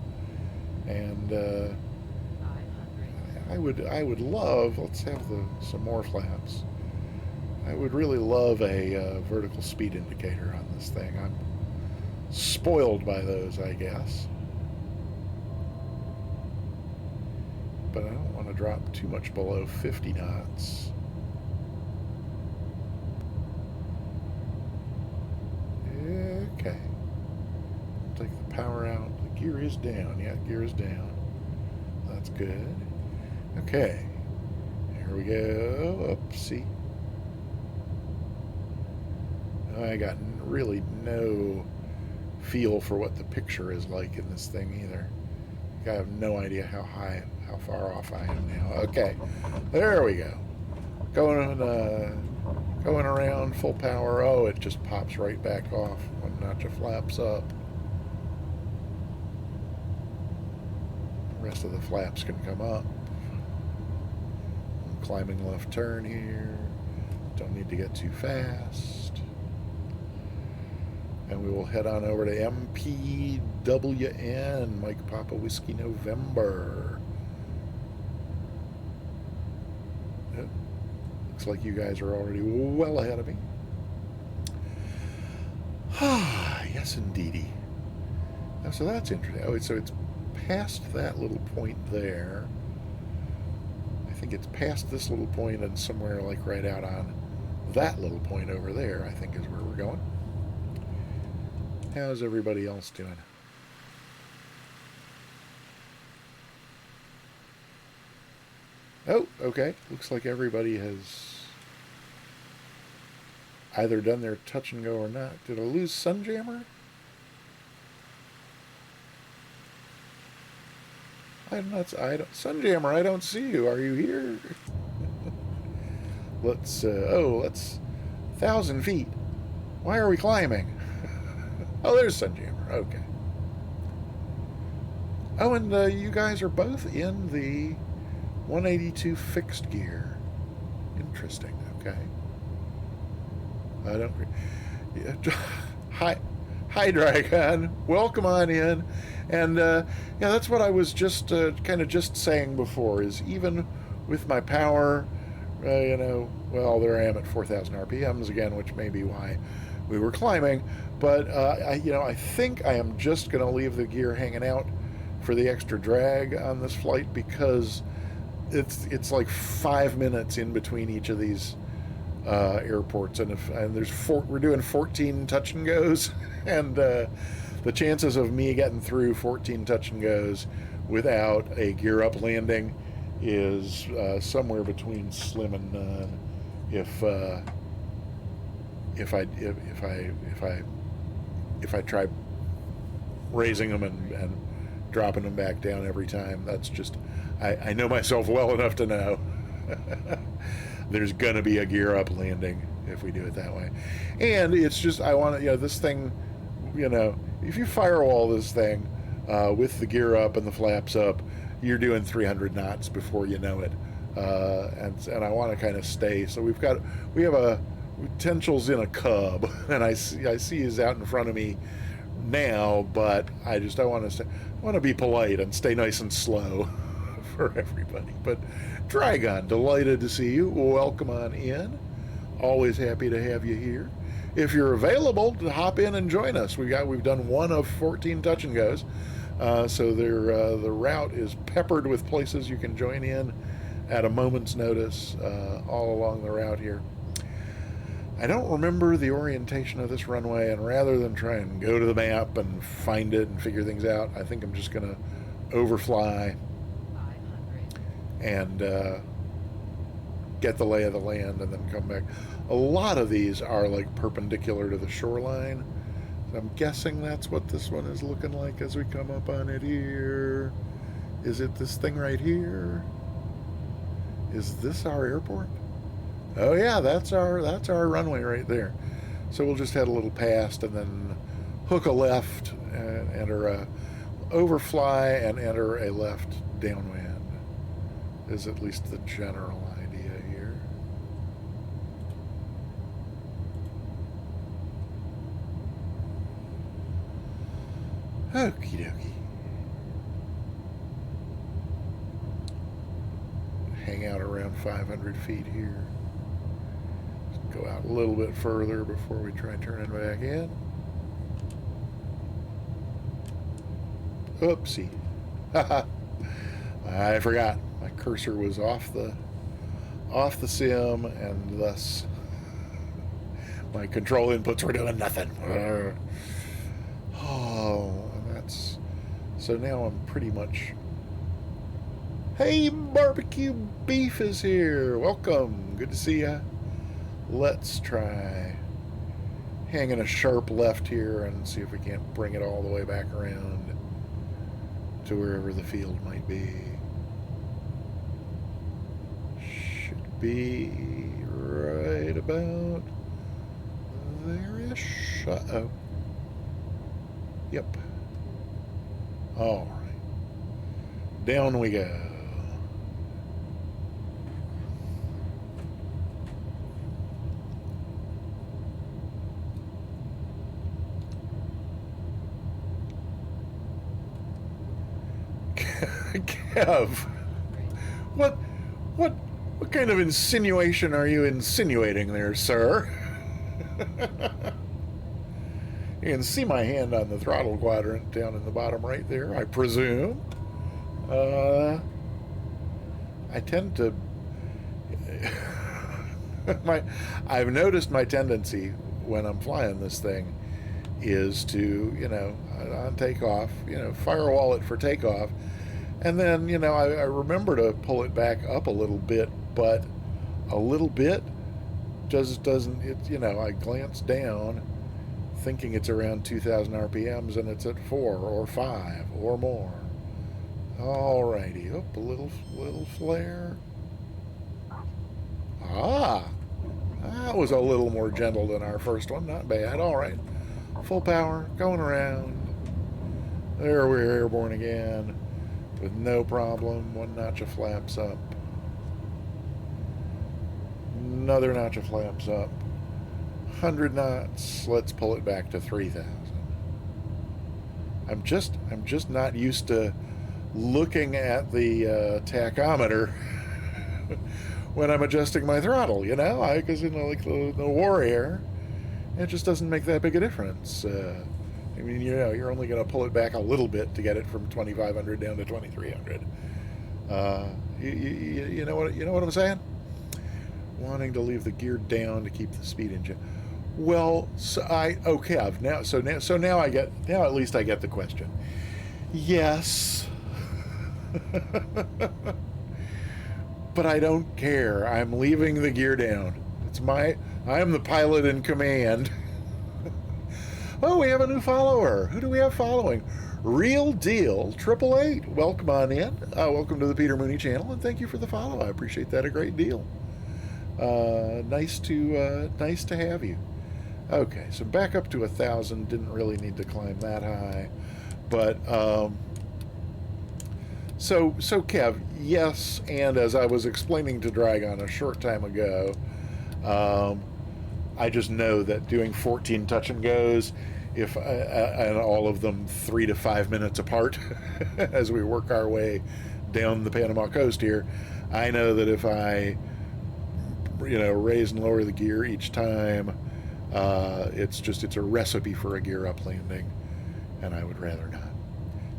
and I would love. Let's have some more flaps. I would really love a vertical speed indicator on this thing. I'm spoiled by those, I guess. But I don't want to drop too much below 50 knots. Okay. Take the power out. The gear is down. Yeah, gear is down. That's good. Okay. Here we go. Oopsie. I got really no feel for what the picture is like in this thing either. I have no idea how far off I am now. Okay, there we go. Going around full power. Oh, it just pops right back off when notch of flaps up. The rest of the flaps can come up. I'm climbing left turn here. Don't need to get too fast. And we will head on over to MPWN, Mike Papa Whiskey November. Looks like you guys are already well ahead of me. Yes, indeedy. Oh, so that's interesting. Oh, so it's past that little point there. I think it's past this little point and somewhere like right out on that little point over there, I think is where we're going. How's everybody else doing? Oh, okay. Looks like everybody has either done their touch and go or not. Did I lose Sunjammer? Sunjammer, I don't see you. Are you here? Let's 1,000 feet. Why are we climbing? Oh, there's Sunjammer. Okay. Oh, and you guys are both in the 182 fixed gear. Interesting. Okay. I don't. Yeah. Hi, Dragon. Welcome on in. And yeah, that's what I was just kind of just saying before. Is even with my power, you know, well, there I am at 4,000 RPMs again, which may be why we were climbing. But I think I am just going to leave the gear hanging out for the extra drag on this flight because it's like 5 minutes in between each of these airports, and we're doing 14 touch and goes, and the chances of me getting through 14 touch and goes without a gear up landing is somewhere between slim and none. If I try raising them and dropping them back down every time, that's just, I know myself well enough to know there's going to be a gear up landing if we do it that way. And it's just, I want to, this thing, if you firewall this thing with the gear up and the flaps up, you're doing 300 knots before you know it. And I want to kind of stay. So we have a potential's in a cub, and I see he's out in front of me now, but I want to be polite and stay nice and slow for everybody. But Dragon, delighted to see you. Welcome on in. Always happy to have you here. If you're available to hop in and join us, we've done one of 14 touch and goes, so the route is peppered with places you can join in at a moment's notice all along the route here. I don't remember the orientation of this runway, and rather than try and go to the map and find it and figure things out, I think I'm just going to overfly and get the lay of the land and then come back. A lot of these are like perpendicular to the shoreline. I'm guessing that's what this one is looking like as we come up on it here. Is it this thing right here? Is this our airport? Oh yeah, that's our runway right there. So we'll just head a little past and then hook a left and enter a overfly and enter a left downwind. Is at least the general idea here. Okie dokie. Hang out around 500 feet here. Just go out a little bit further before we try turning back in. Oopsie. Haha. I forgot. My cursor was off the sim, and thus my control inputs were doing nothing. Oh, and that's so now I'm pretty much. Hey, barbecue beef is here. Welcome. Good to see ya. Let's try hanging a sharp left here and see if we can't bring it all the way back around to wherever the field might be. Should be right about there-ish. Uh-oh. Yep. All right. Down we go. Kev, what kind of insinuation are you insinuating there, sir? You can see my hand on the throttle quadrant down in the bottom right there, I presume. I tend to... I've noticed my tendency when I'm flying this thing is to, on takeoff, firewall it for takeoff. And then, I remember to pull it back up a little bit, but a little bit just doesn't, I glance down thinking it's around 2,000 RPMs and it's at 4 or 5 or more. Alrighty, a little flare. That was a little more gentle than our first one, not bad. All right, full power, going around. There we're airborne again. With no problem. One notch of flaps up. Another notch of flaps up. 100 knots. Let's pull it back to 3,000. I'm just not used to looking at the tachometer when I'm adjusting my throttle. Because like the Warrior, it just doesn't make that big a difference. I mean, you're only going to pull it back a little bit to get it from 2,500 down to 2,300. You know what I'm saying? Wanting to leave the gear down to keep the speed in check. Well, so now at least I get the question. Yes. But I don't care. I'm leaving the gear down. I am the pilot in command. Oh, we have a new follower. Who do we have following? Real Deal 888. Welcome on in. Welcome to the Peter Mooney channel, and thank you for the follow. I appreciate that a great deal. Nice to have you. Okay, so back up to 1,000. Didn't really need to climb that high, but so Kev, yes, and as I was explaining to Dragon a short time ago, I just know that doing 14 touch-n-gos, and all of them 3 to 5 minutes apart as we work our way down the Panama coast here, I know that if I, raise and lower the gear each time, it's a recipe for a gear up landing, and I would rather not.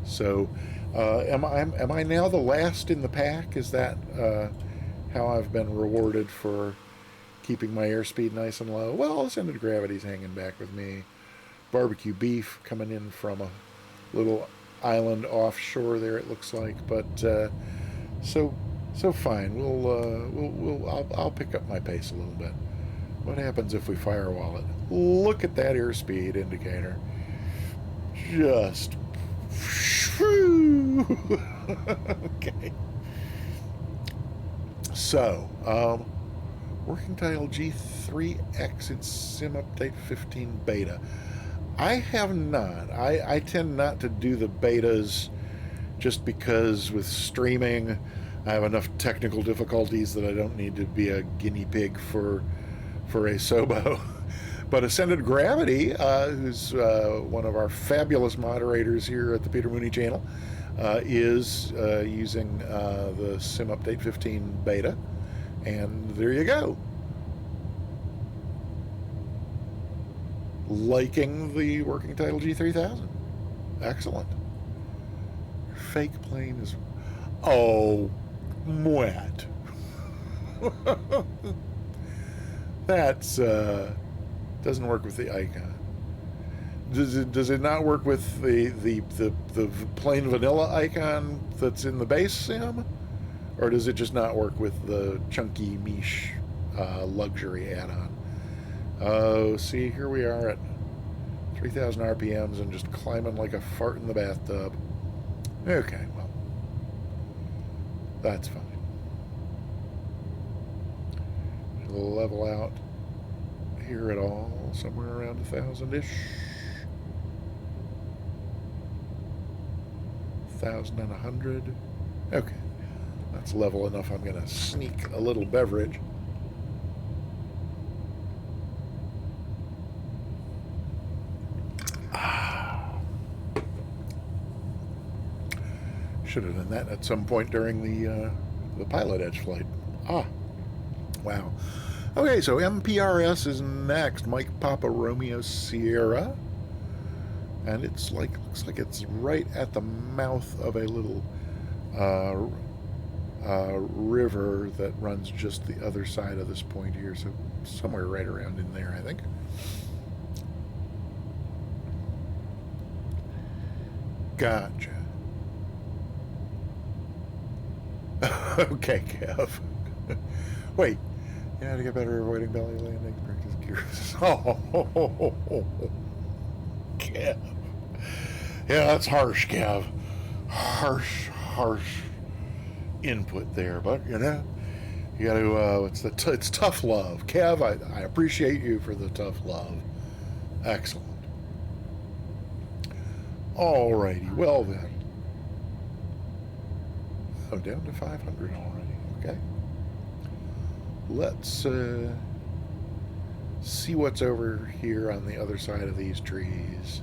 So, am I now the last in the pack? Is that how I've been rewarded for keeping my airspeed nice and low? Well, center of gravity's hanging back with me. Barbecue beef coming in from a little island offshore there, it looks like. But so So fine, I'll pick up my pace a little bit. What happens if we firewall it? Look at that airspeed indicator. Just okay. So, working title G3X in Sim Update 15 Beta. I have not. I tend not to do the betas just because with streaming I have enough technical difficulties that I don't need to be a guinea pig for a Sobo. But Ascended Gravity, who's one of our fabulous moderators here at the Peter Mooney channel, is using the Sim Update 15 beta. And there you go. Liking the working title G3000. Excellent. Your fake plane is... Oh, mwat. That's... doesn't work with the icon. Does it not work with the plain vanilla icon that's in the base sim? Or does it just not work with the chunky Mish luxury add-on? Oh, see, here we are at 3,000 RPMs and just climbing like a fart in the bathtub. Okay, well, that's fine. It'll level out here at all, somewhere around 1,000-ish. 1,100. Okay, that's level enough. I'm going to sneak a little beverage. Should have done that at some point during the pilot edge flight. Wow. Okay, so MPRS is next. Mike Papa Romeo Sierra, and it's looks like it's right at the mouth of a little river that runs just the other side of this point here. So somewhere right around in there, I think. Gotcha. Okay, Kev. Wait. You know how to get better avoiding belly landings, practice gears. Oh, Kev. Yeah, that's harsh, Kev. Harsh input there. But, you know, you got to, it's tough love. Kev, I appreciate you for the tough love. Excellent. Alrighty, well then. Oh, down to 500 already. Okay. Let's see what's over here on the other side of these trees.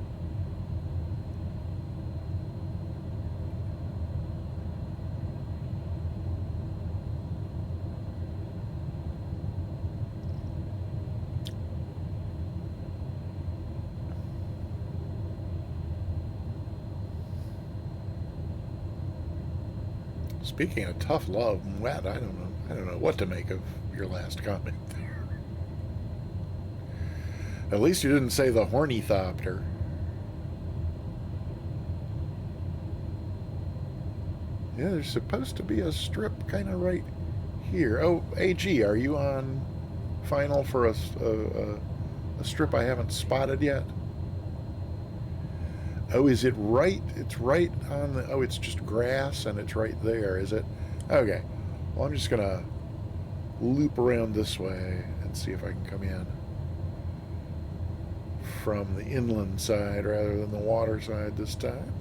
Speaking of tough love, Matt, I don't know what to make of your last comment there. At least you didn't say the hornythopter. Yeah, there's supposed to be a strip kind of right here. Oh, AG, are you on final for a strip I haven't spotted yet? Oh, is it right? It's right on the... Oh, it's just grass and it's right there, is it? Okay. Well, I'm just going to loop around this way and see if I can come in from the inland side rather than the water side this time.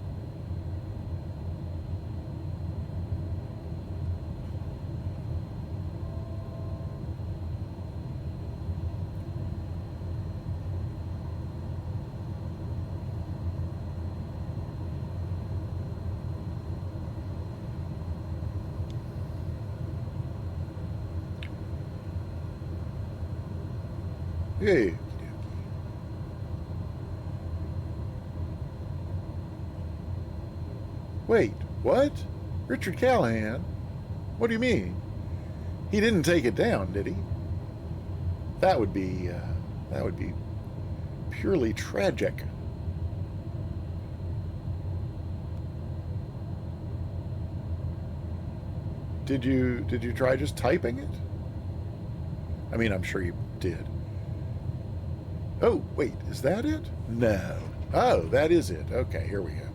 Hey. Wait, what? Richard Callahan? What do you mean? He didn't take it down, did he? That would be purely tragic. Did you try just typing it? I mean, I'm sure you did. Oh, wait, is that it? No. Oh, that is it. Okay, here we go.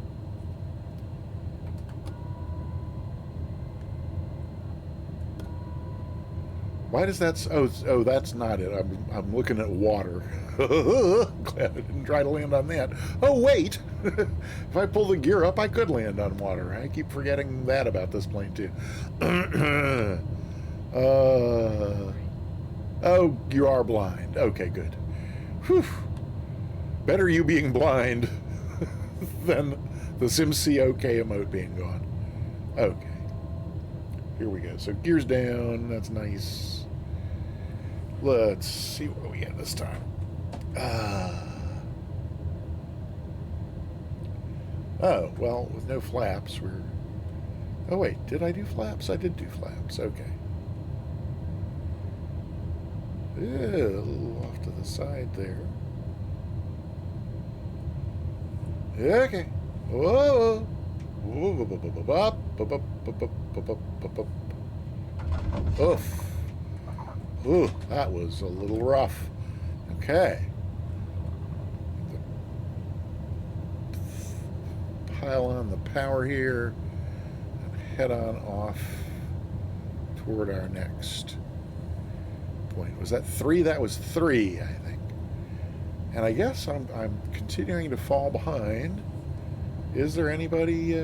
Why does that... Oh, that's not it. I'm looking at water. Glad I didn't try to land on that. Oh, wait! If I pull the gear up, I could land on water. I keep forgetting that about this plane, too. Oh, you are blind. Okay, good. Whew. Better you being blind than the SimCOK emote being gone. Okay. Here we go. So gears down. That's nice. Let's see what we get this time. Oh, well, with no flaps, we're... Oh, wait. Did I do flaps? I did do flaps. Okay. Yeah, a little off to the side there. Okay. Whoa. Oof. Ooh, that was a little rough. Okay. Pile on the power here and head on off toward our next point. Was that 3? That was 3, I think. And I guess I'm continuing to fall behind. Is there anybody?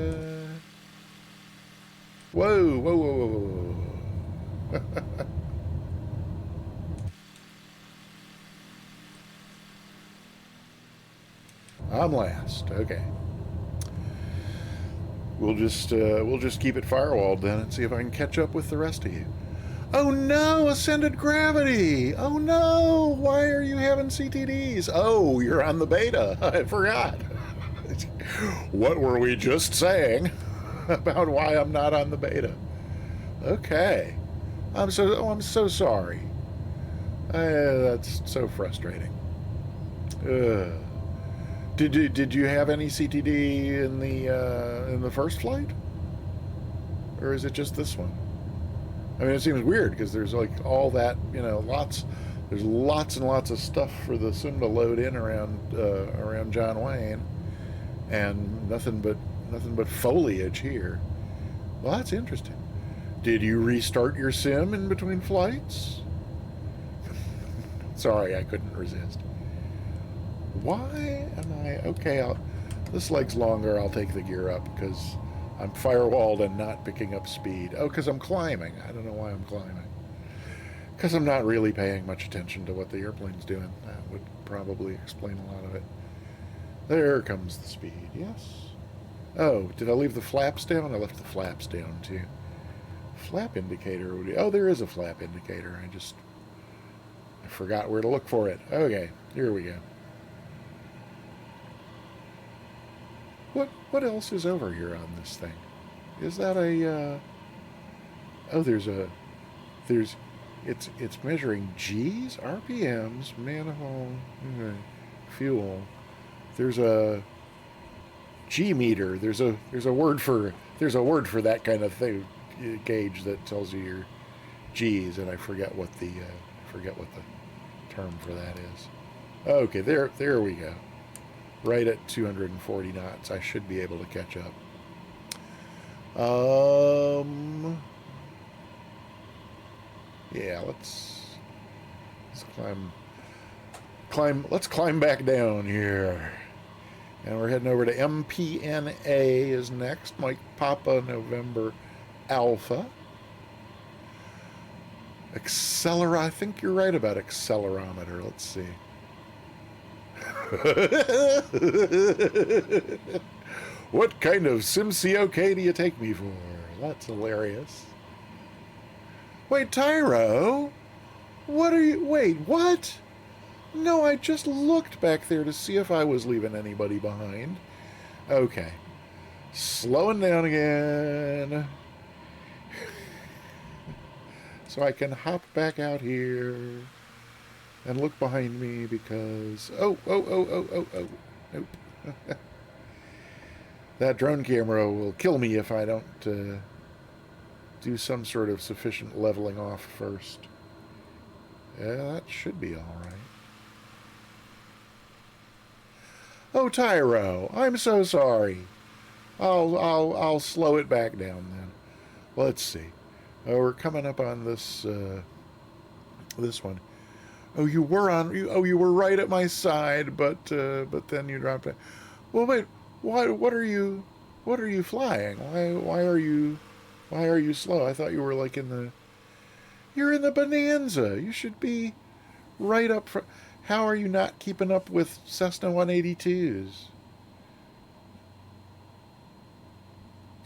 Whoa, whoa, whoa, whoa, whoa. I'm last. Okay. We'll just keep it firewalled then and see if I can catch up with the rest of you. Oh no, ascended gravity! Oh no, why are you having CTDs? Oh, you're on the beta. I forgot. What were we just saying about why I'm not on the beta? Okay. I'm so sorry. That's so frustrating. Did you have any CTD in the first flight? Or is it just this one? I mean, it seems weird because there's like all that, there's lots and lots of stuff for the sim to load in around John Wayne, and nothing but foliage here. Well, that's interesting. Did you restart your sim in between flights? Sorry, I couldn't resist. Why am I... Okay, this leg's longer. I'll take the gear up because I'm firewalled and not picking up speed. Oh, because I'm climbing. I don't know why I'm climbing. Because I'm not really paying much attention to what the airplane's doing. That would probably explain a lot of it. There comes the speed, yes. Oh, did I leave the flaps down? I left the flaps down, too. Flap indicator would be... Oh, there is a flap indicator. I forgot where to look for it. Okay, here we go. What else is over here on this thing? Is that a... Oh, it's measuring G's, RPMs, manhole, fuel. There's a G meter. There's a word for that kind of thing, gauge that tells you your G's, and I forget what the term for that is. Okay, there we go. Right at 240 knots. I should be able to catch up. Yeah, let's climb back down here. And we're heading over to MPNA is next. Mike Papa November Alpha. I think you're right about accelerometer. Let's see. What kind of SimCOK do you take me for? That's hilarious. Wait, Tyro? Wait, what? No, I just looked back there to see if I was leaving anybody behind. Okay. Slowing down again. So I can hop back out here and look behind me because... Oh. Nope. That drone camera will kill me if I don't do some sort of sufficient leveling off first. Yeah, that should be all right. Oh, Tyro, I'm so sorry. I'll slow it back down then. Let's see. Oh, we're coming up on this this one. Oh, you were right at my side, but then you dropped it. Well, wait. What are you flying? Why are you slow? I thought you were like you're in the Bonanza. You should be right up front. How are you not keeping up with Cessna 182s?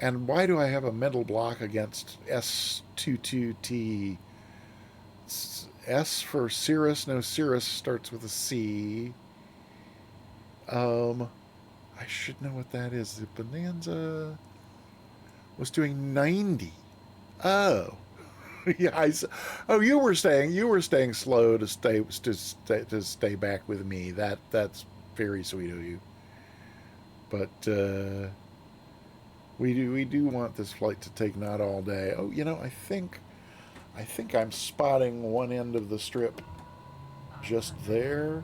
And why do I have a mental block against S22T? S for Cirrus. No, Cirrus starts with a C. I should know what that is. The Bonanza was doing 90. Oh. Yeah, you were staying slow to stay back with me. That's very sweet of you. But we do want this flight to take not all day. Oh, I think I'm spotting one end of the strip just there.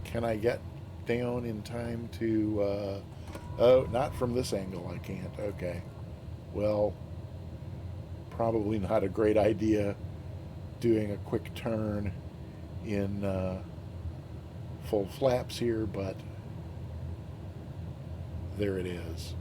Can I get down in time to oh, not from this angle, I can't. Okay. Well, probably not a great idea doing a quick turn in full flaps here, but there it is.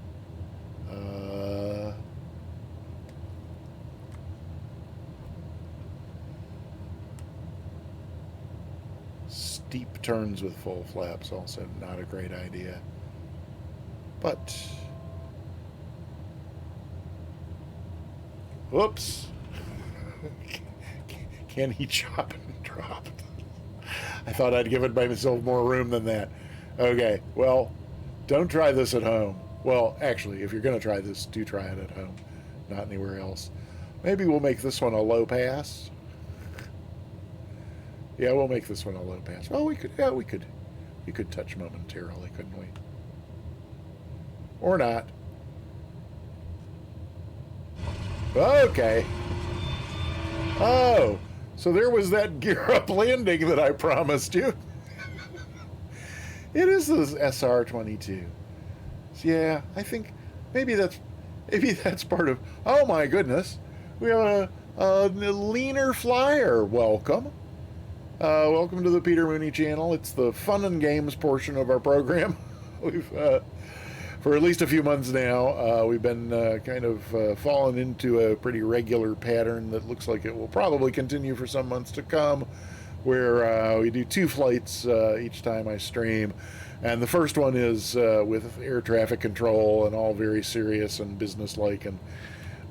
Steep turns with full flaps, also not a great idea. But whoops. Can he chop and drop? I thought I'd given myself more room than that. Okay, well, don't try this at home. Well, actually, if you're going to try this, do try it at home, not anywhere else. Maybe we'll make this one a low pass. Yeah, we'll make this one a low pass. Well, we could touch momentarily, couldn't we? Or not. Okay. Oh, so there was that gear up landing that I promised you. It is this SR-22. So yeah, I think maybe that's part of. Oh my goodness, we have a leaner flyer. Welcome. Welcome to the Peter Mooney channel. It's the fun and games portion of our program. We've for at least a few months now, we've been kind of fallen into a pretty regular pattern that looks like it will probably continue for some months to come, where we do 2 flights each time I stream. And the first one is with air traffic control and all very serious and businesslike and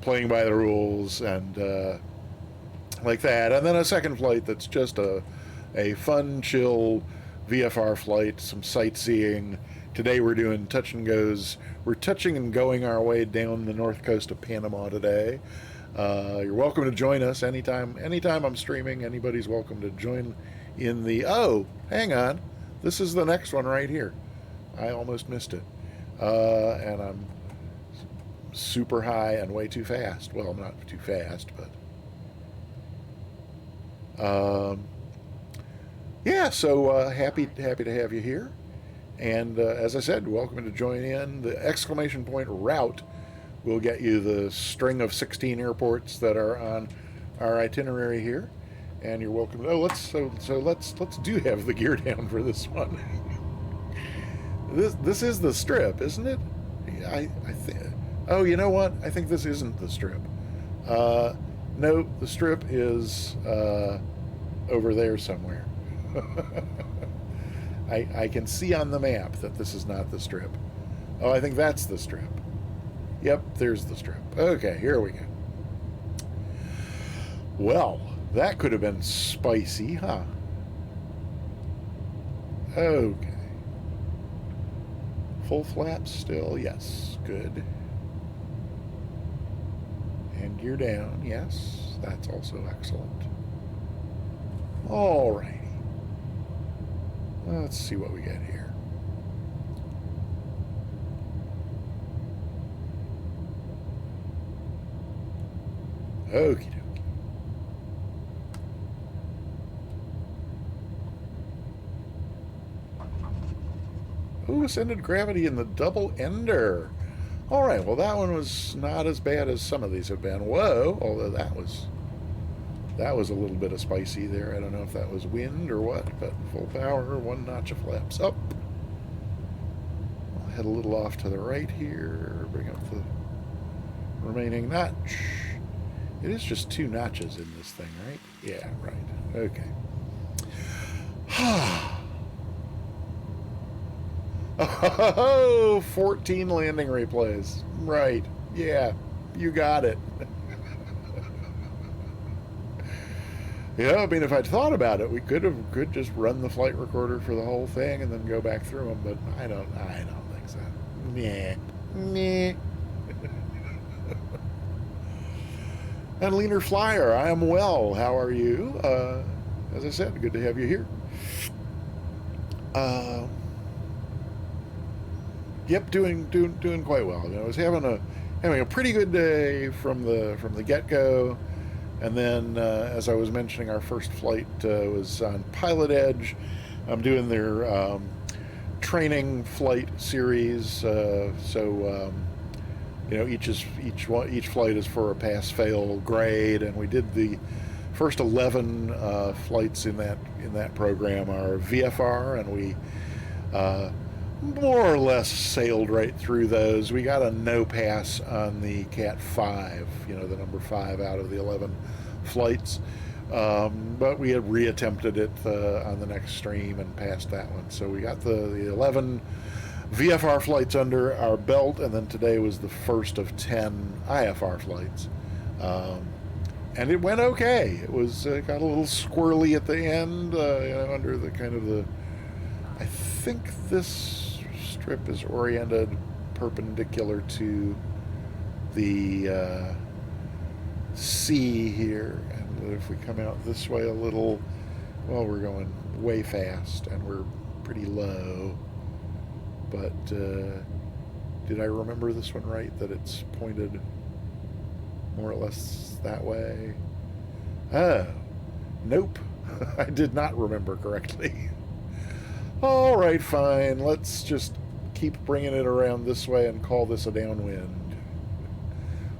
playing by the rules and like that. And then a second flight that's just a fun, chill VFR flight, some sightseeing. Today we're doing Touch-n-Gos. We're touching and going our way down the north coast of Panama today. You're welcome to join us anytime I'm streaming. Anybody's welcome to join in the... Oh, hang on. This is the next one right here. I almost missed it. And I'm super high and way too fast. Well, I'm not too fast, but... yeah, so happy to have you here. And as I said, welcome to join in. The exclamation point route will get you the string of 16 airports that are on our itinerary here. And you're welcome to, let's do have the gear down for this one. This is the strip, isn't it? I think. Oh, you know what? I think this isn't the strip. No, the strip is over there somewhere. I can see on the map that this is not the strip. Oh, I think that's the strip. Yep, there's the strip. Okay, here we go. Well, that could have been spicy, huh? Okay. Full flaps still? Yes. Good. And gear down. Yes. That's also excellent. Alrighty. Let's see what we get here. Okie dokie. Ooh, ascended gravity in the double ender. All right, well, that one was not as bad as some of these have been. Whoa, although that was a little bit of spicy there. I don't know if that was wind or what, but full power, 1 notch of flaps up. I'll head a little off to the right here, bring up the remaining notch. It is just 2 notches in this thing, right? Yeah, right. Okay. Oh, 14 landing replays. Right. Yeah, you got it. Yeah, I mean, if I'd thought about it, we could just run the flight recorder for the whole thing and then go back through them, but I don't think so. Meh. And Leaner Flyer, I am well. How are you? As I said, good to have you here. Yep, doing quite well. I was having a pretty good day from the get-go, and then as I was mentioning, our first flight was on Pilot Edge. I'm doing their training flight series, each flight is for a pass-fail grade, and we did the first 11 flights in that program are VFR, and we more or less sailed right through those. We got a no pass on the Cat 5, the number 5 out of the 11 flights, but we had reattempted it on the next stream and passed that one. So we got the 11 VFR flights under our belt, and then today was the first of 10 IFR flights. And it went okay. It was got a little squirrely at the end, under the kind of the. I think this strip is oriented perpendicular to the sea here, and if we come out this way a little, well, we're going way fast and we're pretty low. But did I remember this one right? That it's pointed more or less that way? Oh, nope. I did not remember correctly. All right, fine. Let's just keep bringing it around this way and call this a downwind.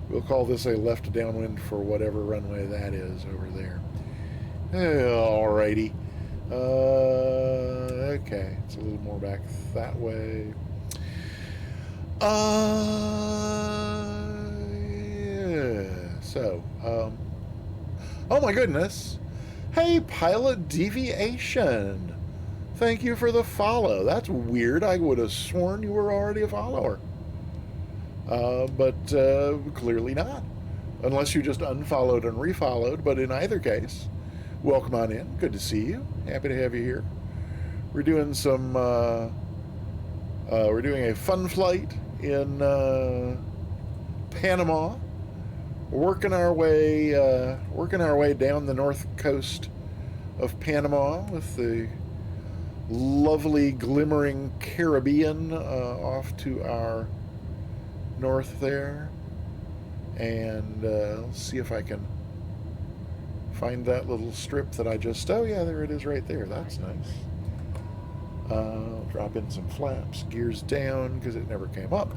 We'll call this a left downwind for whatever runway that is over there. All righty. Okay, it's a little more back that way. Yeah. So, oh my goodness. Hey, Pilot Deviation. Thank you for the follow. That's weird. I would have sworn you were already a follower. But clearly not. Unless you just unfollowed and refollowed. But in either case, welcome on in. Good to see you. Happy to have you here. We're doing some, we're doing a fun flight in Panama. Working our way down the north coast of Panama with the lovely glimmering Caribbean off to our north there, and let's see if I can find that little strip that I just, oh yeah, there it is right there. That's nice. Drop in some flaps, gears down because it never came up.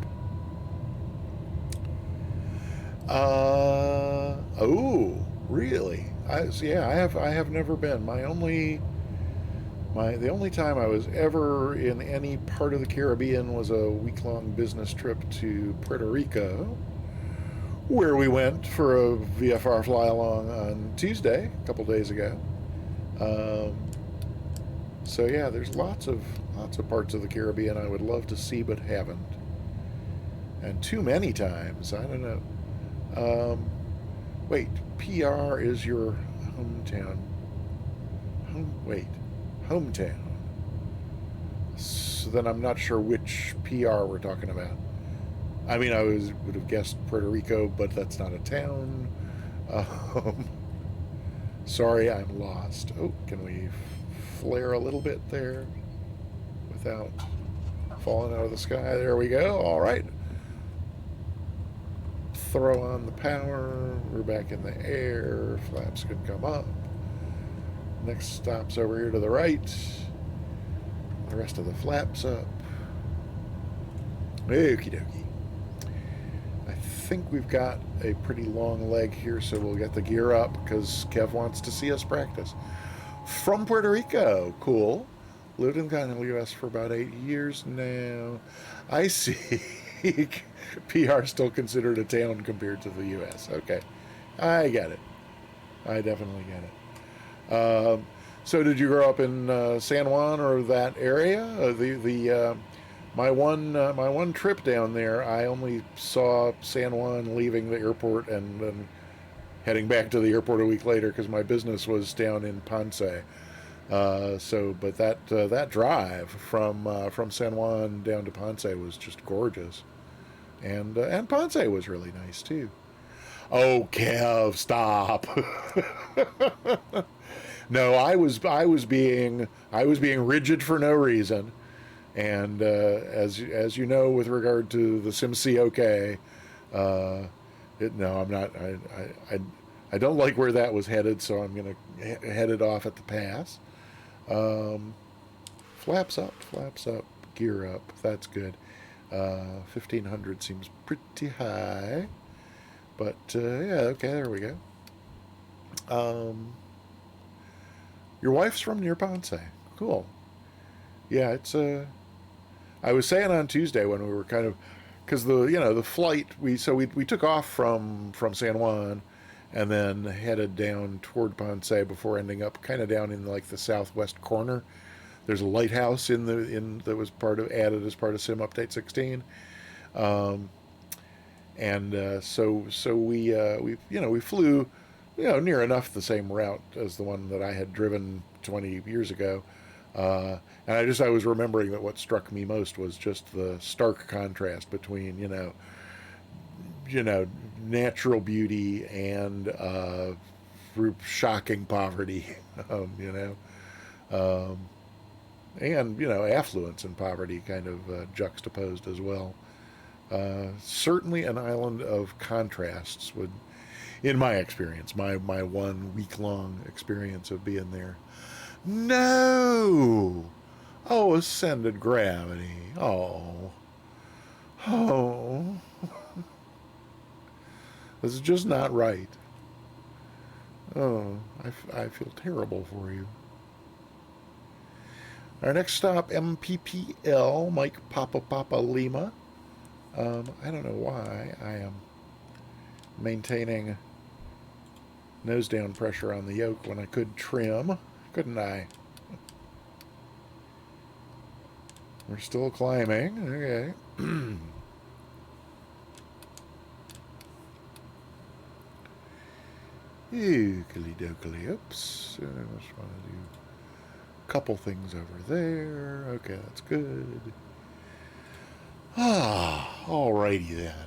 Oh, really? I have never been. The only time I was ever in any part of the Caribbean was a week-long business trip to Puerto Rico, where we went for a VFR fly-along on Tuesday, a couple days ago. So yeah, there's lots of parts of the Caribbean I would love to see but haven't, and too many times. I don't know. Wait, PR is your hometown. Hometown. So then I'm not sure which PR we're talking about. I mean, I would have guessed Puerto Rico, but that's not a town. Sorry, I'm lost. Oh, can we flare a little bit there without falling out of the sky? There we go. All right. throw on the power. We're back in the air. Flaps can come up. Next stop's over here to the right. The rest of the flaps up. Okie dokie. I think we've got a pretty long leg here, so we'll get the gear up because Kev wants to see us practice. From Puerto Rico. Cool. Lived in continental U.S. for about 8 years now. I see. PR still considered a town compared to the U.S. Okay. I get it. I definitely get it. So did you grow up in San Juan or that area? My one trip down there, I only saw San Juan leaving the airport and then heading back to the airport a week later because my business was down in Ponce. But that drive from San Juan down to Ponce was just gorgeous, and Ponce was really nice too. Oh, Kev, stop! No, I was being rigid for no reason, and as you know, with regard to the SimCOK, no, I'm not. I don't like where that was headed, so I'm gonna head it off at the pass. Flaps up, gear up. That's good. 1500 seems pretty high, but yeah, okay, there we go. Your wife's from near Ponce. Cool. Yeah, it's I was saying on Tuesday when we were kind of, because the flight we took off from San Juan, and then headed down toward Ponce before ending up kind of down in like the southwest corner. There's a lighthouse that was added as part of Sim Update 16, so we flew near enough the same route as the one that I had driven 20 years ago, and I was remembering that what struck me most was just the stark contrast between natural beauty and shocking poverty, and affluence and poverty kind of juxtaposed as well. Certainly an island of contrasts would, in my experience, my 1 week long experience of being there. No! Oh, ascended gravity. Oh. This is just not right. Oh, I feel terrible for you. Our next stop, MPPL, Mike Papa Lima. I don't know why I am maintaining nose down pressure on the yoke when I could trim, couldn't I? We're still climbing. Okay. Ookily-dokily. Oops. I just want to do a couple things over there. Okay, that's good. Alrighty then.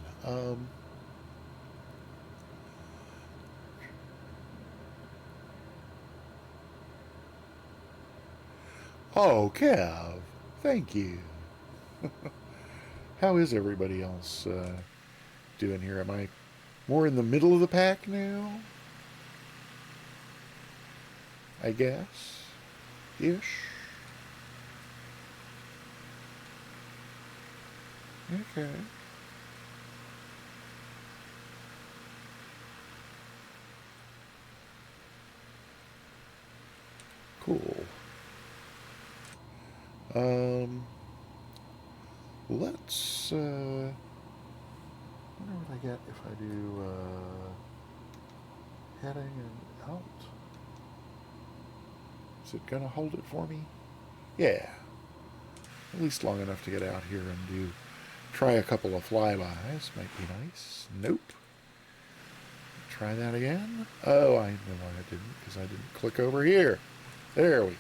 Oh, Kev, thank you. How is everybody else doing here? Am I more in the middle of the pack now? I guess. Ish. Okay. Cool. Let's, I wonder what I get if I do, heading and out. Is it gonna hold it for me? Yeah. At least long enough to get out here and try a couple of flybys. Might be nice. Nope. Try that again. Oh, I know why I didn't, because I didn't click over here. There we go.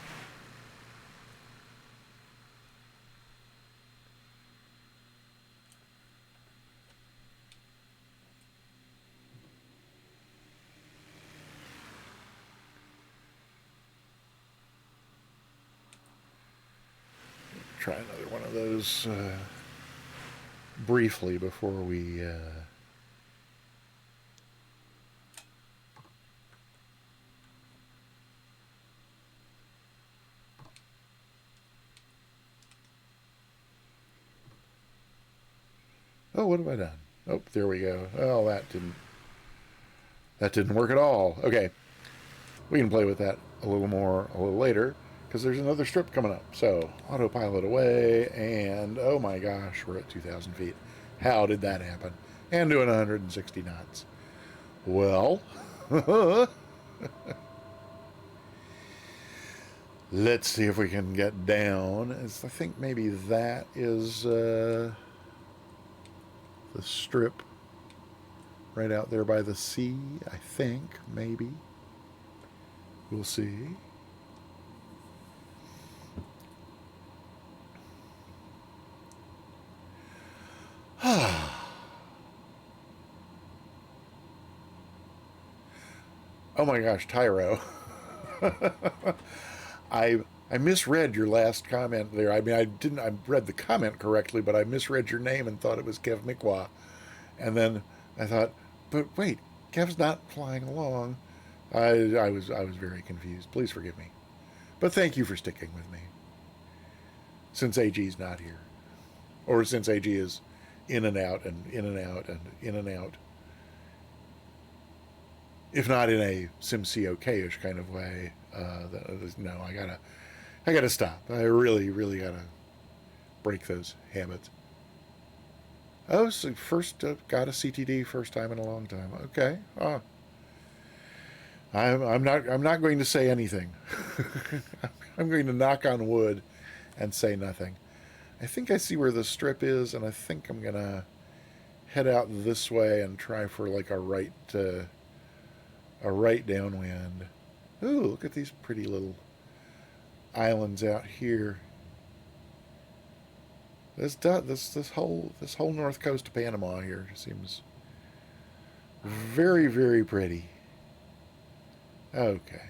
Try another one of those briefly before we Oh, what have I done? Oh, there we go. Oh, that didn't work at all. Okay. We can play with that a little more a little later because there's another strip coming up. So, autopilot away, and oh my gosh, we're at 2,000 feet. How did that happen? And doing 160 knots. Well, let's see if we can get down. I think maybe that is the strip right out there by the sea. I think, maybe. We'll see. Oh my gosh, Tyro. I misread your last comment there. I mean, I read the comment correctly, but I misread your name and thought it was Kev Mikwa. And then I thought, but wait, Kev's not flying along. I was very confused. Please forgive me. But thank you for sticking with me. Since AG's not here. Or since AG is in and out and in and out and in and out. If not in a SimCOK-ish kind of way, no, I gotta stop. I really gotta break those habits. Oh, so first got a CTD first time in a long time. Okay. I'm not going to say anything. I'm going to knock on wood and say nothing. I think I see where the strip is, and I think I'm gonna head out this way and try for like a right downwind. Ooh, look at these pretty little islands out here. This whole north coast of Panama here seems very pretty. Okay,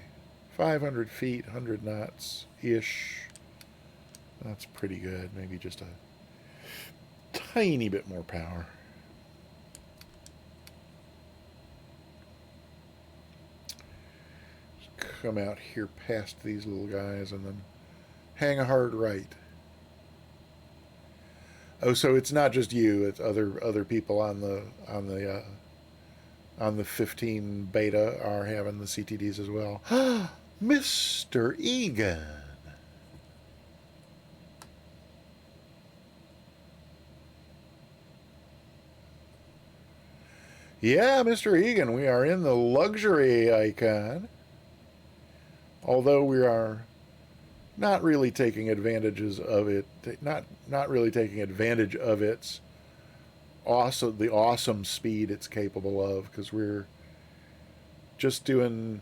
500 feet, 100 knots ish. That's pretty good. Maybe just a tiny bit more power. Just come out here past these little guys and then hang a hard right. Oh, so it's not just you; it's other people on the 15 beta are having the CTDs as well. Mr. Egan. Yeah, Mr. Egan, we are in the luxury icon. Although we are not really taking advantages of it, not really taking advantage of its the awesome speed it's capable of, because we're just doing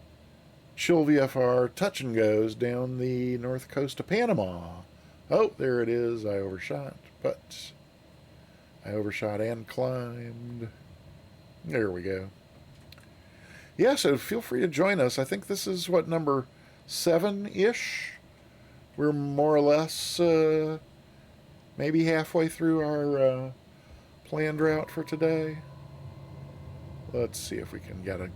chill VFR Touch-n-Gos down the north coast of Panama. Oh, there it is. I overshot, but I overshot and climbed. There we go. Yeah, so feel free to join us. I think this is what, number 7-ish? We're more or less maybe halfway through our planned route for today. Let's see if we can get a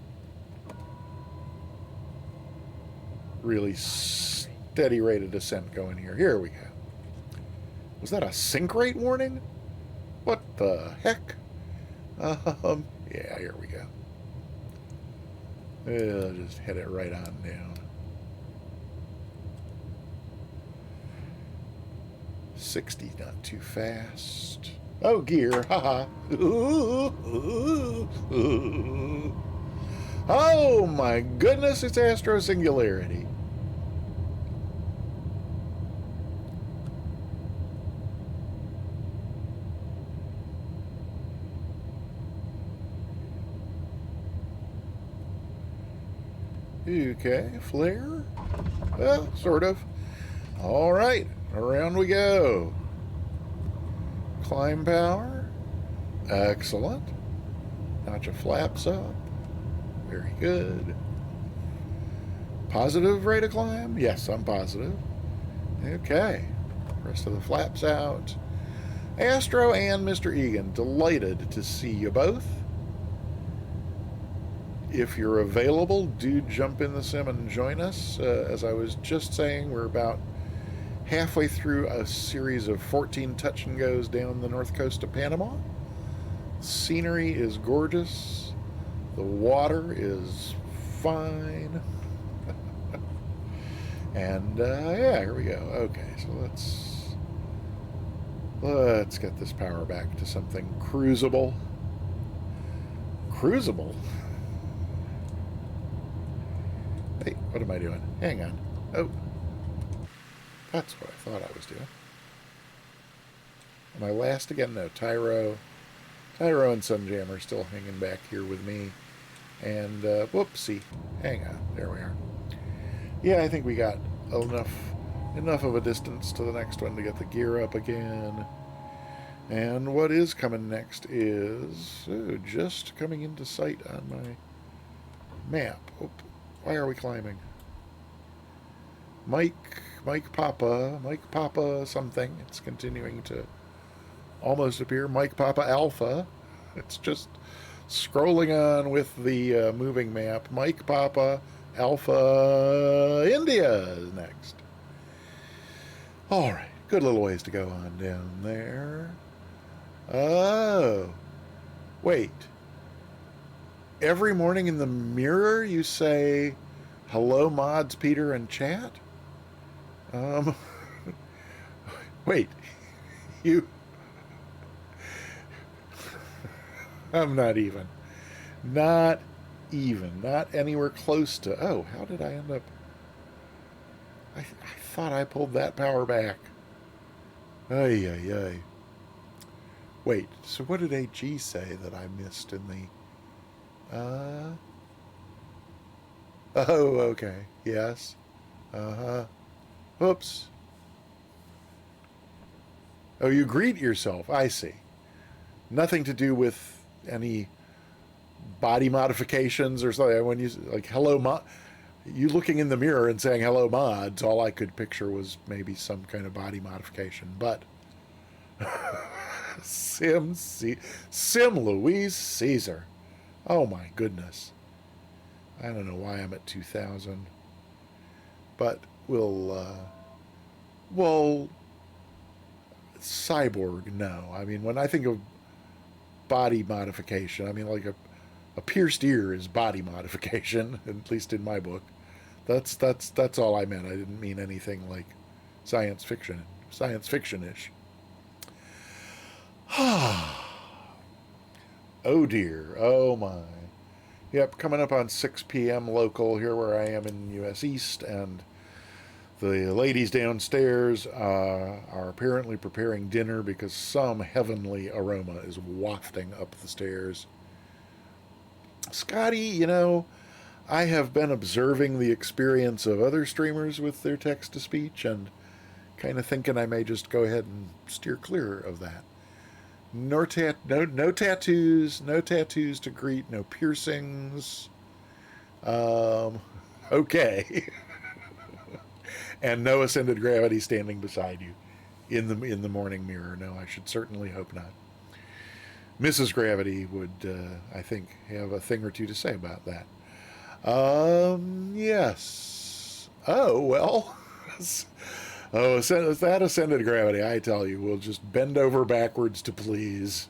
really steady rate of descent going here. Here we go. Was that a sink rate warning? What the heck? Yeah, here we go. Just head it right on down. 60, not too fast. Oh, gear, haha. Oh my goodness, it's Astro Singularity. Okay, flare? Well, sort of. All right, around we go. Climb power. Excellent. Notch your flaps up. Very good. Positive rate of climb? Yes, I'm positive. Okay. Rest of the flaps out. Astro and Mr. Egan, delighted to see you both. If you're available, do jump in the sim and join us. As I was just saying, we're about halfway through a series of 14 touch and goes down the north coast of Panama. Scenery is gorgeous. The water is fine. And yeah, here we go. Okay, so let's get this power back to something cruisable. Cruisable? Hey, what am I doing? Hang on. Oh, that's what I thought I was doing. Am I last again? No, Tyro and Sunjammer still hanging back here with me. And, whoopsie. Hang on. There we are. Yeah, I think we got enough of a distance to the next one to get the gear up again. And what is coming next is just coming into sight on my map. Oh, why are we climbing? Mike Papa something. It's continuing to almost appear. Mike Papa Alpha. It's just scrolling on with the moving map. Mike Papa Alpha India is next. All right, good little ways to go on down there. Oh, wait. Every morning in the mirror you say, hello mods, Peter and chat? Wait, you... I'm not even. Not anywhere close to... Oh, how did I end up... I thought I pulled that power back. Ay. Wait, so what did AG say that I missed in the... Oh, okay. Yes. Uh-huh. Oops. Oh, you greet yourself. I see. Nothing to do with any body modifications or something. When you like hello mod, you looking in the mirror and saying hello mods, all I could picture was maybe some kind of body modification. But Sim Louise Caesar. Oh my goodness. I don't know why I'm at 2000. But we'll cyborg, no. I mean, when I think of body modification, I mean, like a pierced ear is body modification, at least in my book. That's all I meant. I didn't mean anything like science fiction-ish. Oh dear, oh my. Yep, coming up on 6 p.m. local here where I am in U.S. East, and the ladies downstairs are apparently preparing dinner because some heavenly aroma is wafting up the stairs. Scotty, you know, I have been observing the experience of other streamers with their text-to-speech and kind of thinking I may just go ahead and steer clear of that. No tattoos to greet, no piercings. Okay. And no ascended gravity standing beside you in the morning mirror. No, I should certainly hope not. Mrs. Gravity would, I think, have a thing or two to say about that. Yes. Oh, well. Oh, that ascended gravity, I tell you, will just bend over backwards to please,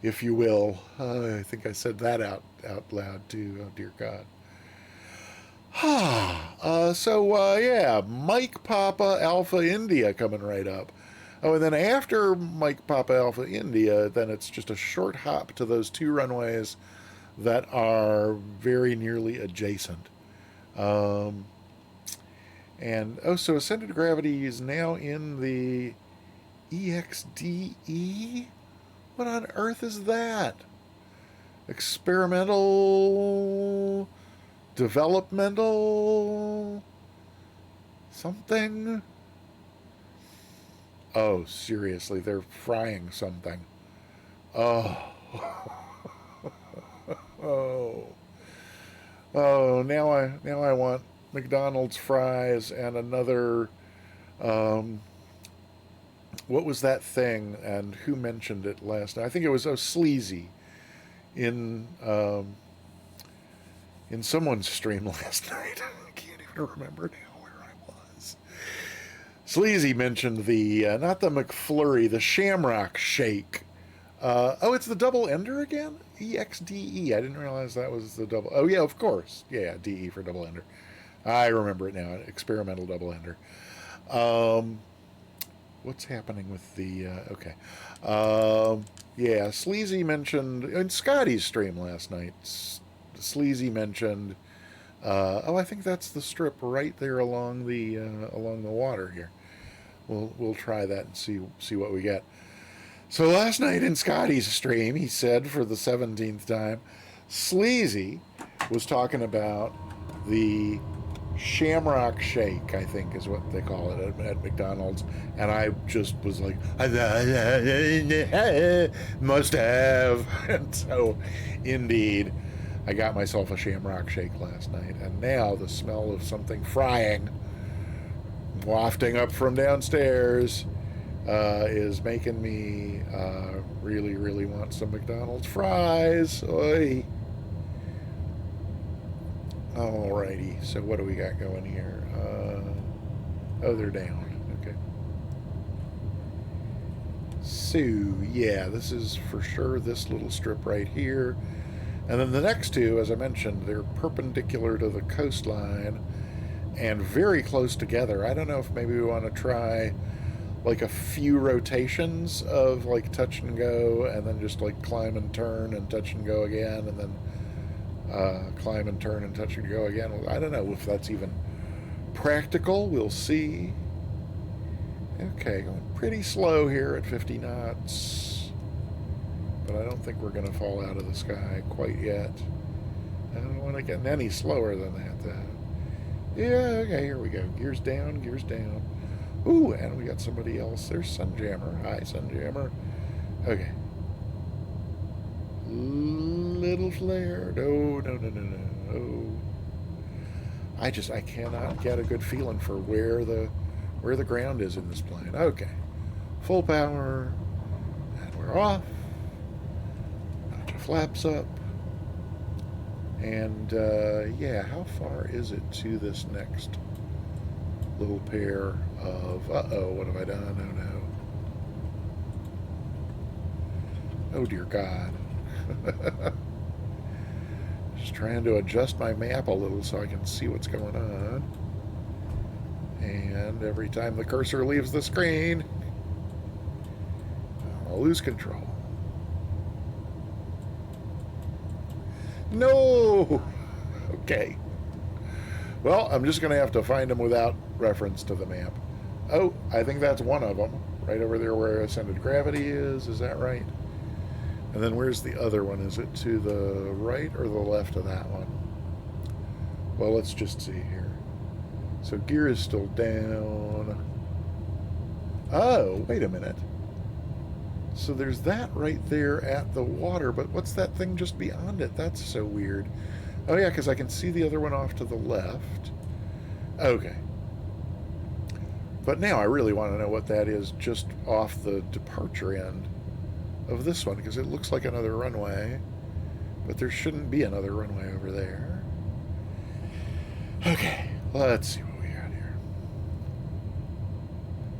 if you will. I think I said that out loud, too. Oh, dear God. Yeah, Mike Papa Alpha India coming right up. Oh, and then after Mike Papa Alpha India, then it's just a short hop to those two runways that are very nearly adjacent. So Ascended Gravity is now in the EXDE? What on earth is that? Experimental... developmental something? Oh, seriously, they're frying something. Oh. Now I want McDonald's fries and another what was that thing, and who mentioned it last night? I think it was sleazy in someone's stream last night. I can't even remember now where I was. Sleazy mentioned the, not the McFlurry, the Shamrock Shake. Oh, it's the double ender again? EXDE. I didn't realize that was the double. Oh, yeah, of course. Yeah, DE for double ender. I remember it now. Experimental double ender. What's happening with the... okay. Yeah, Sleazy mentioned... In Scotty's stream last night, Sleazy mentioned... oh, I think that's the strip right there along the water here. We'll try that and see what we get. So last night in Scotty's stream, he said for the 17th time, Sleazy was talking about the Shamrock Shake, I think is what they call it at McDonald's, and I just was like, must have. And so, indeed, I got myself a Shamrock Shake last night, and now the smell of something frying, wafting up from downstairs, is making me really, really want some McDonald's fries. Oy. Alrighty, so what do we got going here? Oh, they're down. Okay. So, yeah, this is for sure this little strip right here. And then the next two, as I mentioned, they're perpendicular to the coastline and very close together. I don't know if maybe we want to try like a few rotations of like touch and go, and then just like climb and turn and touch and go again, and then climb and turn and touch and go again. I don't know if that's even practical. We'll see. Okay, going pretty slow here at 50 knots. But I don't think we're going to fall out of the sky quite yet. I don't want to get any slower than that, though. Yeah, okay, here we go. Gears down, gears down. Ooh, and we got somebody else. There's Sunjammer. Hi, Sunjammer. Okay. Little flare. No. I cannot get a good feeling for where the ground is in this plane. Okay. Full power. And we're off. Notch your flaps up. And, yeah, how far is it to this next little pair of... Uh-oh, what have I done? Oh, no. Oh, dear God. Just trying to adjust my map a little so I can see what's going on. And every time the cursor leaves the screen, I'll lose control. No! Okay. Well, I'm just going to have to find them without reference to the map. Oh, I think that's one of them. Right over there where Ascended Gravity is. Is that right? And then where's the other one? Is it to the right or the left of that one? Well, let's just see here. So gear is still down. Oh, wait a minute. So there's that right there at the water, but what's that thing just beyond it? That's so weird. Oh yeah, because I can see the other one off to the left. Okay. But now I really want to know what that is just off the departure end of this one, because it looks like another runway, but there shouldn't be another runway over there. Okay, let's see what we got here.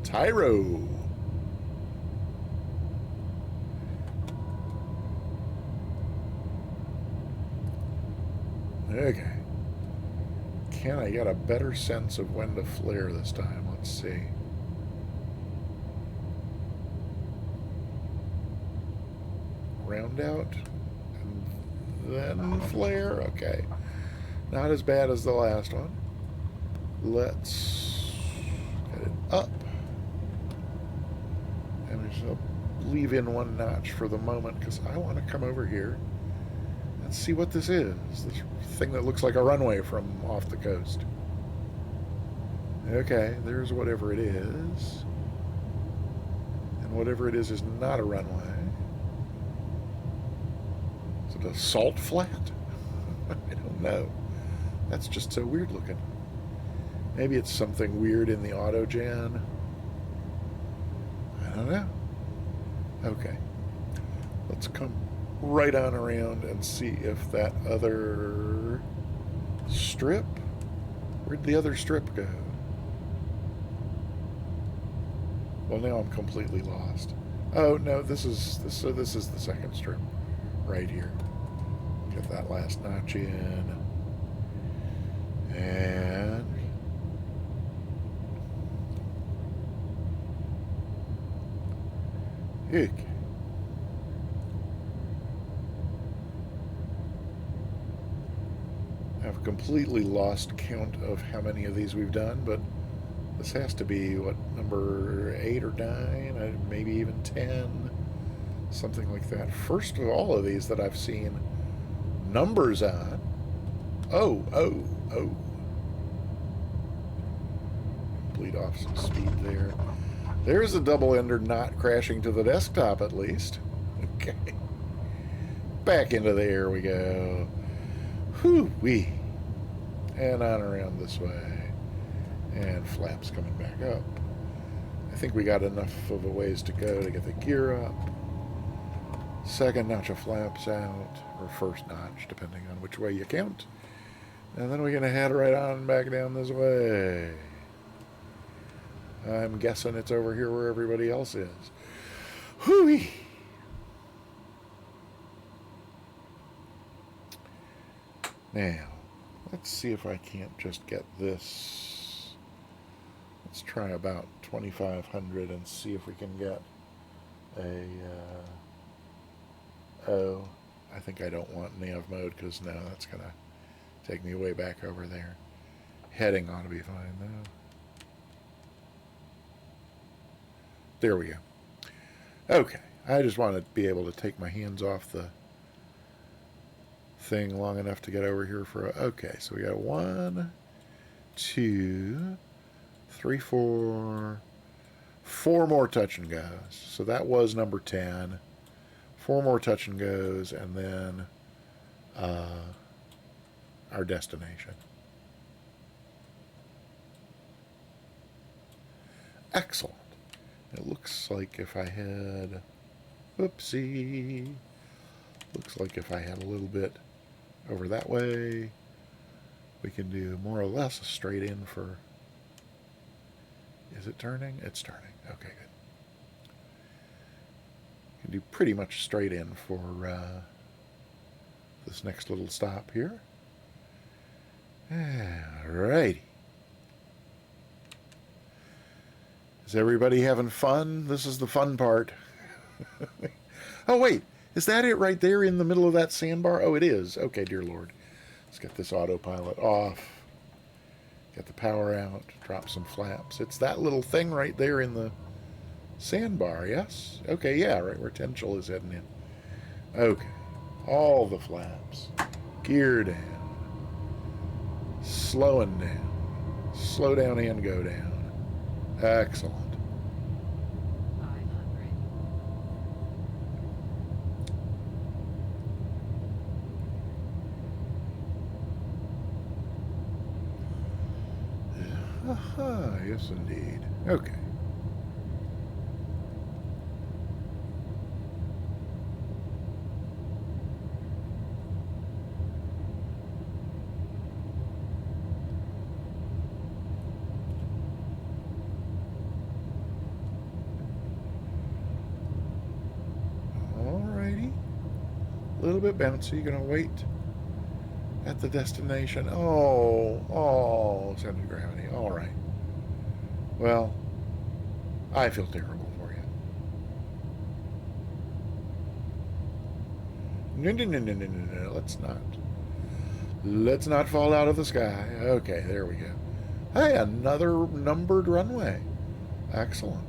Tyro. Okay. Can I get a better sense of when to flare this time? Let's see. Round out, and then flare. Okay. Not as bad as the last one. Let's get it up. And I'm just going to leave in one notch for the moment because I want to come over here and see what this is. This thing that looks like a runway from off the coast. Okay, there's whatever it is. And whatever it is not a runway. Is it a salt flat? I don't know. That's just so weird looking. Maybe it's something weird in the autogen. I don't know. Okay. Let's come right on around and see if that other strip... Where'd the other strip go? Well, now I'm completely lost. Oh no, this is the second strip right here. Get that last notch in, and okay. I've completely lost count of how many of these we've done, but this has to be, what, number 8 or 9, maybe even 10, something like that. First of all of these that I've seen numbers on. Oh. Bleed off some speed there. There's a double-ender not crashing to the desktop, at least. Okay. Back into the air we go. Whoo-wee. And on around this way. And flaps coming back up. I think we got enough of a ways to go to get the gear up. Second notch of flaps out, or first notch, depending on which way you count. And then we're going to head right on back down this way. I'm guessing it's over here where everybody else is. Whoo-wee! Now, let's see if I can't just get this. Let's try about 2,500 and see if we can get a... oh, I think I don't want nav mode because now that's going to take me way back over there. Heading ought to be fine, though. There we go. Okay, I just want to be able to take my hands off the thing long enough to get over here for a... Okay, so we got 1, 2, 3, 4 more Touch-n-Gos. So that was number 10. 4 more Touch-n-Gos, and then our destination. Excellent. It looks like if I had... Whoopsie. Looks like if I had a little bit over that way, we can do more or less a straight in for... Is it turning? It's turning. Okay, good. Can do pretty much straight in for this next little stop here. Alrighty. Is everybody having fun? This is the fun part. Oh, wait. Is that it right there in the middle of that sandbar? Oh, it is. Okay, dear Lord. Let's get this autopilot off. Get the power out. Drop some flaps. It's that little thing right there in the sandbar, yes? Okay, yeah, right where Tenchel is heading in. Okay. All the flaps. Gear down. Slowing down. Slow down and go down. Excellent. 500. Aha, yes indeed. Okay. A little bit bouncy. Gonna wait at the destination. Oh, center of gravity. All right. Well, I feel terrible for you. No. Let's not fall out of the sky. Okay, there we go. Hey, another numbered runway. Excellent.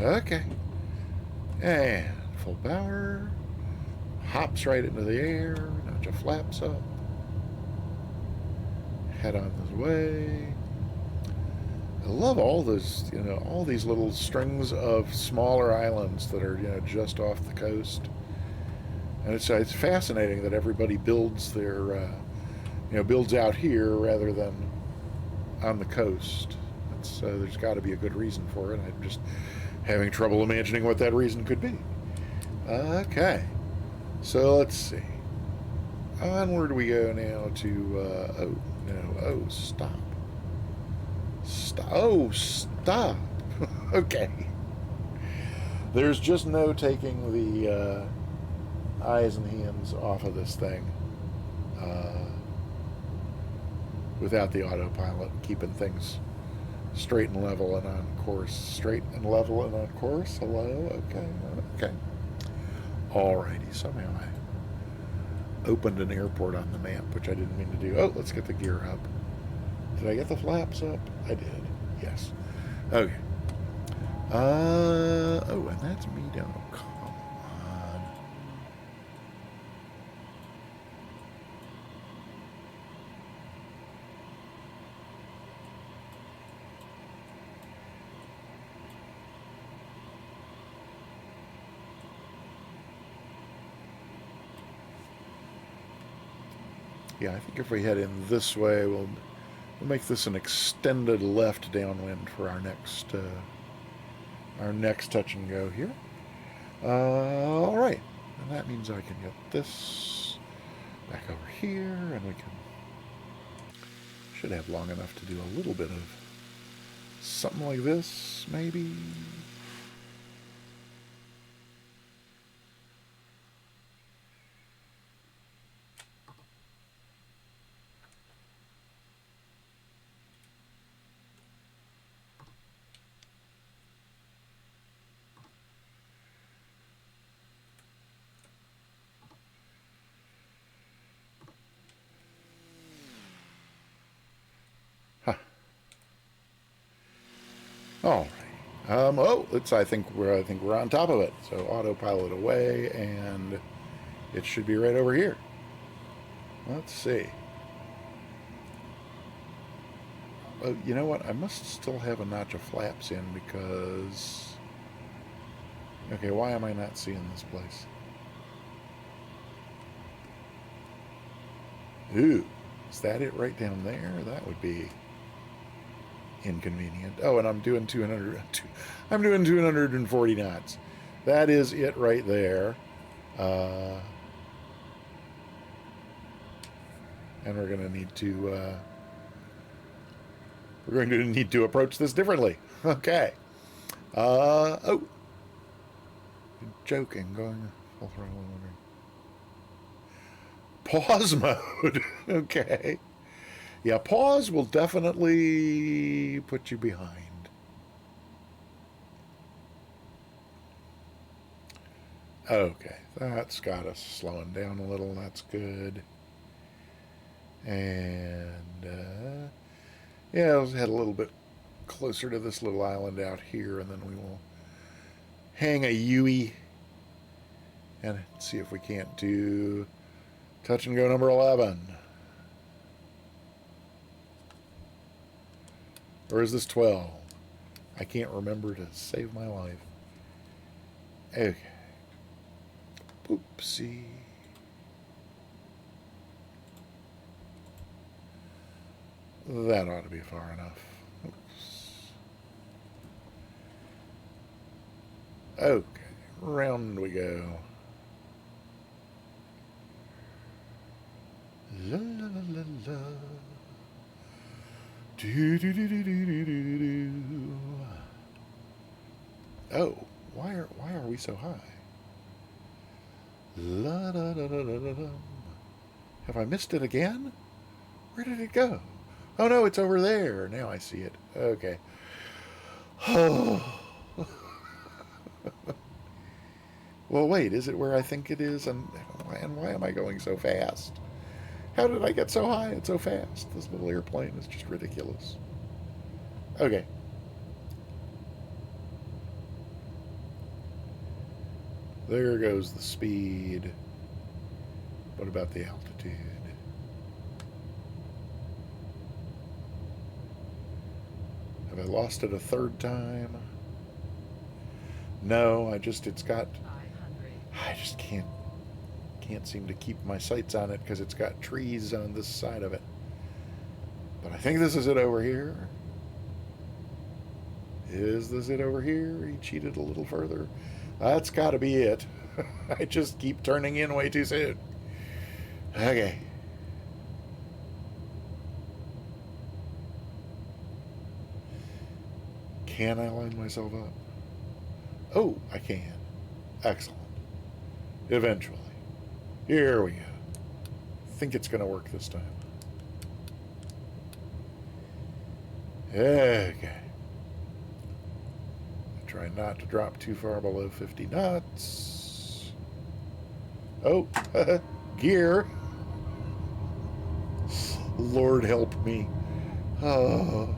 Okay. And full power. Hops right into the air. Notch of flaps up. Head on this way. I love all this, all these little strings of smaller islands that are, just off the coast. And it's fascinating that everybody builds their, builds out here rather than on the coast. There's got to be a good reason for it. I'm just having trouble imagining what that reason could be. Okay, so let's see. Onward we go now to, No. Oh, stop. Stop. Oh, stop. Okay. There's just no taking the eyes and hands off of this thing without the autopilot, keeping things straight and level and on course. Straight and level and on course. Hello? Okay. Okay. Alrighty. Somehow I opened an airport on the map, which I didn't mean to do. Oh, let's get the gear up. Did I get the flaps up? I did. Yes. Okay. Oh, and that's me down. Oh, come on. Yeah, I think if we head in this way, we'll make this an extended left downwind for our next touch and go here. All right, and that means I can get this back over here, and we should have long enough to do a little bit of something like this, maybe. All right. Oh, I think we're on top of it. So autopilot away, and it should be right over here. Let's see. You know what? I must still have a notch of flaps in because. Okay, why am I not seeing this place? Ooh, is that it right down there? That would be inconvenient. Oh, and I'm doing 240 knots. That is it right there. And we're going to need to approach this differently. Okay. Oh, you're joking. Going full throttle. Pause mode. Okay. Yeah, pause will definitely put you behind. Okay, that's got us slowing down a little. That's good. And, yeah, let's head a little bit closer to this little island out here, and then we will hang a U-ey and see if we can't do touch and go number 11. Or is this 12? I can't remember to save my life. Okay. Oopsie. That ought to be far enough. Oops. Okay. Round we go. La la la la la. Do, do, do, do, do, do, do, do. Oh, why are we so high? La da da da da da da. Have I missed it again? Where did it go? Oh no, it's over there. Now I see it. Okay. Oh. Well, wait, is it where I think it is? And why am I going so fast? How did I get so high and so fast? This little airplane is just ridiculous. Okay. There goes the speed. What about the altitude? Have I lost it a third time? No, I just can't seem to keep my sights on it because it's got trees on this side of it. But I think this is it over here. Is this it over here? He cheated a little further. That's got to be it. I just keep turning in way too soon. Okay. Can I line myself up? Oh, I can. Excellent. Eventually. Here we go. I think it's going to work this time. Okay. Try not to drop too far below 50 knots. Oh, gear. Lord help me. Oh,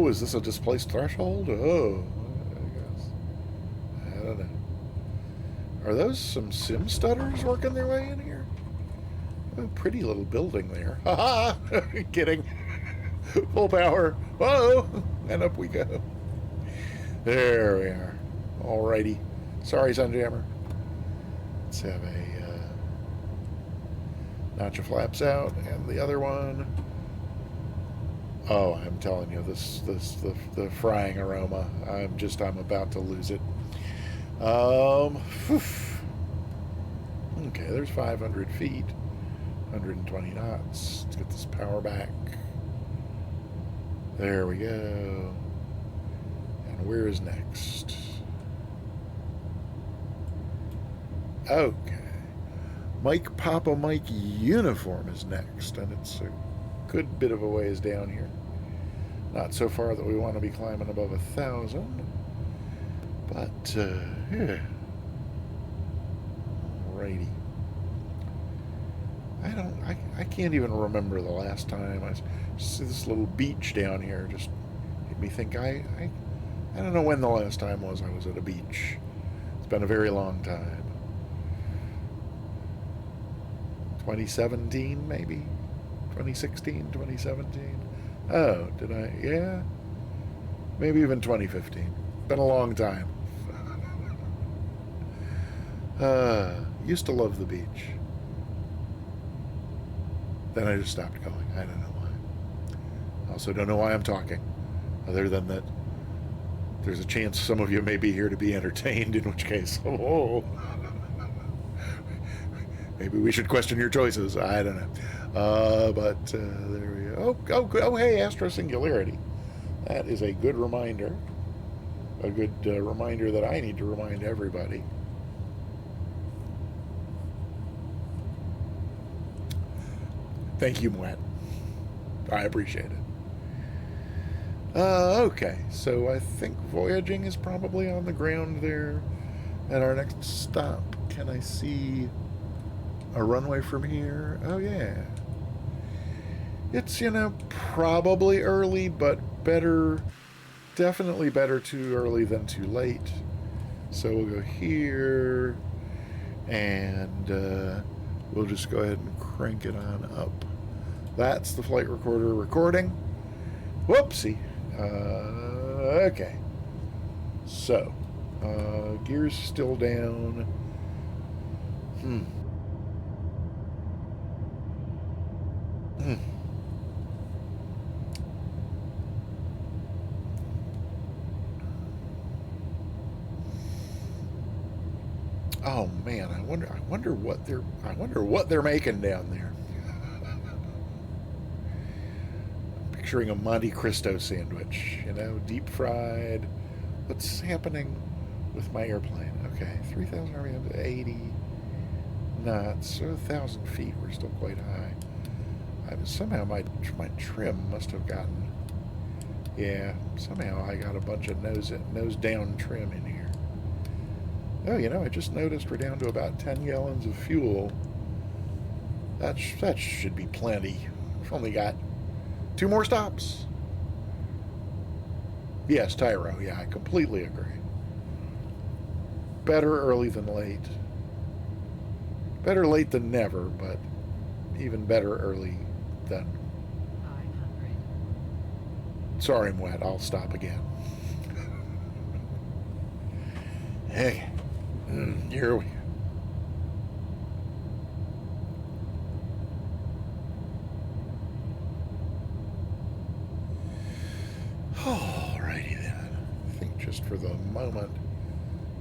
is this a displaced threshold? Oh, I guess. I don't know. Are those some sim stutters working their way in here? Oh, pretty little building there. Ha ha! Kidding. Full power. Whoa! And up we go. There we are. Alrighty. Sorry, Sunjammer. Let's have a notch of flaps out, and the other one. Oh, I'm telling you, the frying aroma. I'm about to lose it. Okay, there's 500 feet, 120 knots. Let's get this power back. There we go. And where is next? Okay. Mike Papa Mike uniform is next, and it's a good bit of a ways down here. Not so far that we want to be climbing above 1,000, but yeah. Alrighty. I can't even remember the last time I see this little beach down here. Just made me think I don't know when the last time was I was at a beach. It's been a very long time. 2017 maybe? 2016, 2017? Oh, did I? Yeah. Maybe even 2015. Been a long time. Used to love the beach. Then I just stopped going. I don't know why. I also don't know why I'm talking. Other than that there's a chance some of you may be here to be entertained, in which case, oh, maybe we should question your choices. I don't know. But there we go. Oh, hey, Astro Singularity. That is a good reminder. A good reminder that I need to remind everybody. Thank you, Mwet. I appreciate it. Okay, so I think voyaging is probably on the ground there at our next stop. Can I see a runway from here? Oh, yeah. It's, probably early, but better, definitely better too early than too late. So we'll go here, and we'll just go ahead and crank it on up. That's the flight recorder recording. Whoopsie. Okay. So, gear's still down. Oh man, I wonder what they're making down there. Picturing a Monte Cristo sandwich, deep fried. What's happening with my airplane? Okay, 3,000 RPM to 80 knots, so 1,000 feet. We're still quite high. Somehow my trim must have gotten. Yeah, somehow I got a bunch of nose down trim in here. Oh, I just noticed we're down to about 10 gallons of fuel. That should be plenty. We've only got 2 more stops. Yes, Tyro. Yeah, I completely agree. Better early than late. Better late than never, but even better early than. 500. Sorry, I'm wet. I'll stop again. Hey, here we go. Alrighty then. I think just for the moment,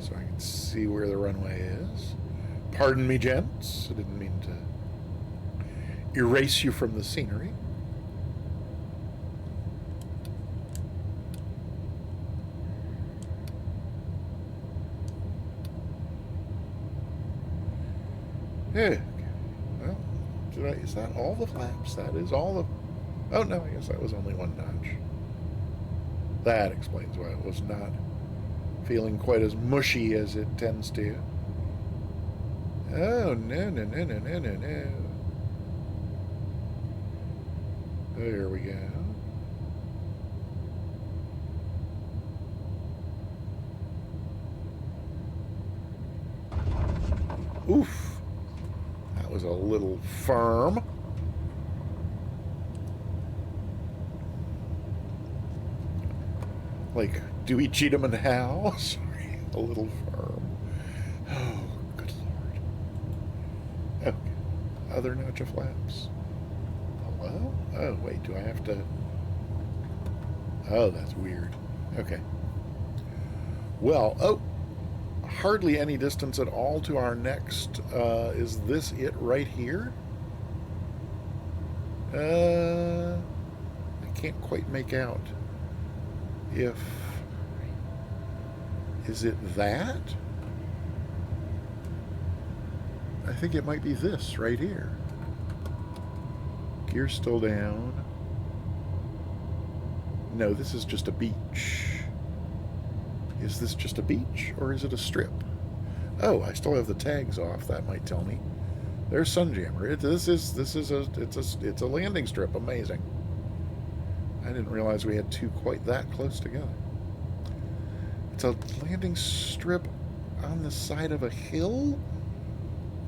so I can see where the runway is. Pardon me, gents. I didn't mean to erase you from the scenery. Yeah. Well, is that all the flaps? That is all the... Oh, no, I guess that was only one notch. That explains why it was not feeling quite as mushy as it tends to. Oh, no, no, no, no, no, no, no. There we go. Oof. That was a little firm. Like Dewey, Cheatham, and Howe. Sorry, a little firm. Oh, good Lord. Okay. Other notch of flaps. Hello? Oh, wait, do I have to... Oh, that's weird. Okay. Well, oh, hardly any distance at all to our next. Is this it right here? I can't quite make out if... Is it that? I think it might be this right here. Gear's still down. No, this is just a beach. Is this just a beach, or is it a strip? Oh, I still have the tags off. That might tell me. There's Sunjammer. It's a landing strip. Amazing. I didn't realize we had two quite that close together. It's a landing strip on the side of a hill?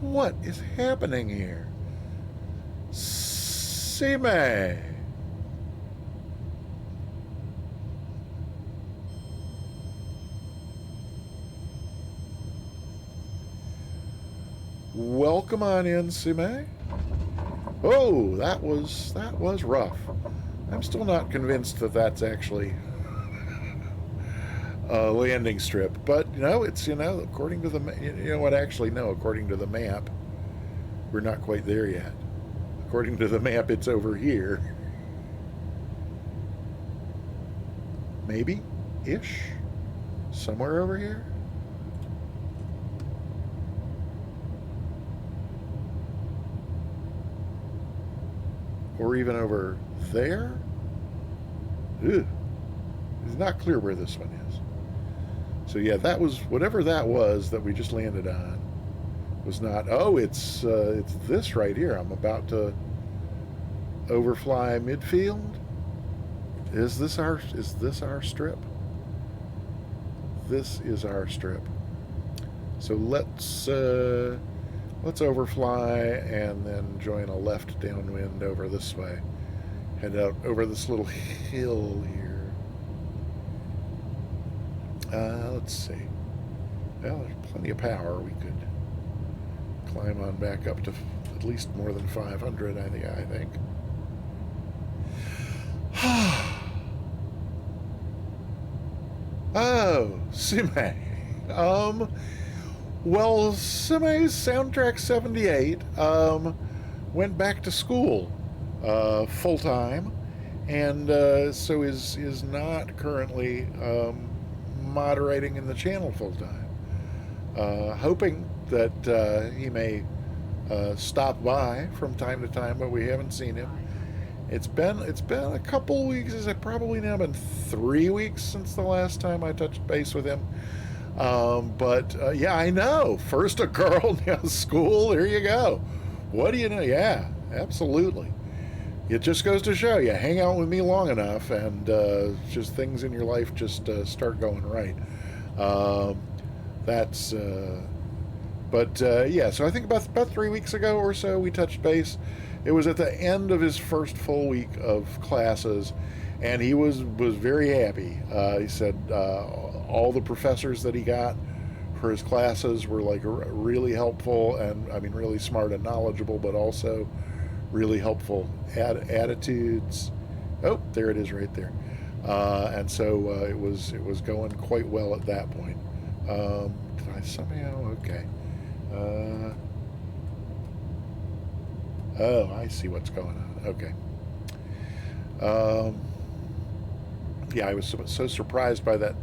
What is happening here? Sime! Welcome on in, Sime. Oh, that was rough. I'm still not convinced that that's actually a landing strip, but it's according to the according to the map, we're not quite there yet. According to the map, it's over here. Maybe ish, somewhere over here. Or even over there? Ew. It's not clear where this one is. So yeah, that was, whatever that was that we just landed on, was not, oh, it's this right here. I'm about to overfly midfield. Is this our strip? This is our strip. So let's overfly and then join a left downwind over this way. Head out over this little hill here. Let's see. Well, there's plenty of power. We could climb on back up to at least more than 500, I think. Oh, Sime. Well, Sime's Soundtrack 78 went back to school full time, and so is not currently moderating in the channel full time. Hoping that he may stop by from time to time, but we haven't seen him. It's been a couple weeks. It's probably now been 3 weeks since the last time I touched base with him. But yeah, I know. First a girl, now school. There you go. What do you know? Yeah, absolutely. It just goes to show you, hang out with me long enough, and just things in your life just start going right. Yeah. So I think about 3 weeks ago or so we touched base. It was at the end of his first full week of classes, and he was very happy. He said all the professors that he got for his classes were like really helpful, and I mean really smart and knowledgeable, but also really helpful attitudes. Oh, there it is right there. And so it was going quite well at that point. Did I somehow? Okay. Oh, I see what's going on. Okay. Yeah, I was so surprised by that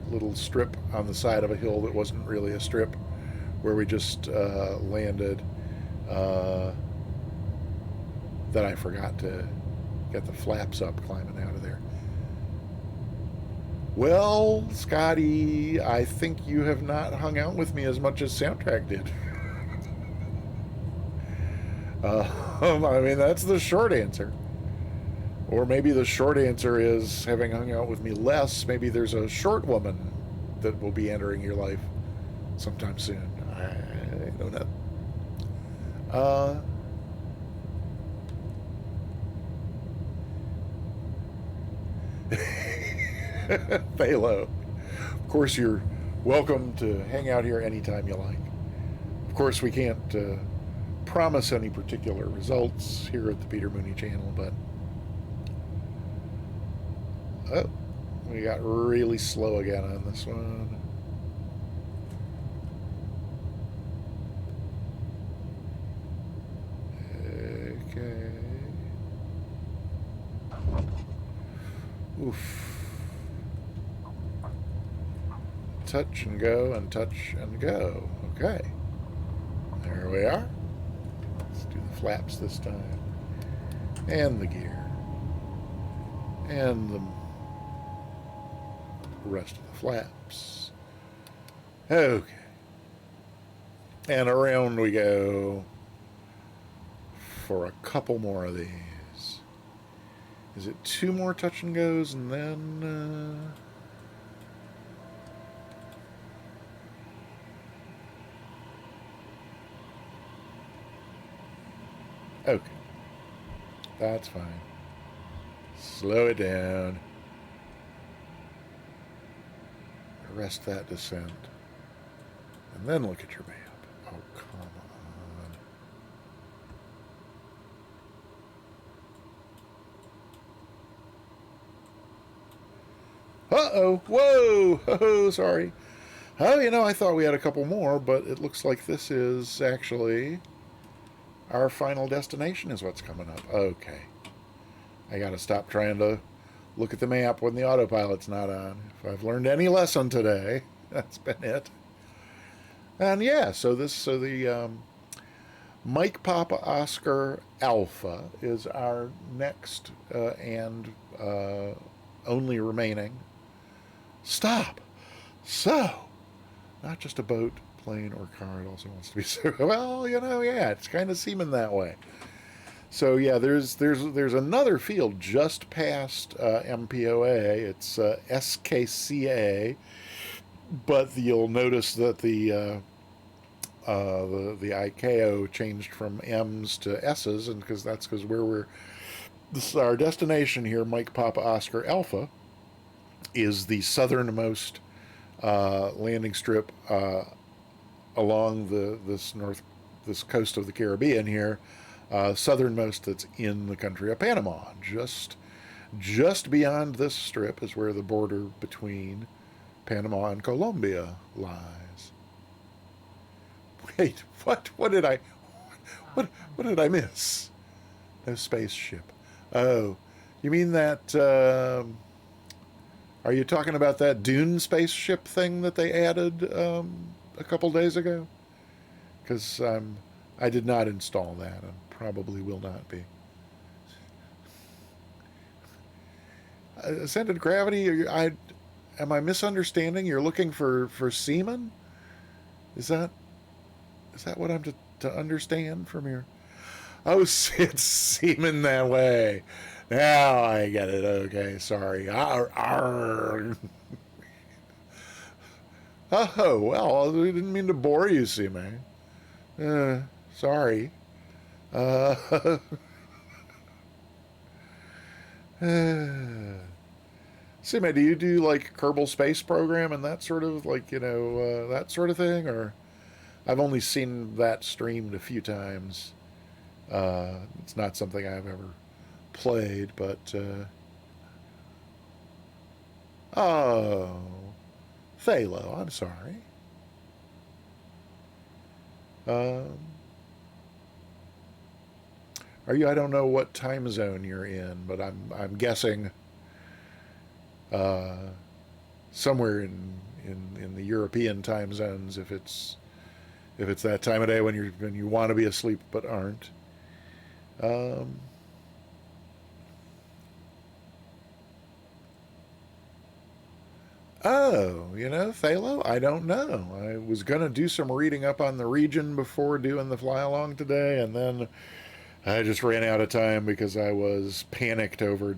little strip on the side of a hill that wasn't really a strip, where we just landed. that I forgot to get the flaps up climbing out of there. Well, Scotty, I think you have not hung out with me as much as Soundtrack did. I mean, that's the short answer. Or maybe the short answer is, having hung out with me less, maybe there's a short woman that will be entering your life sometime soon. I don't know. Phalo. Of course, you're welcome to hang out here anytime you like. Of course, we can't promise any particular results here at the Peter Mooney channel, but oh, we got really slow again on this one. Okay. Oof. Touch and go and touch and go. Okay. There we are. Let's do the flaps this time. And the gear. And the rest of the flaps. Okay. And around we go for a couple more of these. Is it 2 more touch and goes and then... Okay. That's fine. Slow it down. Arrest that descent. And then look at your map. Oh, come on. Uh-oh. Whoa. Oh, sorry. Oh, you know, I thought we had a couple more, but it looks like this is actually our final destination is what's coming up. Okay. I got to stop trying to look at the map when the autopilot's not on. If I've learned any lesson today, that's been it. And yeah, so the Mike Papa Oscar Alpha is our next and only remaining stop. So, not just a boat, plane, or car. It also wants to be, well, you know, yeah, it's kind of seeming that way. So yeah, there's another field just past MPOA. It's SKCA, but you'll notice that the ICAO changed from M's to S's, and because this is our destination here. Mike Papa Oscar Alpha is the southernmost landing strip along this coast of the Caribbean here. Southernmost that's in the country of Panama. Just beyond this strip is where the border between Panama and Colombia lies. Wait, what did I miss? No spaceship. Oh, you mean that, are you talking about that Dune spaceship thing that they added a couple days ago? Because I did not install that and probably will not be. Ascended gravity, am I misunderstanding? You're looking for semen? Is that what I'm to understand from your... Oh, it's semen that way. Now I get it. Okay, sorry. Oh, well, we didn't mean to bore you, seaman. Sorry. Seaman, do you do like Kerbal Space Program and that sort of, like, you know, that sort of thing? Or I've only seen that streamed a few times. It's not something I've ever played, but oh, Phalo, I'm sorry. Are you? I don't know what time zone you're in, but I'm guessing somewhere in the European time zones. If if it's that time of day when you want to be asleep but aren't. Oh, Thalo, I don't know. I was going to do some reading up on the region before doing the fly along today, and then I just ran out of time because I was panicked over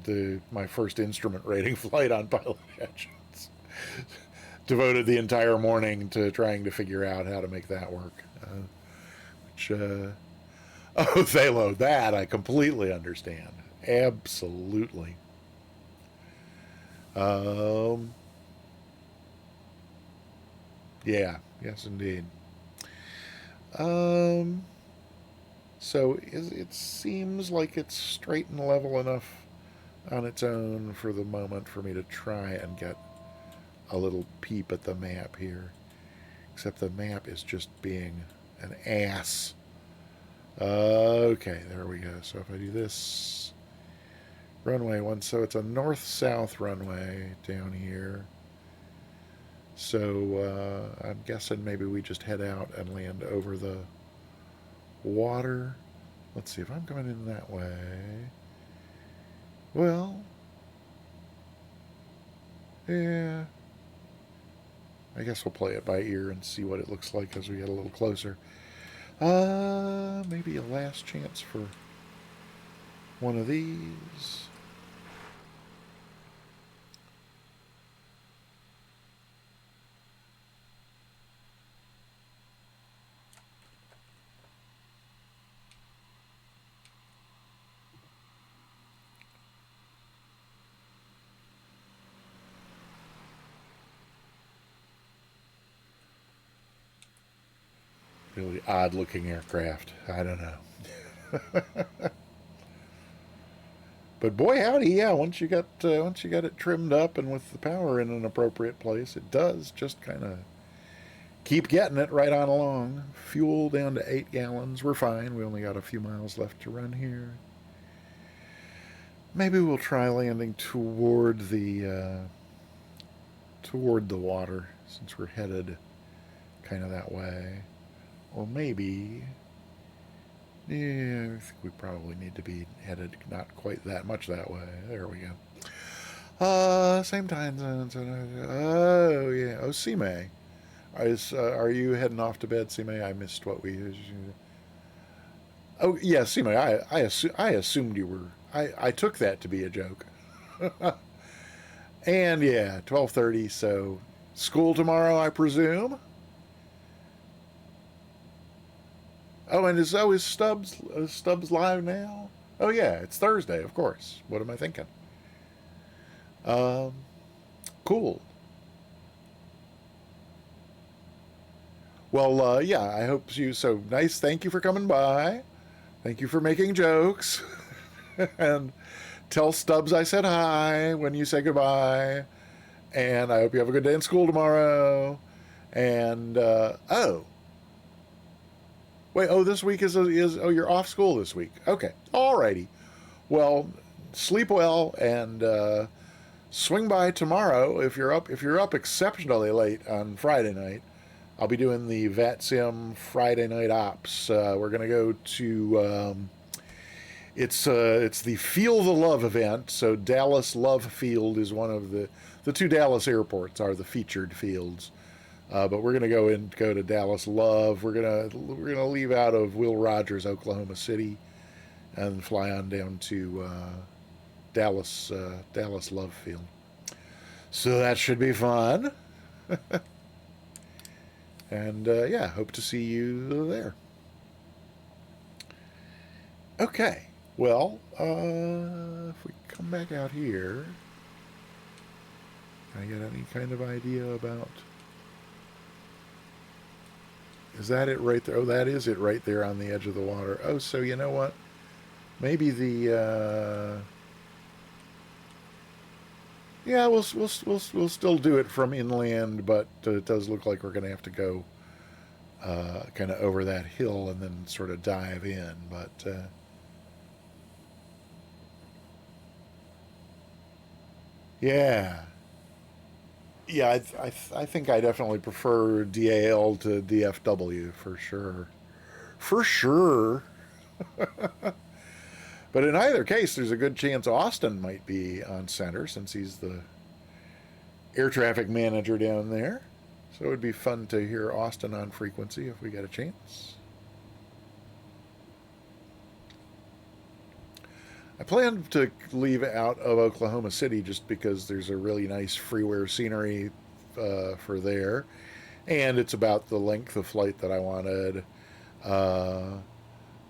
my first instrument rating flight on Pilot Engines. Devoted the entire morning to trying to figure out how to make that work. Oh, Thalo, that I completely understand. Absolutely. Yeah, yes, indeed. So it seems like it's straight and level enough on its own for the moment for me to try and get a little peep at the map here. Except the map is just being an ass. Okay, there we go. So if I do this, runway 1, so it's a north-south runway down here. So I'm guessing maybe we just head out and land over the water. Let's see if I'm coming in that way. Well, yeah. I guess we'll play it by ear and see what it looks like as we get a little closer. Maybe a last chance for one of these. Really odd-looking aircraft. I don't know. But boy, howdy, yeah. Once you got it trimmed up and with the power in an appropriate place, it does just kind of keep getting it right on along. Fuel down to 8 gallons. We're fine. We only got a few miles left to run here. Maybe we'll try landing toward the water since we're headed kind of that way. Or maybe, yeah, I think we probably need to be headed not quite that much that way. There we go. Same time zone. Oh, yeah. Oh, C-May. Are you heading off to bed, C-May? I missed what we... Oh, yeah, C-May. I assumed you were... I took that to be a joke. And, yeah, 12:30, so school tomorrow, I presume? Oh, and is Stubbs live now? Oh, yeah, it's Thursday, of course. What am I thinking? Cool. Well, yeah, I hope you... So, nice. Thank you for coming by. Thank you for making jokes. And tell Stubbs I said hi when you say goodbye. And I hope you have a good day in school tomorrow. And, oh. Wait, this week is you're off school this week. Okay, alrighty. Well, sleep well and swing by tomorrow if you're up exceptionally late on Friday night. I'll be doing the VATSIM Friday night ops. We're gonna go to it's the Feel the Love event. So Dallas Love Field is one of the two Dallas airports are the featured fields. But we're gonna go to Dallas Love. We're gonna leave out of Will Rogers, Oklahoma City, and fly on down to Dallas Love Field. So that should be fun. And yeah, hope to see you there. Okay. Well, if we come back out here, can I get any kind of idea about? Is that it right there? Oh, that is it right there on the edge of the water. Oh, so you know what? Maybe the yeah, we'll still do it from inland, but it does look like we're going to have to go kind of over that hill and then sort of dive in. But yeah. Yeah, I think I definitely prefer DAL to DFW for sure. For sure. But in either case, there's a good chance Austin might be on center since he's the air traffic manager down there. So it would be fun to hear Austin on frequency if we get a chance. I plan to leave out of Oklahoma City just because there's a really nice freeware scenery for there. And it's about the length of flight that I wanted.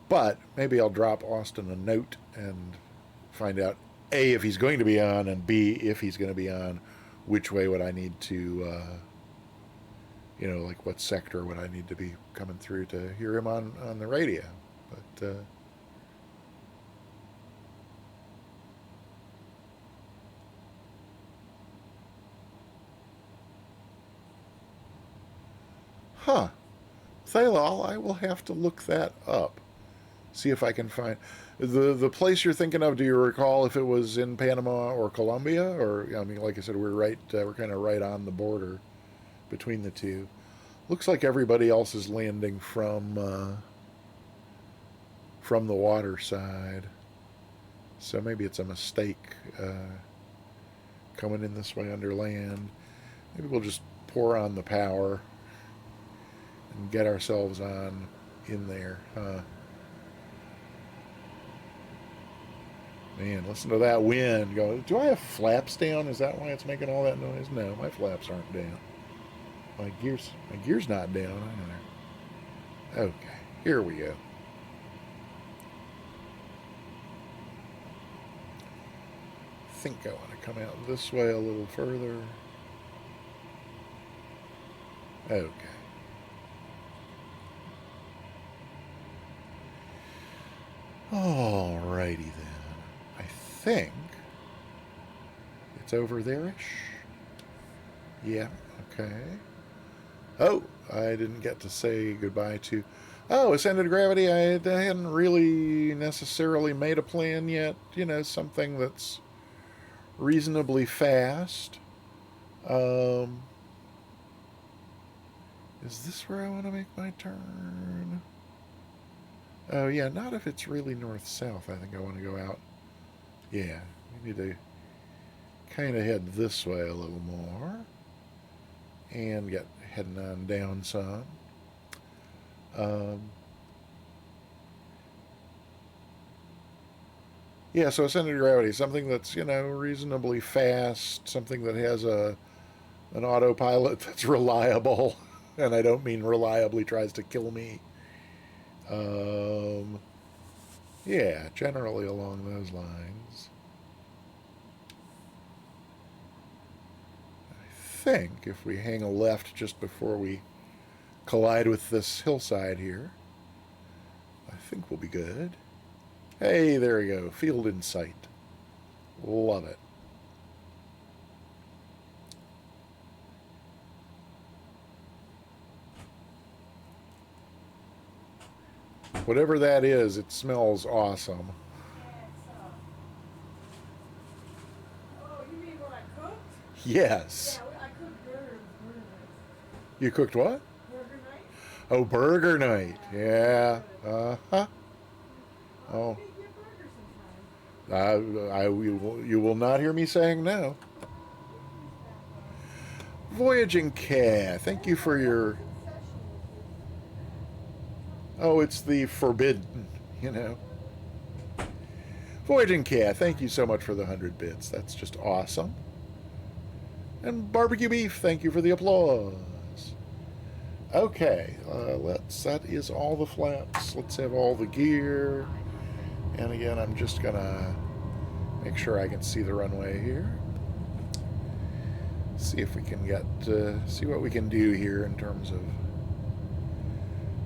But maybe I'll drop Austin a note and find out A, if he's going to be on, and B, if he's going to be on, which way would I need to, like what sector would I need to be coming through to hear him on the radio. But, huh. Thalal, I will have to look that up. See if I can find the place you're thinking of. Do you recall if it was in Panama or Colombia? Or, I mean, like I said, we're kind of right on the border between the two. Looks like everybody else is landing from the water side. So maybe it's a mistake coming in this way under land. Maybe we'll just pour on the power and get ourselves on in there. Man, listen to that wind go. Do I have flaps down? Is that why it's making all that noise? No, my flaps aren't down. My gear's not down either. Okay, here we go. I think I want to come out this way a little further. Okay. Alrighty then. I think it's over there-ish. Yeah, okay. Oh, I didn't get to say goodbye to... Oh, Ascended Gravity, I hadn't really necessarily made a plan yet. You know, something that's reasonably fast. Is this where I want to make my turn? Oh, yeah, not if it's really north-south. I think I want to go out. Yeah, we need to kind of head this way a little more. And get heading on down some. Yeah, so Ascended Gravity, something that's, reasonably fast, something that has an autopilot that's reliable, and I don't mean reliably tries to kill me. Yeah, generally along those lines. I think if we hang a left just before we collide with this hillside here, I think we'll be good. Hey, there we go. Field in sight. Love it. Whatever that is, it smells awesome. Oh, you mean what I cooked? Yes. Yeah, I cooked burger night. You cooked what? Burger night? Oh, burger night. Yeah. Uh-huh. Oh. You will not hear me saying no. Voyaging Cat, thank you for your... Oh, it's the forbidden, Voyaging Cat, thank you so much for the 100 bits. That's just awesome. And Barbecue Beef, thank you for the applause. Okay, that is all the flaps. Let's have all the gear. And again, I'm just gonna make sure I can see the runway here. See if we can see what we can do here in terms of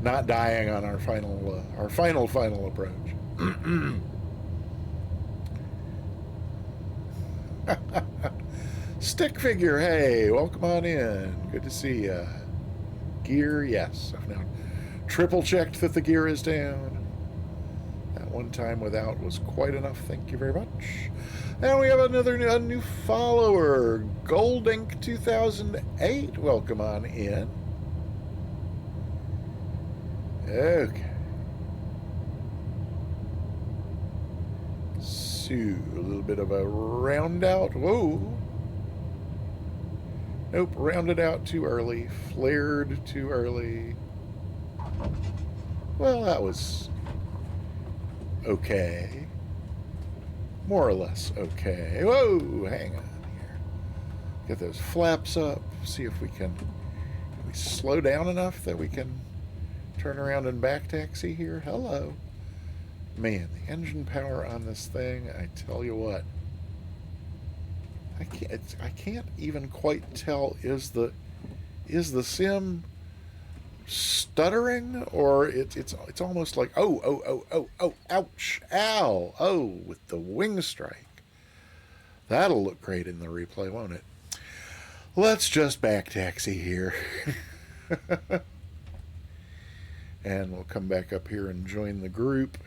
not dying on our final approach. Stick figure, hey, welcome on in. Good to see ya. Gear, yes. I've now triple checked that the gear is down. That one time without was quite enough. Thank you very much. And we have a new follower, Gold Ink 2008. Welcome on in. Okay. So, a little bit of a round out. Whoa. Nope, rounded out too early. Flared too early. Well, that was okay. More or less okay. Whoa, hang on here. Get those flaps up. See if we can we slow down enough that we can turn around and back taxi here. Hello. Man, the engine power on this thing, I tell you what. I can't even quite tell, is the sim stuttering, or it's almost like oh ouch, ow, oh, with the wing strike. That'll look great in the replay, won't it? Let's just back taxi here. And we'll come back up here and join the group.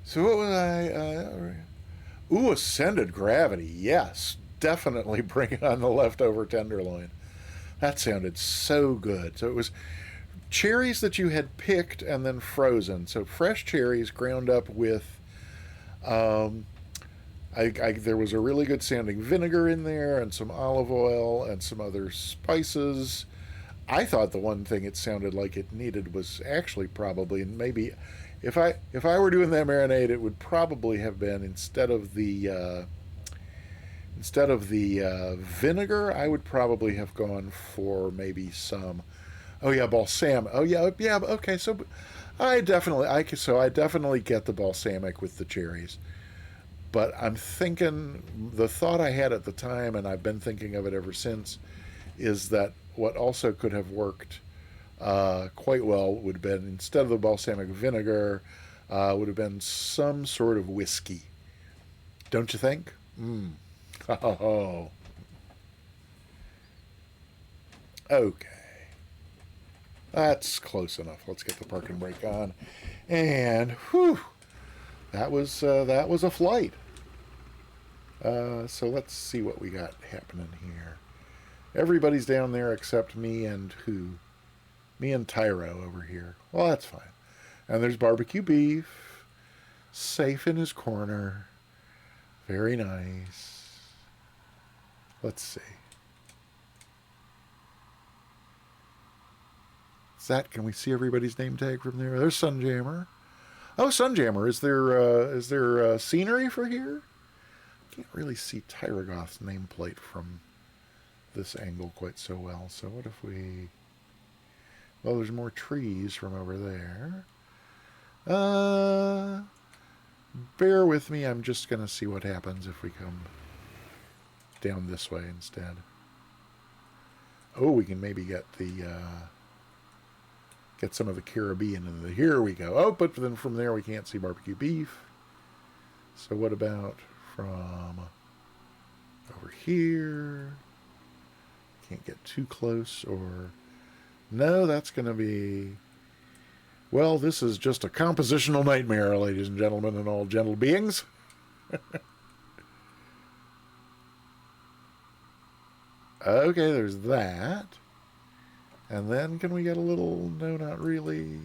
So what was ooh, ascended gravity. Yes, definitely bring it on the leftover tenderloin. That sounded so good. So it was cherries that you had picked and then frozen. So fresh cherries ground up with, there was a really good sounding vinegar in there and some olive oil and some other spices. I thought the one thing it sounded like it needed was actually probably, and maybe if I were doing that marinade, it would probably have been instead of the vinegar, I would probably have gone for maybe some, balsamic. Okay, so I definitely get the balsamic with the cherries. But I'm thinking, the thought I had at the time, and I've been thinking of it ever since, is that what also could have worked quite well would have been, instead of the balsamic vinegar, would have been some sort of whiskey. Don't you think? Oh. Okay. That's close enough. Let's get the park and brake on. And, whew, that was a flight. So let's see what we got happening here. Everybody's down there except me and who? Me and Tyro over here. Well, that's fine. And there's barbecue beef, safe in his corner. Very nice. Let's see. Can we see everybody's name tag from there? There's Sunjammer. Oh, Sunjammer, is there scenery for here? Can't really see Tyrogoth's nameplate from this angle quite so well. So what if we... Well, there's more trees from over there. Bear with me. I'm just going to see what happens if we come down this way instead. Oh, we can maybe get get some of the Caribbean. Here we go. Oh, but then from there we can't see barbecue beef. So what about from over here? Can't get too close, or... No, that's going to be... Well, this is just a compositional nightmare, ladies and gentlemen, and all gentle beings. Okay, there's that. And then can we get a little... No, not really.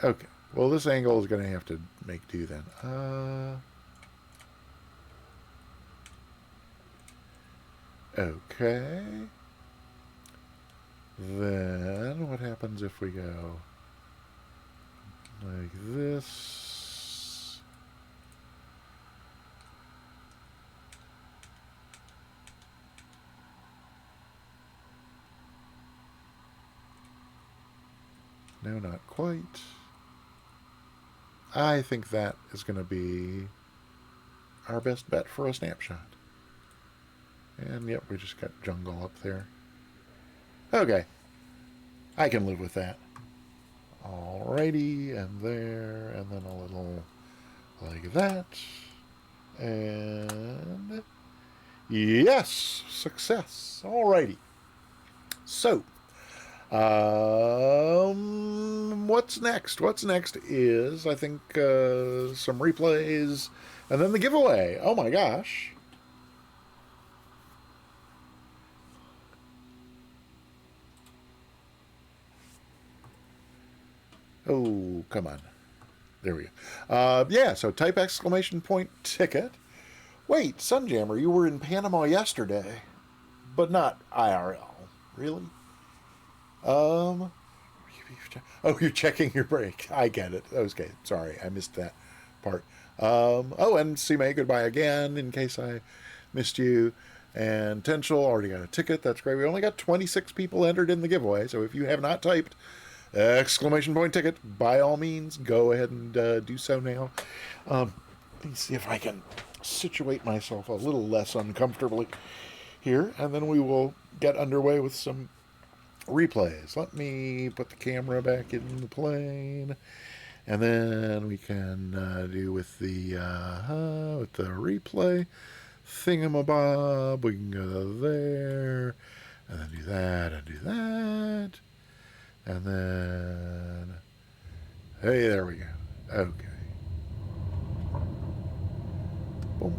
Okay. Well, this angle is going to have to make do then. Okay. Then what happens if we go like this? No, not quite. I think that is going to be our best bet for a snapshot. And yep, we just got jungle up there. Okay. I can live with that. Alrighty, and there, and then a little like that. And yes, success. Alrighty. So, what's next? What's next is, I think, some replays and then the giveaway. Oh my gosh. Oh, come on. There we go. Yeah, so type exclamation point ticket. Wait, Sunjammer, you were in Panama yesterday, but not IRL. Really? Oh, you're checking your brake. I get it. Okay, sorry, I missed that part. Oh, and Sime, goodbye again, in case I missed you. And Tenshel already got a ticket. That's great. We only got 26 people entered in the giveaway, so if you have not typed exclamation point ticket, by all means, go ahead and do so now. Let me see if I can situate myself a little less uncomfortably here, and then we will get underway with some replays. Let me put the camera back in the plane, and then we can do with the replay thingamabob. We can go there, and then do that, and do that, and then hey, there we go. Okay. Boom.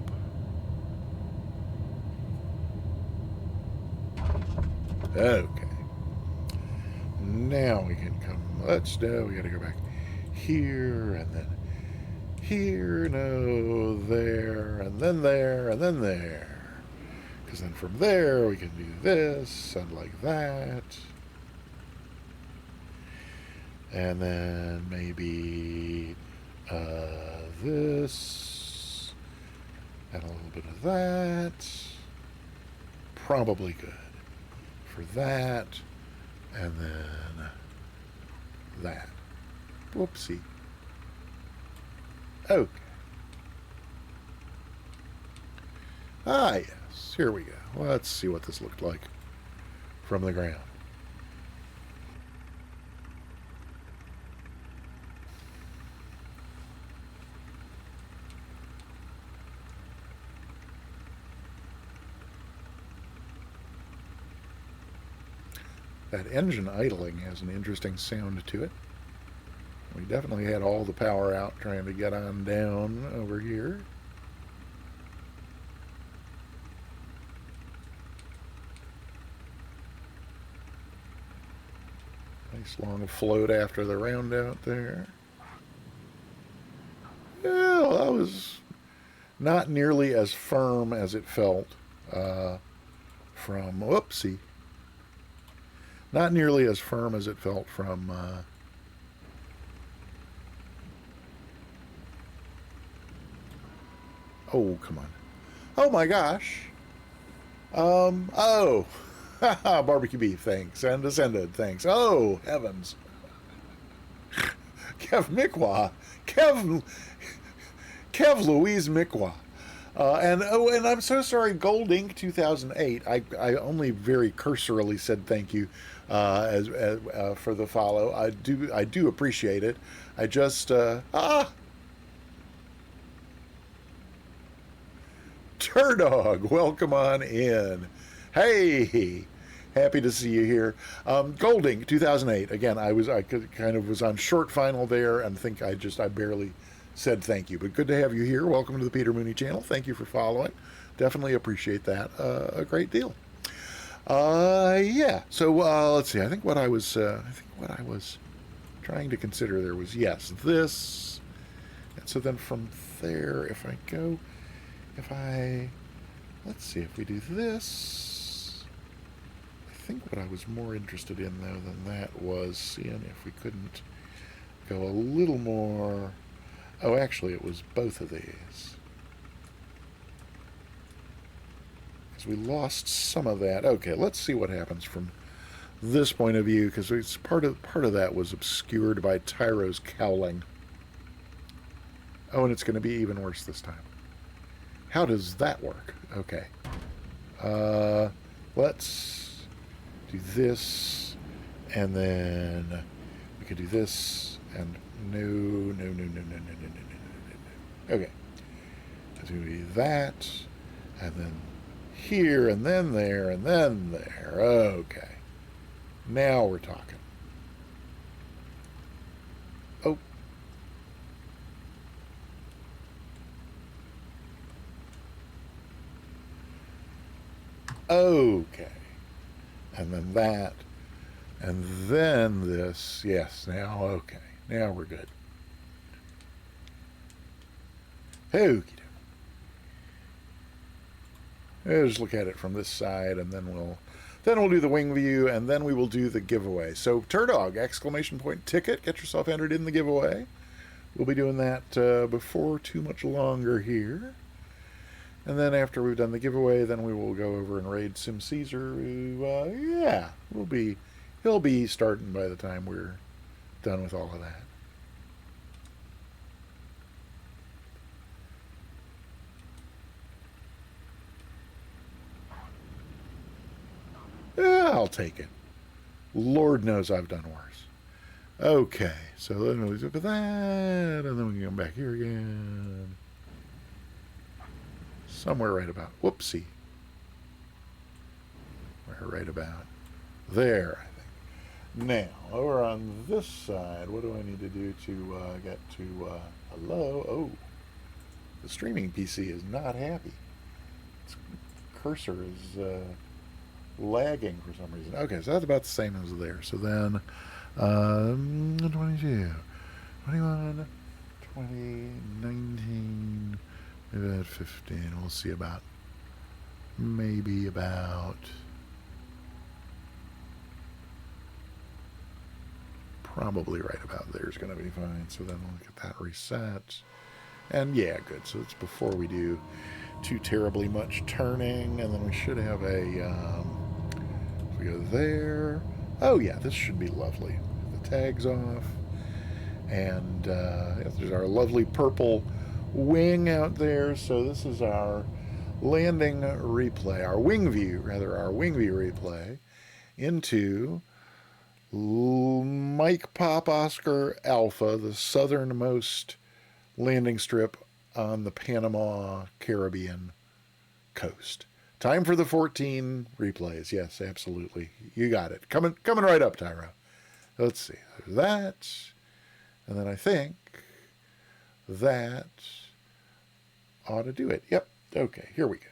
Okay. Now we can come. Let's know. We got to go back here and then here. No, there and then there and then there. Because then from there we can do this and like that. And then maybe this and a little bit of that. Probably good for that. And then that. Whoopsie. Okay. Ah, yes. Here we go. Let's see what this looked like from the ground. That engine idling has an interesting sound to it. We definitely had all the power out trying to get on down over here. Nice long float after the round out there. Well, that was not nearly as firm as it felt from, whoopsie. Not nearly as firm as it felt from oh, come on. Oh my gosh. Oh. Barbecue beef, thanks. And Ascended, thanks. Oh, heavens. Kev Mikwa. Kev Louise Mikwa. And I'm so sorry, Gold Ink 2008. I only very cursorily said thank you as for the follow. I do appreciate it. I just Turdog, welcome on in. Hey, happy to see you here. Gold Ink 2008. Again, I kind of was on short final there, and think I barely said thank you, but good to have you here. Welcome to the Peter Mooney channel. Thank you for following. Definitely appreciate that a great deal. Yeah. So let's see. I think what I was trying to consider there was, yes, this, and so then from there, let's see, if we do this, I think what I was more interested in though than that was seeing if we couldn't go a little more. Oh, actually, it was both of these. Because we lost some of that. Okay, let's see what happens from this point of view, because it's part of that was obscured by Tyro's cowling. Oh, and it's going to be even worse this time. How does that work? Okay. Let's do this, and then we could do this, and no. Okay. It's going to be that, and then here, and then there, and then there. Okay. Now we're talking. Oh. Okay. And then that. And then this. Yes, now, okay. Now we're good. Okie doke. Just look at it from this side, and then we'll do the wing view, and then we will do the giveaway. So, Turdog, exclamation point ticket. Get yourself entered in the giveaway. We'll be doing that before too much longer here. And then after we've done the giveaway, then we will go over and raid Sim Caesar. Yeah, he'll be starting by the time we're done with all of that. Yeah, I'll take it. Lord knows I've done worse. Okay, so then we look at that, and then we can come back here again. Somewhere right about, whoopsie. We're right about there, I think. Now, over on this side, what do I need to do to get to, hello? Oh, the streaming PC is not happy. Its cursor is lagging for some reason. Okay, so that's about the same as there. So then, 22, 21, 20, 19, maybe about 15. We'll see about, maybe about, probably right about there is going to be fine. So then we'll get that reset. And yeah, good. So it's before we do too terribly much turning. And then we should have a, if we go there. Oh yeah, this should be lovely. The tags off. And there's our lovely purple wing out there. So this is our landing replay, our wing view replay into Mike Pop Oscar Alpha, the southernmost landing strip on the Panama Caribbean coast. Time for the 14 replays. Yes, absolutely. You got it. Coming right up, Tyro. Let's see. There's that. And then I think that ought to do it. Yep. Okay, here we go.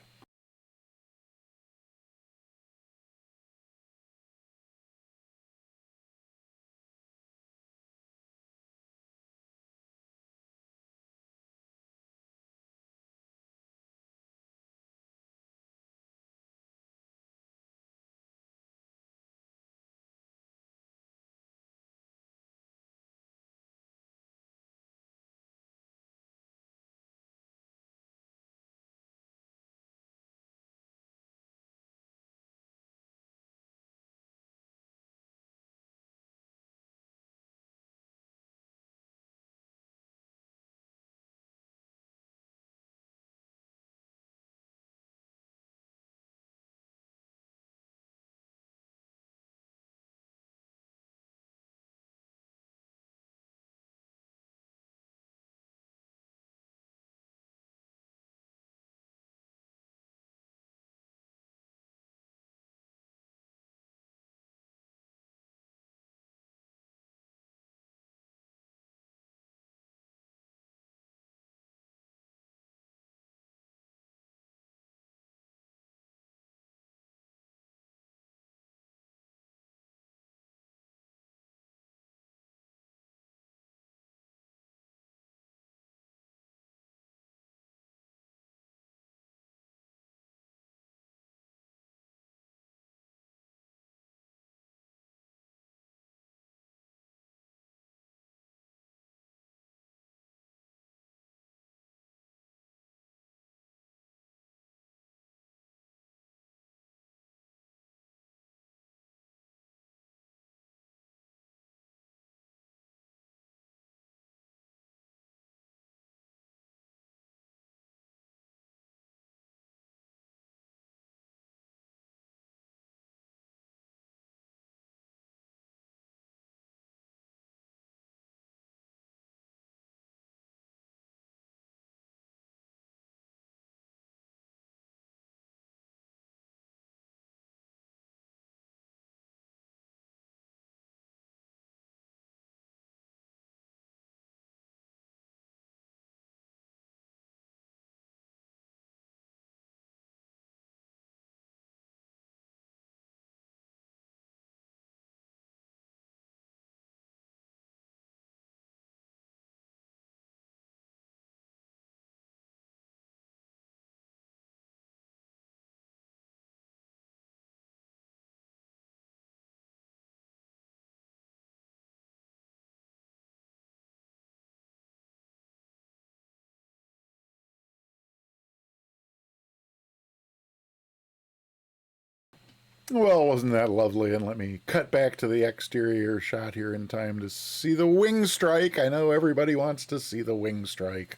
Well, wasn't that lovely? And let me cut back to the exterior shot here in time to see the wing strike. I know everybody wants to see the wing strike.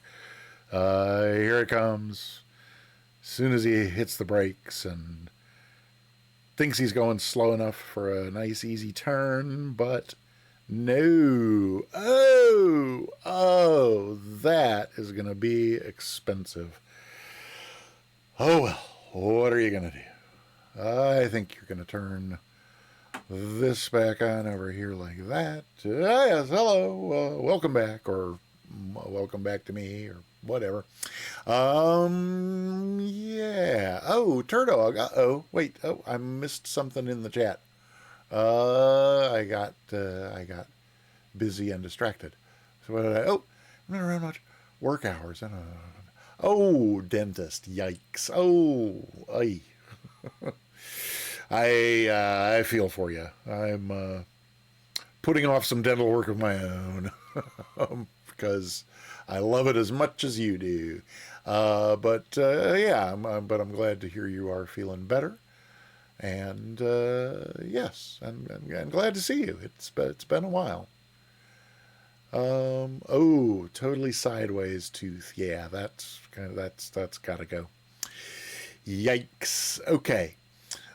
Here it comes. As soon as he hits the brakes and thinks he's going slow enough for a nice easy turn, but no. Oh, that is going to be expensive. Oh well, what are you going to do? I think you're going to turn this back on over here like that. Yes, hello, welcome back, or welcome back to me, or whatever. Yeah. Oh, Turdog. Uh-oh. Wait. Oh, I missed something in the chat. I got busy and distracted. So what did I? Oh, I'm not around much. Work hours. Oh, dentist. Yikes. Oh, ay. I feel for you. I'm putting off some dental work of my own because I love it as much as you do. Yeah, but I'm glad to hear you are feeling better. And yes, I'm glad to see you. It's been a while. Oh, totally sideways tooth. Yeah, that's got to go. Yikes. Okay.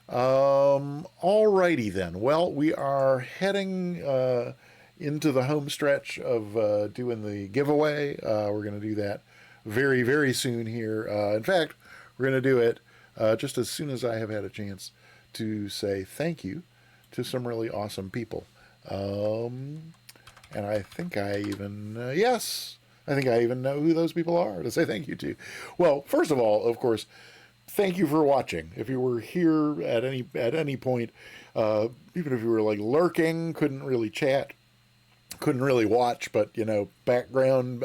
Alrighty then. Well, we are heading into the home stretch of doing the giveaway. We're going to do that very, very soon here. In fact, we're going to do it just as soon as I have had a chance to say thank you to some really awesome people. And I think I even, I think I even know who those people are to say thank you to. Well, first of all, of course, thank you for watching. If you were here at any point, even if you were like lurking, couldn't really chat, couldn't really watch, but you know, background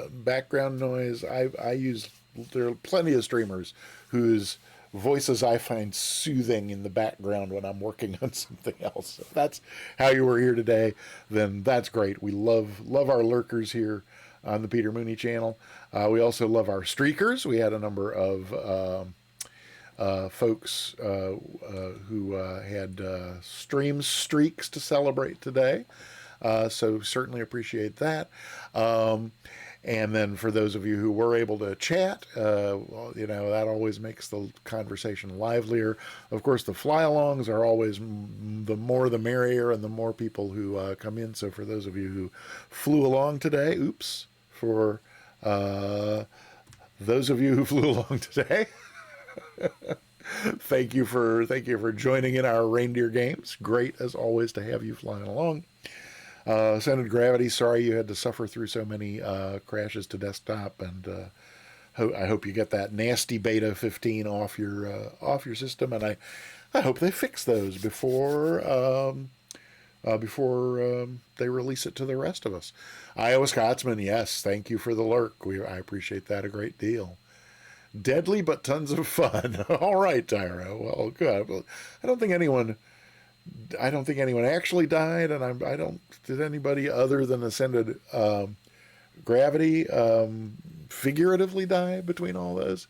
noise. I use, there are plenty of streamers whose voices I find soothing in the background when I'm working on something else. If that's how you were here today, then that's great. We love our lurkers here on the Peter Mooney channel. We also love our streakers. We had a number of folks who had stream streaks to celebrate today. So certainly appreciate that. And then for those of you who were able to chat, well, you know, that always makes the conversation livelier. Of course, the fly-alongs are always the more the merrier, and the more people who come in. So for those of you who flew along today, oops, for those of you who flew along today, thank you for joining in our reindeer games. Great as always to have you flying along. Centered Gravity, sorry you had to suffer through so many crashes to desktop, and I hope you get that nasty beta 15 off your system, and I hope they fix those before they release it to the rest of us. Iowa Scotsman, yes, thank you for the lurk. I appreciate that a great deal. Deadly but tons of fun. All right, Tyro. Well, good. I don't think anyone actually died, and did anybody other than Ascended Gravity figuratively die between all those?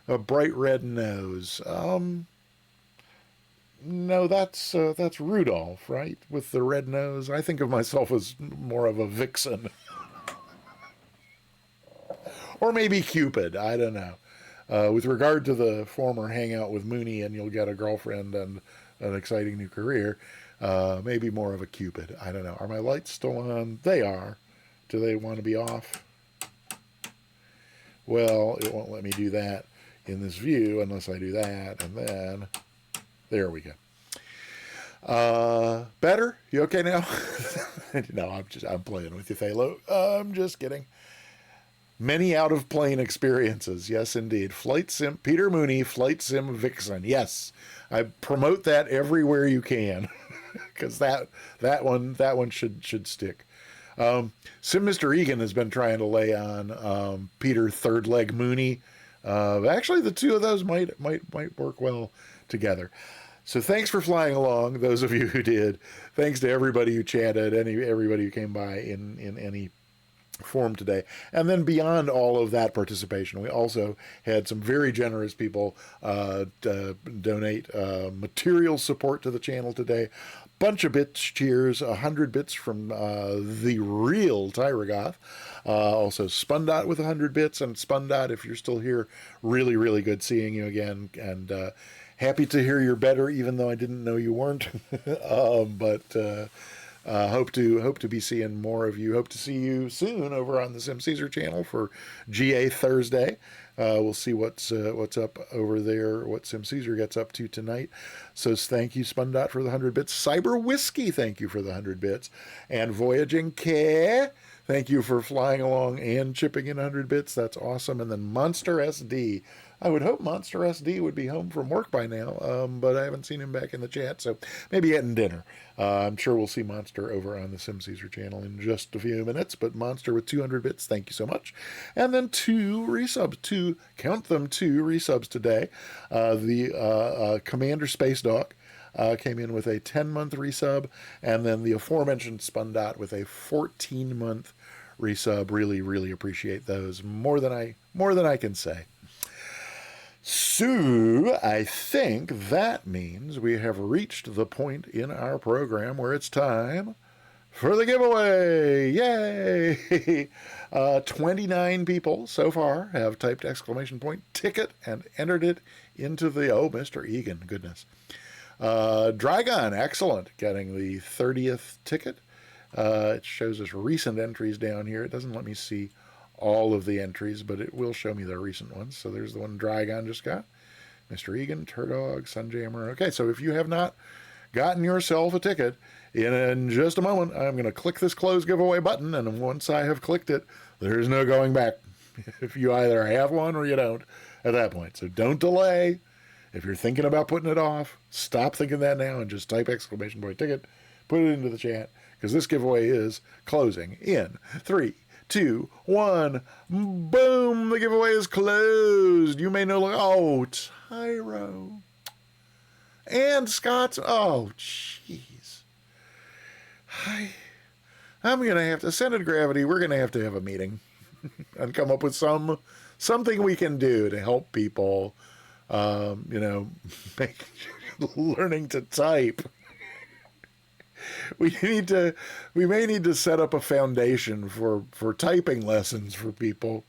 A bright red nose. No, that's Rudolph, right? With the red nose. I think of myself as more of a vixen. Or maybe Cupid, I don't know. With regard to the former hangout with Mooney and you'll get a girlfriend and an exciting new career, maybe more of a Cupid. I don't know. Are my lights still on? They are. Do they want to be off? Well, it won't let me do that in this view unless I do that, and then there we go. Better? You okay now? No, I'm playing with you, Phalo. I'm just kidding. Many out-of-plane experiences. Yes, indeed. Flight Sim, Peter Mooney, Flight Sim Vixen. Yes, I promote that everywhere you can, because that one should stick. Sim Mr. Egan has been trying to lay on Peter Third Leg Mooney. Actually, the two of those might work well together. So thanks for flying along, those of you who did. Thanks to everybody who chatted, everybody who came by in any form today. And then beyond all of that participation, we also had some very generous people donate material support to the channel today. Bunch of bits cheers, 100 bits from the real Tyragoth. Also Spundot with 100 bits, and Spundot, if you're still here, really, really good seeing you again, and happy to hear you're better, even though I didn't know you weren't. Hope to be seeing more of you. Hope to see you soon over on the Sim Caesar channel for GA Thursday. We'll see what's up over there, what Sim Caesar gets up to tonight. So thank you, Spundot, for the 100 bits. Cyber Whiskey, thank you for the 100 bits. And Voyaging K, thank you for flying along and chipping in 100 bits. That's awesome. And then Monster SD. I would hope Monster SD would be home from work by now, but I haven't seen him back in the chat, so maybe getting dinner. I'm sure we'll see Monster over on the Sim Caesar channel in just a few minutes, but Monster with 200 bits, thank you so much. And then two resubs today. The Commander Space Dog came in with a 10-month resub, and then the aforementioned Spundot with a 14-month resub. Really, really appreciate those more than I can say. So, I think that means we have reached the point in our program where it's time for the giveaway. Yay! 29 people so far have typed exclamation point ticket and entered it into the, oh, Mr. Egan, goodness. Dragon, excellent, getting the 30th ticket. It shows us recent entries down here. It doesn't let me see all of the entries, but it will show me the recent ones. So there's the one Dragon just got. Mr. Egan, Turdog, Sunjammer. Okay, so if you have not gotten yourself a ticket, in just a moment, I'm going to click this close giveaway button, and once I have clicked it, there's no going back. If you either have one or you don't at that point. So don't delay. If you're thinking about putting it off, stop thinking that now and just type exclamation point ticket, put it into the chat, because this giveaway is closing in 3, 2, 1. Boom! The giveaway is closed. You may no longer. Oh, Tyro. And Scott's. Oh, jeez. I'm going to have to send it to Gravity. We're going to have a meeting and come up with something we can do to help people, make learning to type. We may need to set up a foundation for typing lessons for people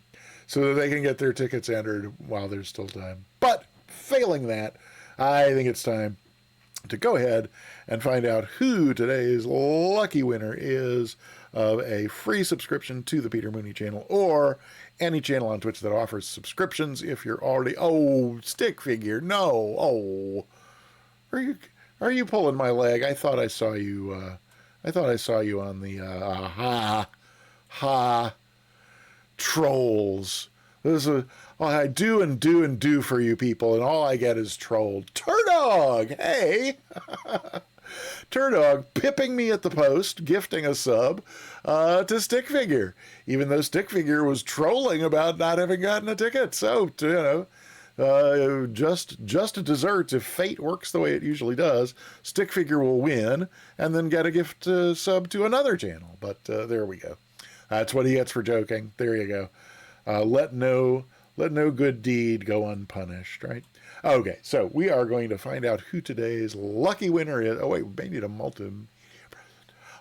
so that they can get their tickets entered while there's still time. But failing that, I think it's time to go ahead and find out who today's lucky winner is of a free subscription to the Peter Mooney channel, or any channel on Twitch that offers subscriptions. If you're already, stick figure, no, are you pulling my leg? I thought I saw you on the trolls. This is I do and do for you people, and all I get is trolled. Turdog, hey, Turdog pipping me at the post, gifting a sub to Stick Figure, even though Stick Figure was trolling about not having gotten a ticket. So just desserts, if fate works the way it usually does, Stick Figure will win and then get a gift sub to another channel. But there we go. That's what he gets for joking. There you go. Let no good deed go unpunished, right? Okay, so we are going to find out who today's lucky winner is. Oh, wait, we may need a multi...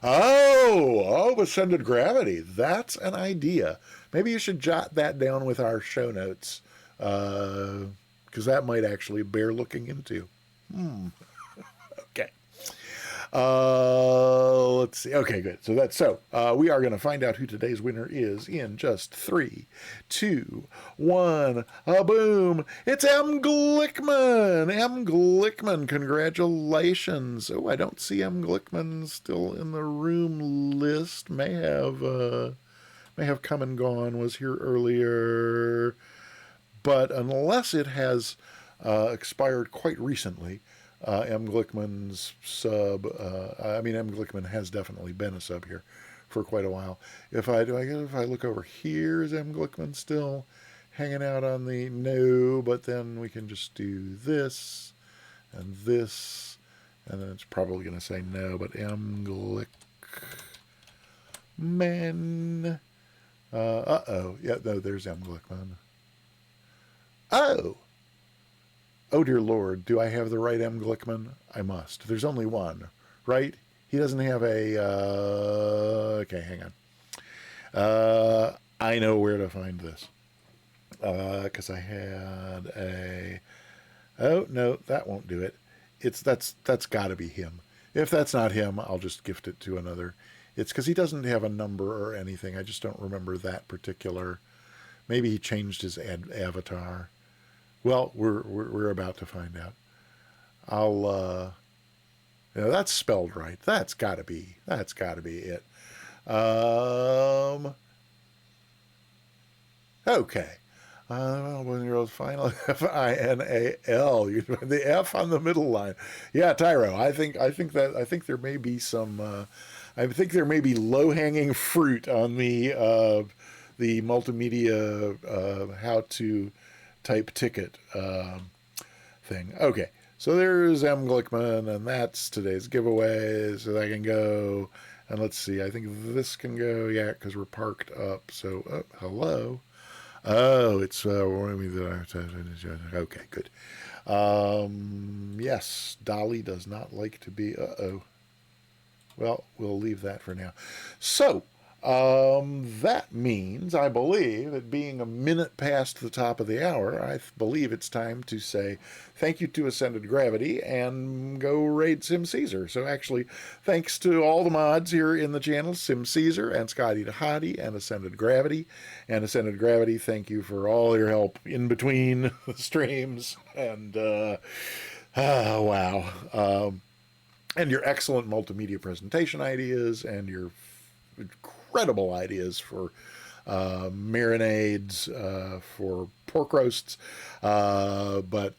but send it Gravity. That's an idea. Maybe you should jot that down with our show notes, because that might actually bear looking into. Okay. Let's see. Okay, good. So we are going to find out who today's winner is in just 3, 2, 1. Boom! It's M. Glickman. M. Glickman, congratulations. Oh, I don't see M. Glickman still in the room list. May have come and gone. Was here earlier, but unless it has expired quite recently. M. Glickman's sub, M. Glickman has definitely been a sub here for quite a while. If I look over here, is M. Glickman still hanging out on the, no, but then we can just do this, and then it's probably going to say no, but M. Glickman, Uh-oh. Yeah, no, there's M. Glickman. Oh! Oh, dear Lord, do I have the right M. Glickman? I must. There's only one, right? He doesn't have a... okay, hang on. I know where to find this. Because I had a... Oh, no, that won't do it. That's got to be him. If that's not him, I'll just gift it to another. It's because he doesn't have a number or anything. I just don't remember that particular... Maybe he changed his avatar. Well, we're about to find out. I'll... that's spelled right. That's got to be it. Okay. 1-year-old final Final. The F on the middle line. Yeah, Tyro. I think there may be some. I think there may be low-hanging fruit on the multimedia how to type ticket thing. Okay. So there's M. Glickman, and that's today's giveaway. So I can go, and let's see. I think this can go, yeah, because we're parked up. So, hello. Oh, it's okay, good. Yes, Dolly does not like to be. Well, we'll leave that for now. So, that means, I believe, it being a minute past the top of the hour, I believe it's time to say thank you to Ascended Gravity and go raid Sim Caesar. So actually, thanks to all the mods here in the channel, Sim Caesar and Scotty Hottie and Ascended Gravity. And Ascended Gravity, thank you for all your help in between the streams. And, wow. And your excellent multimedia presentation ideas and your incredible ideas for marinades, for pork roasts. But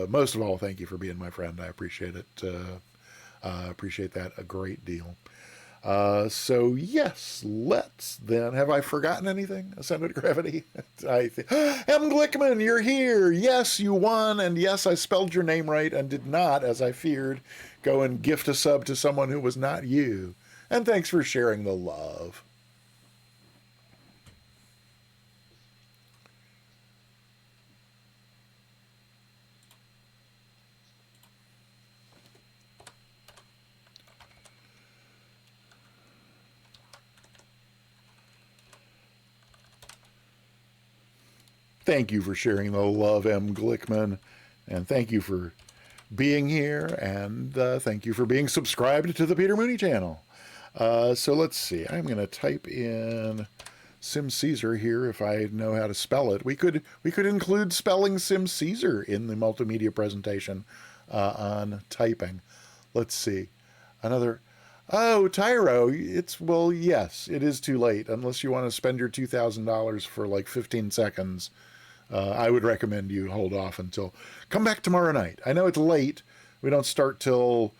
most of all, thank you for being my friend. I appreciate it. Appreciate that a great deal. So yes, let's then. Have I forgotten anything? Ascended Gravity? I think. M. Glickman, you're here. Yes, you won. And yes, I spelled your name right and did not, as I feared, go and gift a sub to someone who was not you. And thanks for sharing the love. Thank you for sharing the love, M. Glickman. And thank you for being here. And thank you for being subscribed to the Peter Mooney channel. So let's see. I'm going to type in Sim Caesar here if I know how to spell it. We could include spelling Sim Caesar in the multimedia presentation on typing. Let's see. Another... Oh, Tyro, well, yes, it is too late. Unless you want to spend your $2,000 for like 15 seconds, I would recommend you hold off until... Come back tomorrow night. I know it's late. We don't start till...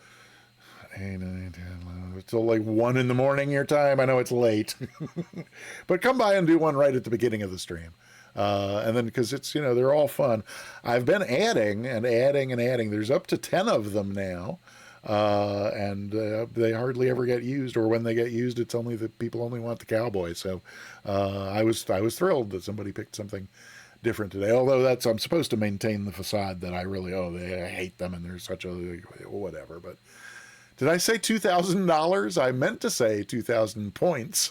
8, 9, 10, 11, till like 1 in the morning your time. I know it's late. But come by and do one right at the beginning of the stream. And then, because it's, they're all fun. I've been adding and adding and adding. There's up to 10 of them now. And they hardly ever get used, or when they get used, it's only that people only want the cowboy. So I was thrilled that somebody picked something different today. Although I'm supposed to maintain the facade that I really I hate them and they're such a whatever. But did I say $2,000? I meant to say 2,000 points.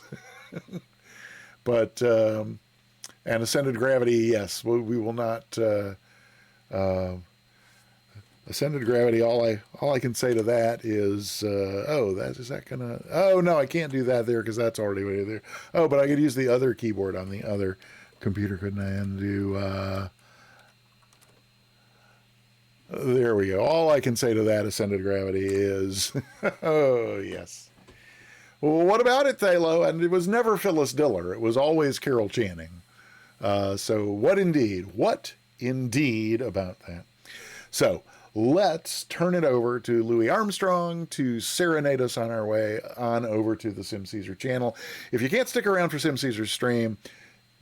But and Ascended Gravity, yes, we will not. Ascended Gravity, all I can say to that is, is that gonna... Oh, no, I can't do that there because that's already way there. Oh, but I could use the other keyboard on the other computer, couldn't I? And do... there we go. All I can say to that, Ascended Gravity, is... oh, yes. Well, what about it, Thalo? And it was never Phyllis Diller. It was always Carol Channing. So what indeed about that? So... let's turn it over to Louis Armstrong to serenade us on our way on over to the Sim Caesar channel. If you can't stick around for Sim Caesar's stream,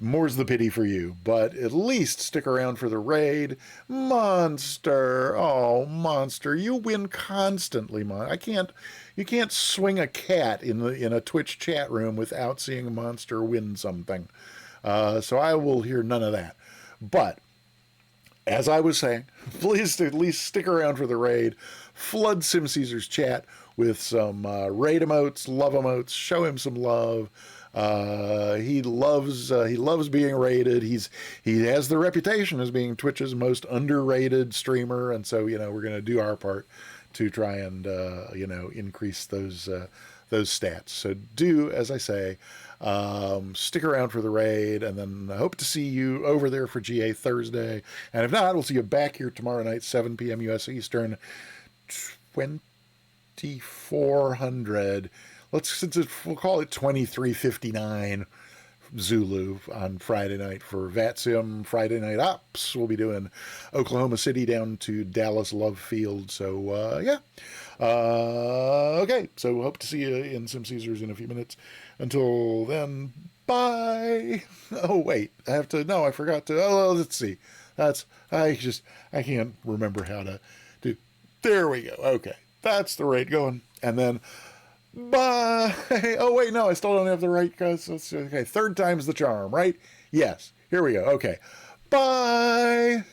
more's the pity for you. But at least stick around for the raid. Monster. Oh, Monster. You win constantly, you can't swing a cat in a Twitch chat room without seeing a Monster win something. So I will hear none of that. But as I was saying, please at least stick around for the raid. Flood Sim Caesar's chat with some raid emotes, love emotes. Show him some love. He loves being raided. He has the reputation as being Twitch's most underrated streamer, and so we're going to do our part to try and increase those stats. So do as I say. Stick around for the raid, and then I hope to see you over there for GA Thursday. And if not, we'll see you back here tomorrow night, 7 p.m. U.S. Eastern, 2400. We'll call it 2359 Zulu on Friday night for VATSIM Friday Night Ops. We'll be doing Oklahoma City down to Dallas Love Field. So, yeah. Okay, so hope to see you in Sim Caesars in a few minutes. Until then, bye. Oh, wait, I forgot to, let's see. I can't remember how to do. There we go. Okay, that's the rate going. And then, bye. Oh, wait, no, I still don't have the right, guys. Okay, third time's the charm, right? Yes, here we go. Okay, bye.